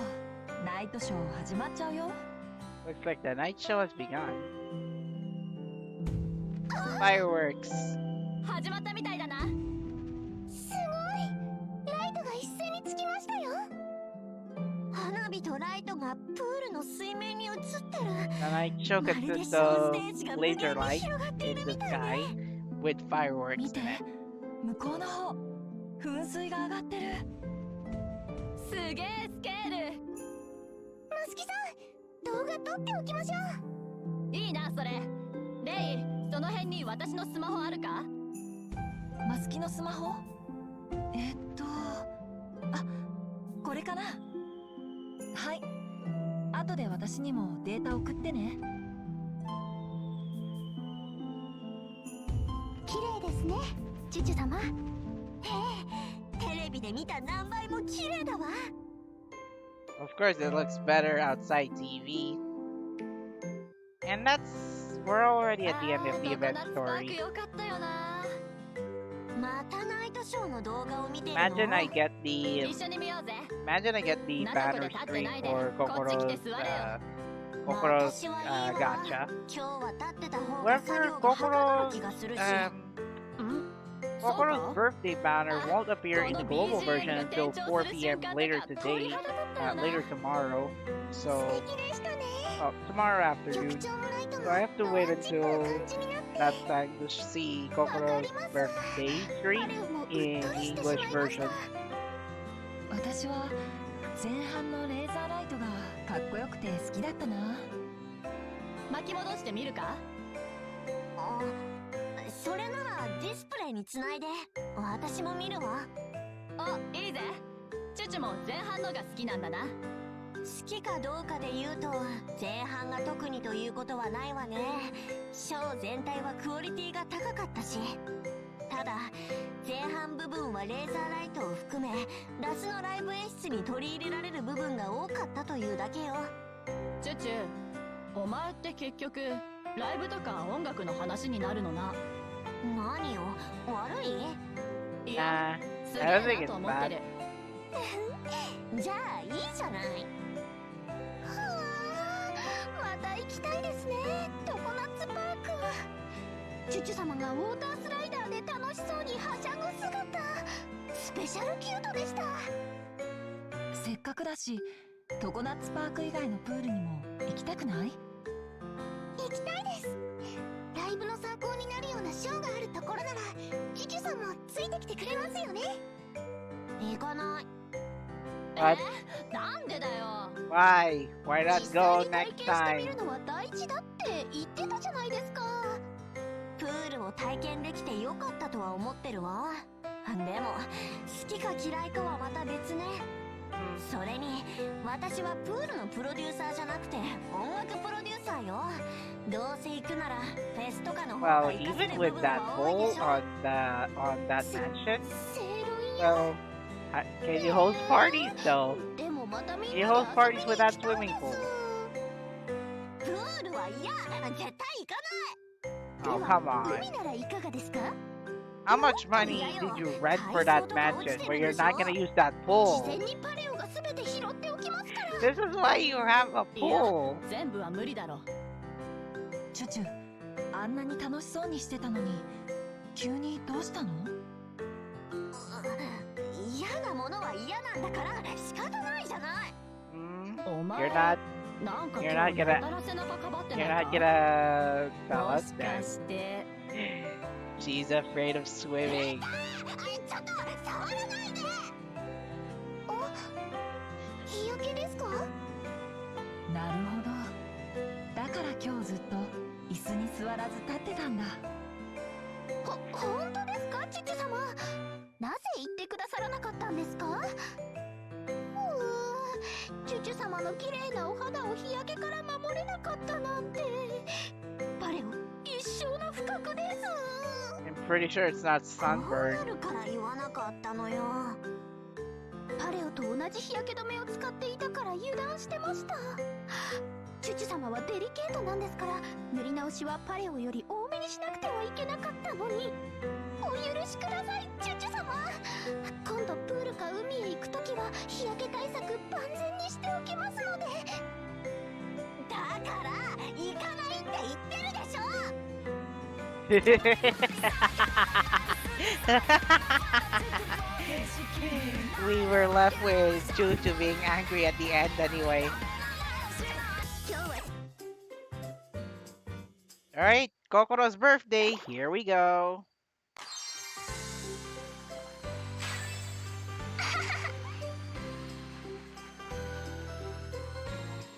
ナイトショー始まっちゃうよ。 Looks like the night show has begun. Fireworks. 始まったみたいだな。すごい、ライトが一斉につきましたよ。花火とライトがプールの水面に映ってる。 The night show まるで consists ショース of テージが無 laser 限に light 広がってい in る the みたい sky ね。 with fireworks 見て in it. 向こうの方噴水が上がってる。すげえスケール。マスキさん、動画撮っておきましょう。いいなそれ。レイ、その辺に私のスマホあるか？マスキのスマホ？あ、これかな。はい。後で私にもデータ送ってね。綺麗ですね、チュチュ様。テレビで見た何倍も綺麗だわ。 Of course, it looks better outside TV. And we're already at the end of the event 常夏パーク story. よかったよな。またナイトトショーの動画を見てるの。 Imagine I get the 一緒に見ようぜ。 Imagine I get the 中子 banner で立ってない screen で for こっち来て Kokoro's 座れよ。 Kokoro's 私はいいわ。 gacha. 今日は立ってた方が作 However, 業がはかどる気がするし。 Kokoro's birthday banner won't appear in the global version until 4 p.m. later today, later tomorrow. So, 素敵でしたね。 tomorrow afternoon. 局長もライト So も I have to wait ロマンチックな until 感じになって that time to see Kokoro's birthday パ screen レオもうっと in り the してし English まいました version. 私は前半のレーザーライトがかっこよくて好きだったな。巻き戻してみるか。あ、それならディスプレイにつないで。私も見るわ。お、いいぜ。チュチュも前半のが好きなんだな。好きかどうかで言うと前半が特にということはないわね。ショー全体はクオリティが高かったし。ただ前半部分はレーザーライトを含めラスのライブ演出に取り入れられる部分が多かったというだけよ。チュチュ、お前って結局ライブとか音楽の話になるのな。何よ、悪い？いや、 Nah, すげ I don't え think なと it's 思ってる。じゃあいいじゃない。はあ、また行きたいですね。常夏パーク。チュチュ様がウォータースライダーで楽しそうにはしゃぐ姿、スペシャルキュートでした。せっかくだし常夏パーク以外のプールにも行きたくない？行きたいです。ライブの参考になるようなショーがあるところならチュチュさんもついてきてくれますよね。行かない。What? なんでだよ。 Why? Why 実 not 際 go に体 next 験してみ time? るのは大事だって言ってたじゃないですか。プールを体験できてよかったとは思ってるわ。でも好きか嫌いかはまた別ね。それに私はプールのプロデューサーじゃなくて音楽プロデューサーよ。どうせ行くならフェスとかの方が Well, 活かせ even る部 with 分 that は多い hole でしょ。 on that mansion, セールイン well, can you host parties though? でもまたみん Can you な host で parties 遊びに with 行 that きたい swimming です。 pool? プールは嫌、絶対行かない。 Oh, で come は on. 海ならいかがですか？ How much money did you rent for that mansion where you're not gonna use that 事 pool? 前にパレオがすべて拾っておきますから。 This is why you have a pool. 全部は無理だろ。チュチュ、あんなに楽しそうにしてたのに急にどうしたの？嫌なものは嫌なんだから仕方ないじゃない。Mm, お you're 前 not, なんか you're 今 not 日や gonna, たら背中かばってな you're い not か？ gonna tell も us し that. かして She's afraid of swimming. ちょっと触らないで。日焼けですか？なるほど。だから今日ずっと椅子に座らず立ってたんだ。本当ですか、チュチュ様？なぜ言ってくださらなかったんですか？チュチュ様の綺麗なお肌を日焼けから守れなかったなんて。パレオ、一生の不覚です。 I'm pretty sure it's not こう sunburn. なるから言わなかったのよ。パレオと同じ日焼け止めを使っていたから油断してました。チュチュ様はデリケートなんですから、塗り直しはパレオより多めにしなくてはいけなかったのに。お許しください、チュチュ様。今度プールか海へ行くときは日焼け対策万全にしておきますので。だから行かないって言ってるでしょ。 We were left with Chuchu being angry at the end anyway. 今日は Alright, Kokoro's birthday, here we go.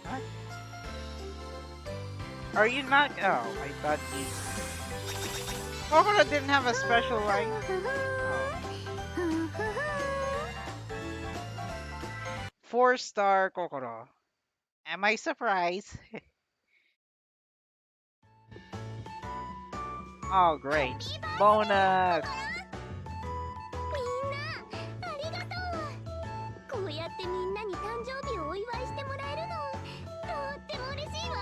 What? Are you not? Oh, I thought you. Kokoro didn't have a special line. Oh. 4-star Kokoro. Am I surprised? Oh, great. Bonus! みんなありがとう。こうやってみんなに誕生日をお祝いしてもらえるのとっても嬉しいわ。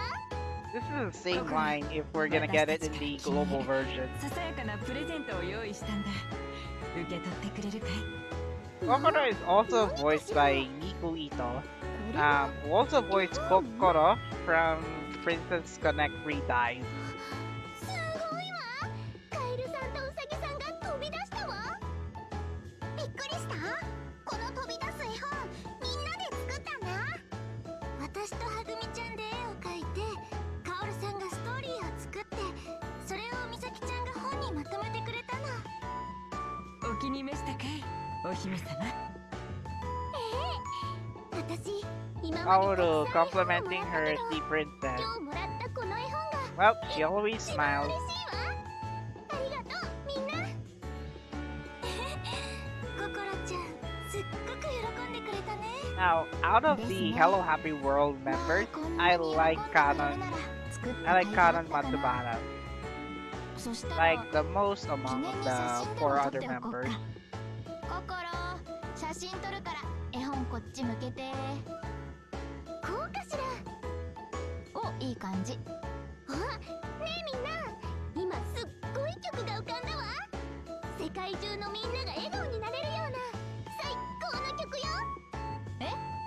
This is the same line if we're gonna get it in the global version. ささやかなプレゼントを用意したんだ。受け取ってくれるかい？ Kokoro is also voiced by Nico Ito, who also voiced Kokoro from Princess Connect Free Dive. すごいわ。カエルさんとウサギさんが飛び出したわ。びっくりした。この飛び出す絵本みんなで作ったんだ。私とはぐみちゃんで絵を描いて、カオルさんがストーリーを作って、それをみさきちゃんが本にまとめてくれたの。お気に召したかい、お姫様？私今まで Kaoru たくさん絵本を complimenting もらった her けど sea princess. 今日もらったこの絵本が Well, she always 一番 smiles. 嬉しいわ。ありがとうみんな。ココロちゃんすっごく喜んでくれたね。 Now, out of the Hello Happy World members, I like Kanon. I like Kanon Matsubara. そしたら Like the most among 記念に the 写真で four も撮っ other ておこう members. か。ココロ、写真撮るから絵本こっち向けて。こうかしら。お、いい感じ。あ、ねえみんな、今すっごい曲が浮かんだわ。世界中のみんなが笑顔になれるような最高の曲よ。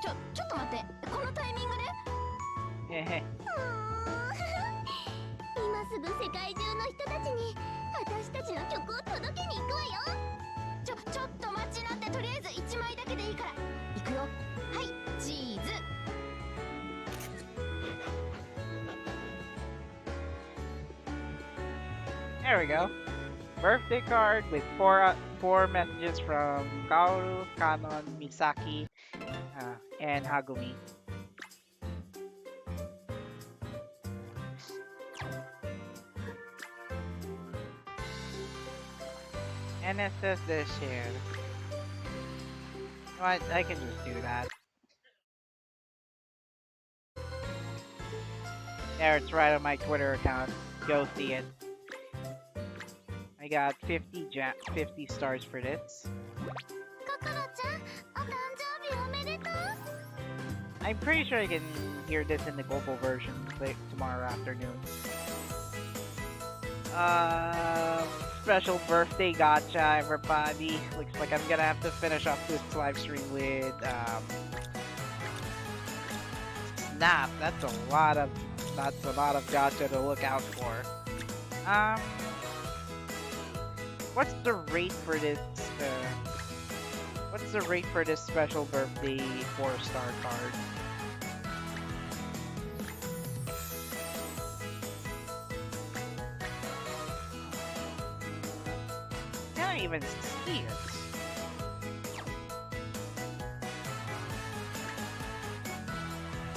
ちょっと待って、このタイミングで？ Hehe. 今すぐ世界中の人たちに私たちの曲を届けに行くわよ。ちょっと待ちなって、とりあえず1枚だけでいいから。いくよ。はい、チーズ。There we go. Birthday card with four messages from Kaoru, Kanon, Misaki, and Hagumi. And it says this here. What? I can just do that. There, it's right on my Twitter account. Go see it. I got 50 stars for this. ココロちゃん、お誕生日おめでとう。 I'm pretty sure I can hear this in the global version tomorrow afternoon. Special birthday gacha, everybody. Looks like I'm gonna have to finish off this live stream with Snap. That's a lot of gacha to look out for. What's the rate for this? What's the rate for this special birthday 4-star card? Can't even see it.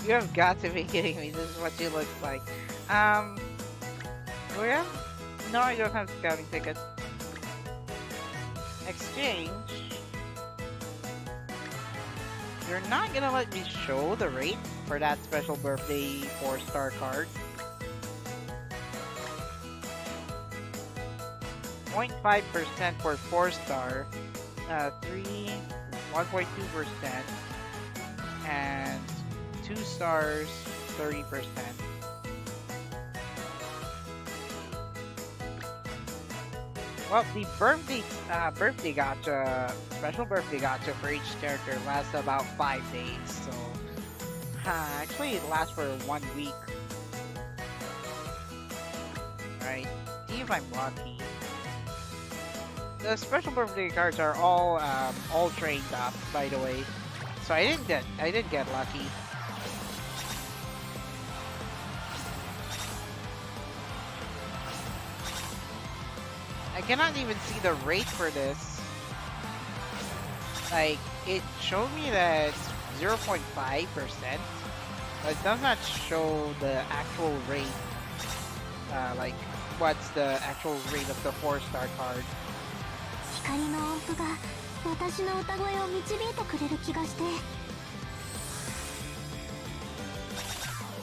You have got to be kidding me. This is what she looks like. Where? No, I don't have scouting tickets. Exchange. You're not gonna let me show the rate for that special birthday 4-star card. 0.5% for 4-star, 1.2%, and 2 stars, 30%. Well, the birthday gacha, special birthday gacha for each character lasts about 5 days, so actually it lasts for 1 week. Right, see if I'm lucky. The special birthday cards are all trained up, by the way, so I didn't get lucky. I cannot even see the rate for this. Like, it showed me that 0.5%, but it does not show the actual rate. Like, what's the actual rate of the 4-star card? 光の音符が私の歌声を導いてくれる気がして。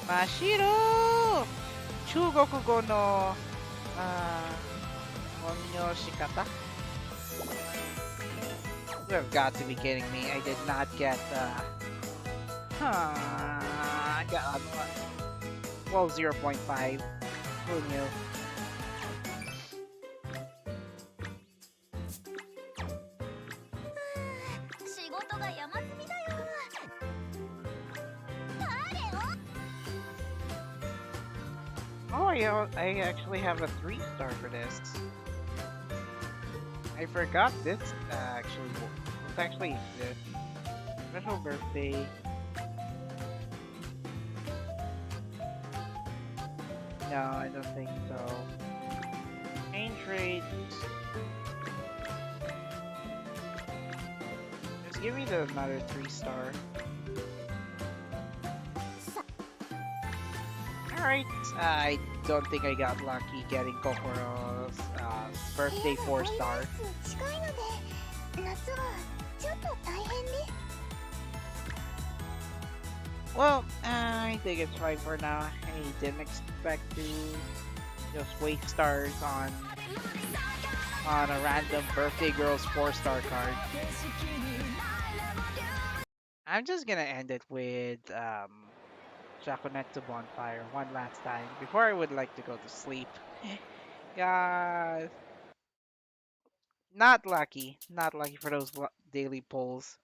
真っ白！中国語の音の仕方? You have got to be kidding me. I did not get I got well 0.5. Who knew? 事が山積みだよ。Oh, I actually have a 3-star for this. I forgot this actually exists. Special birthday. No, I don't think so. Change rates. Just give me another 3-star. Alright, I don't think I got lucky getting Kokoro's birthday 4-star. 近いので夏はちょっと大変ね。 Well, I think it's fine for now. I didn't expect to just waste stars on a random birthday girl's 4-star card. I'm just gonna end it with Shakunetsu Bonfire one last time before I would like to go to sleep. Guys, not lucky for those daily polls.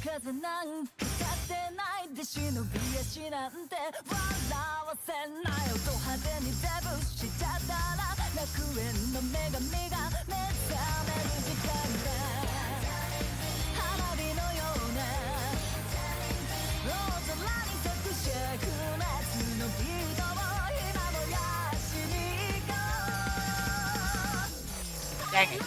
風なんか立てないで忍び足なんて笑わせないよド派手にデブしちゃったら楽園の女神が目覚める時間だ花火のような大空に咲く灼熱のビートを今燃やしに行こう Dang it.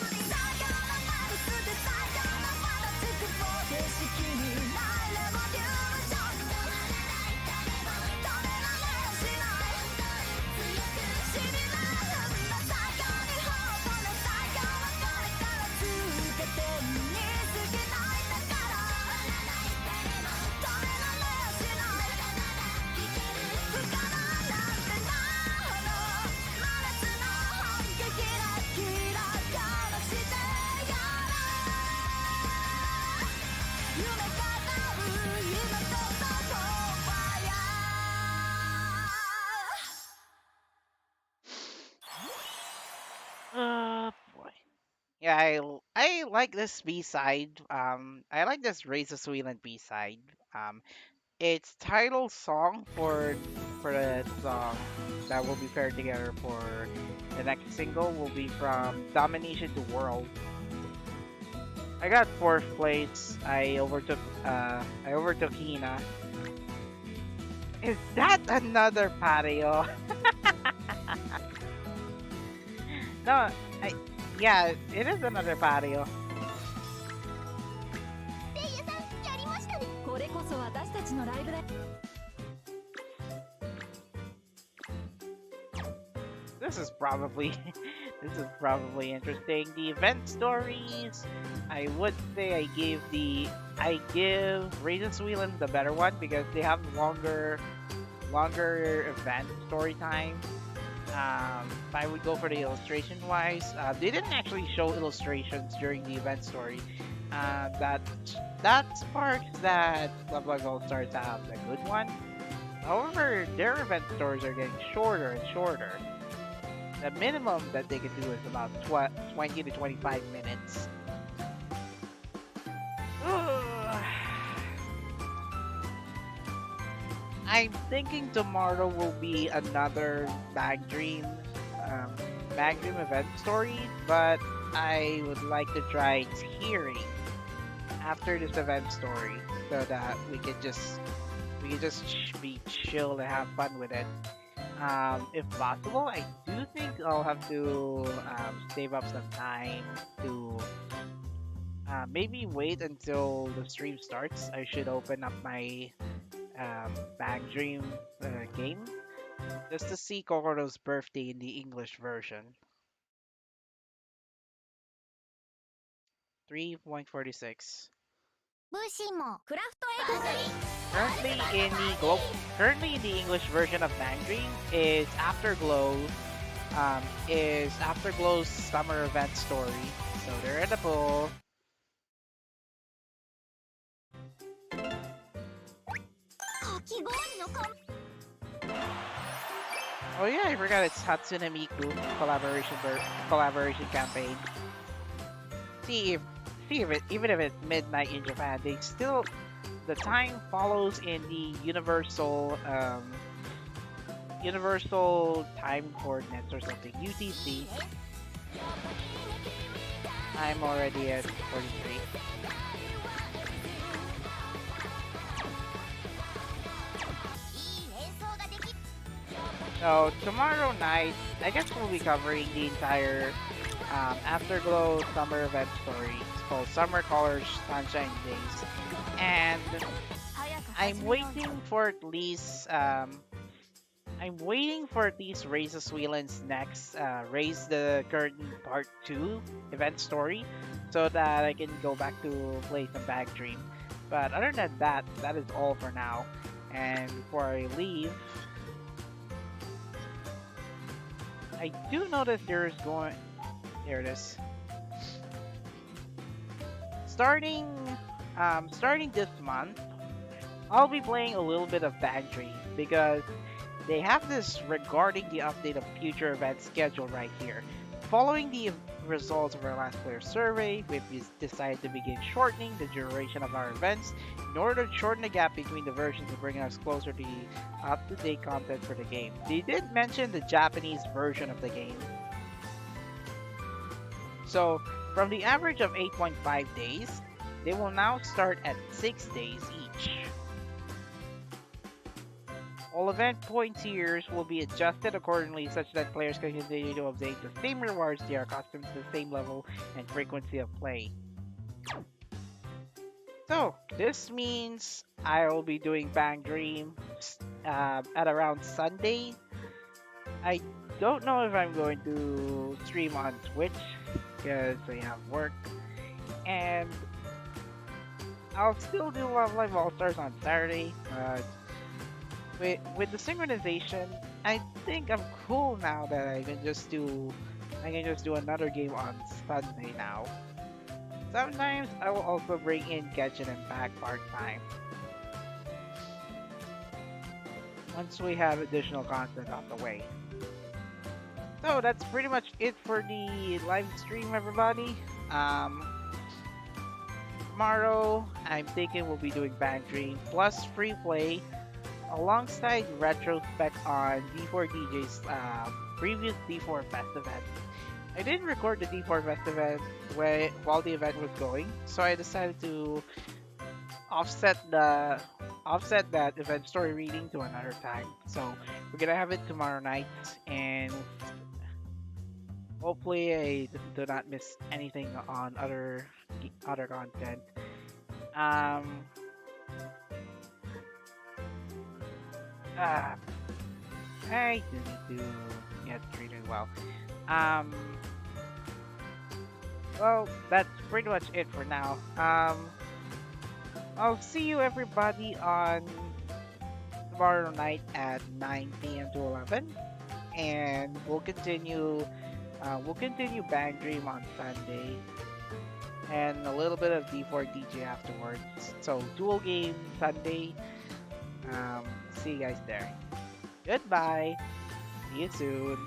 Boy. Yeah, I like this B-side. I like this Raise A Suilen B-side. Its title song for the song that will be paired together for the next single will be from Domination to World. I got 4th place. I overtook Hina. Is that another patio? No, yeah, it is another patio. レイヤさんやりましたね。これこそ私たちのライブだ This is probably interesting. The event stories, I would say I give Raise A Suilen the better one because they have longer event story time. If I would go for the illustration wise, they didn't actually show illustrations during the event story. That sparks that Love Bug All Stars have a good one. However, their event stories are getting shorter and shorter. The minimum that they can do is about 20 to 25 minutes. I'm thinking tomorrow will be another Bag Dream event story, but I would like to try tiering after this event story so that we can just be chill and have fun with it. If possible, I do think I'll have to save up some time to maybe wait until the stream starts. I should open up my Bag Dream game just to see Kokoro's birthday in the English version. 3.46. 武士もクラフトエクゼリ Currently in the English version of Bang Dream is Afterglow's summer event story. So they're edible. Oh yeah, I forgot it's Hatsune Miku collaboration campaign. Even if it's midnight in Japan, the time follows in the universal time coordinates or something. UTC. I'm already at 43. So tomorrow night, I guess we'll be covering the entire Afterglow summer event story. It's called Summer Colors Sunshine Days, and I'm waiting for at least Raise A Suilen's next Raise the Curtain Part 2 event story, so that I can go back to play some Bang Dream. But other than that, that is all for now. And before I leave, I do notice there it is. Starting this month, I'll be playing a little bit of Bang Dream because they have this regarding the update of future events schedule right here. Following the results of our last player survey, we've decided to begin shortening the duration of our events in order to shorten the gap between the versions and bring us closer to the up-to-date content for the game. They did mention the Japanese version of the game. So, from the average of 8.5 days, they will now start at 6 days each. All event point tiers will be adjusted accordingly such that players can continue to obtain the same rewards they are accustomed to the same level and frequency of play. So, this means I will be doing Bang Dream at around Sunday. I don't know if I'm going to stream on Twitch because I have work, and I'll still do Love Live All-Stars on Saturday. With the synchronization, I think I'm cool now that I can just do another game on Sunday now. Sometimes I will also bring in Genshin Impact part-time once we have additional content on the way. So that's pretty much it for the live stream, everybody. Tomorrow, I'm thinking we'll be doing Bang Dream plus free play alongside retrospect on D4DJ's previous D4 Fest event. I didn't record the D4 Fest event while the event was going, so I decided to offset that event story reading to another time. So we're gonna have it tomorrow night, and hopefully I do not miss anything on other content. I do need to get treated well. Well, that's pretty much it for now. I'll see you everybody on tomorrow night at 9 p.m. to 11, and we'll continue Bang Dream on Sunday, and a little bit of D4DJ afterwards. So dual game Sunday. See you guys there. Goodbye. See you soon.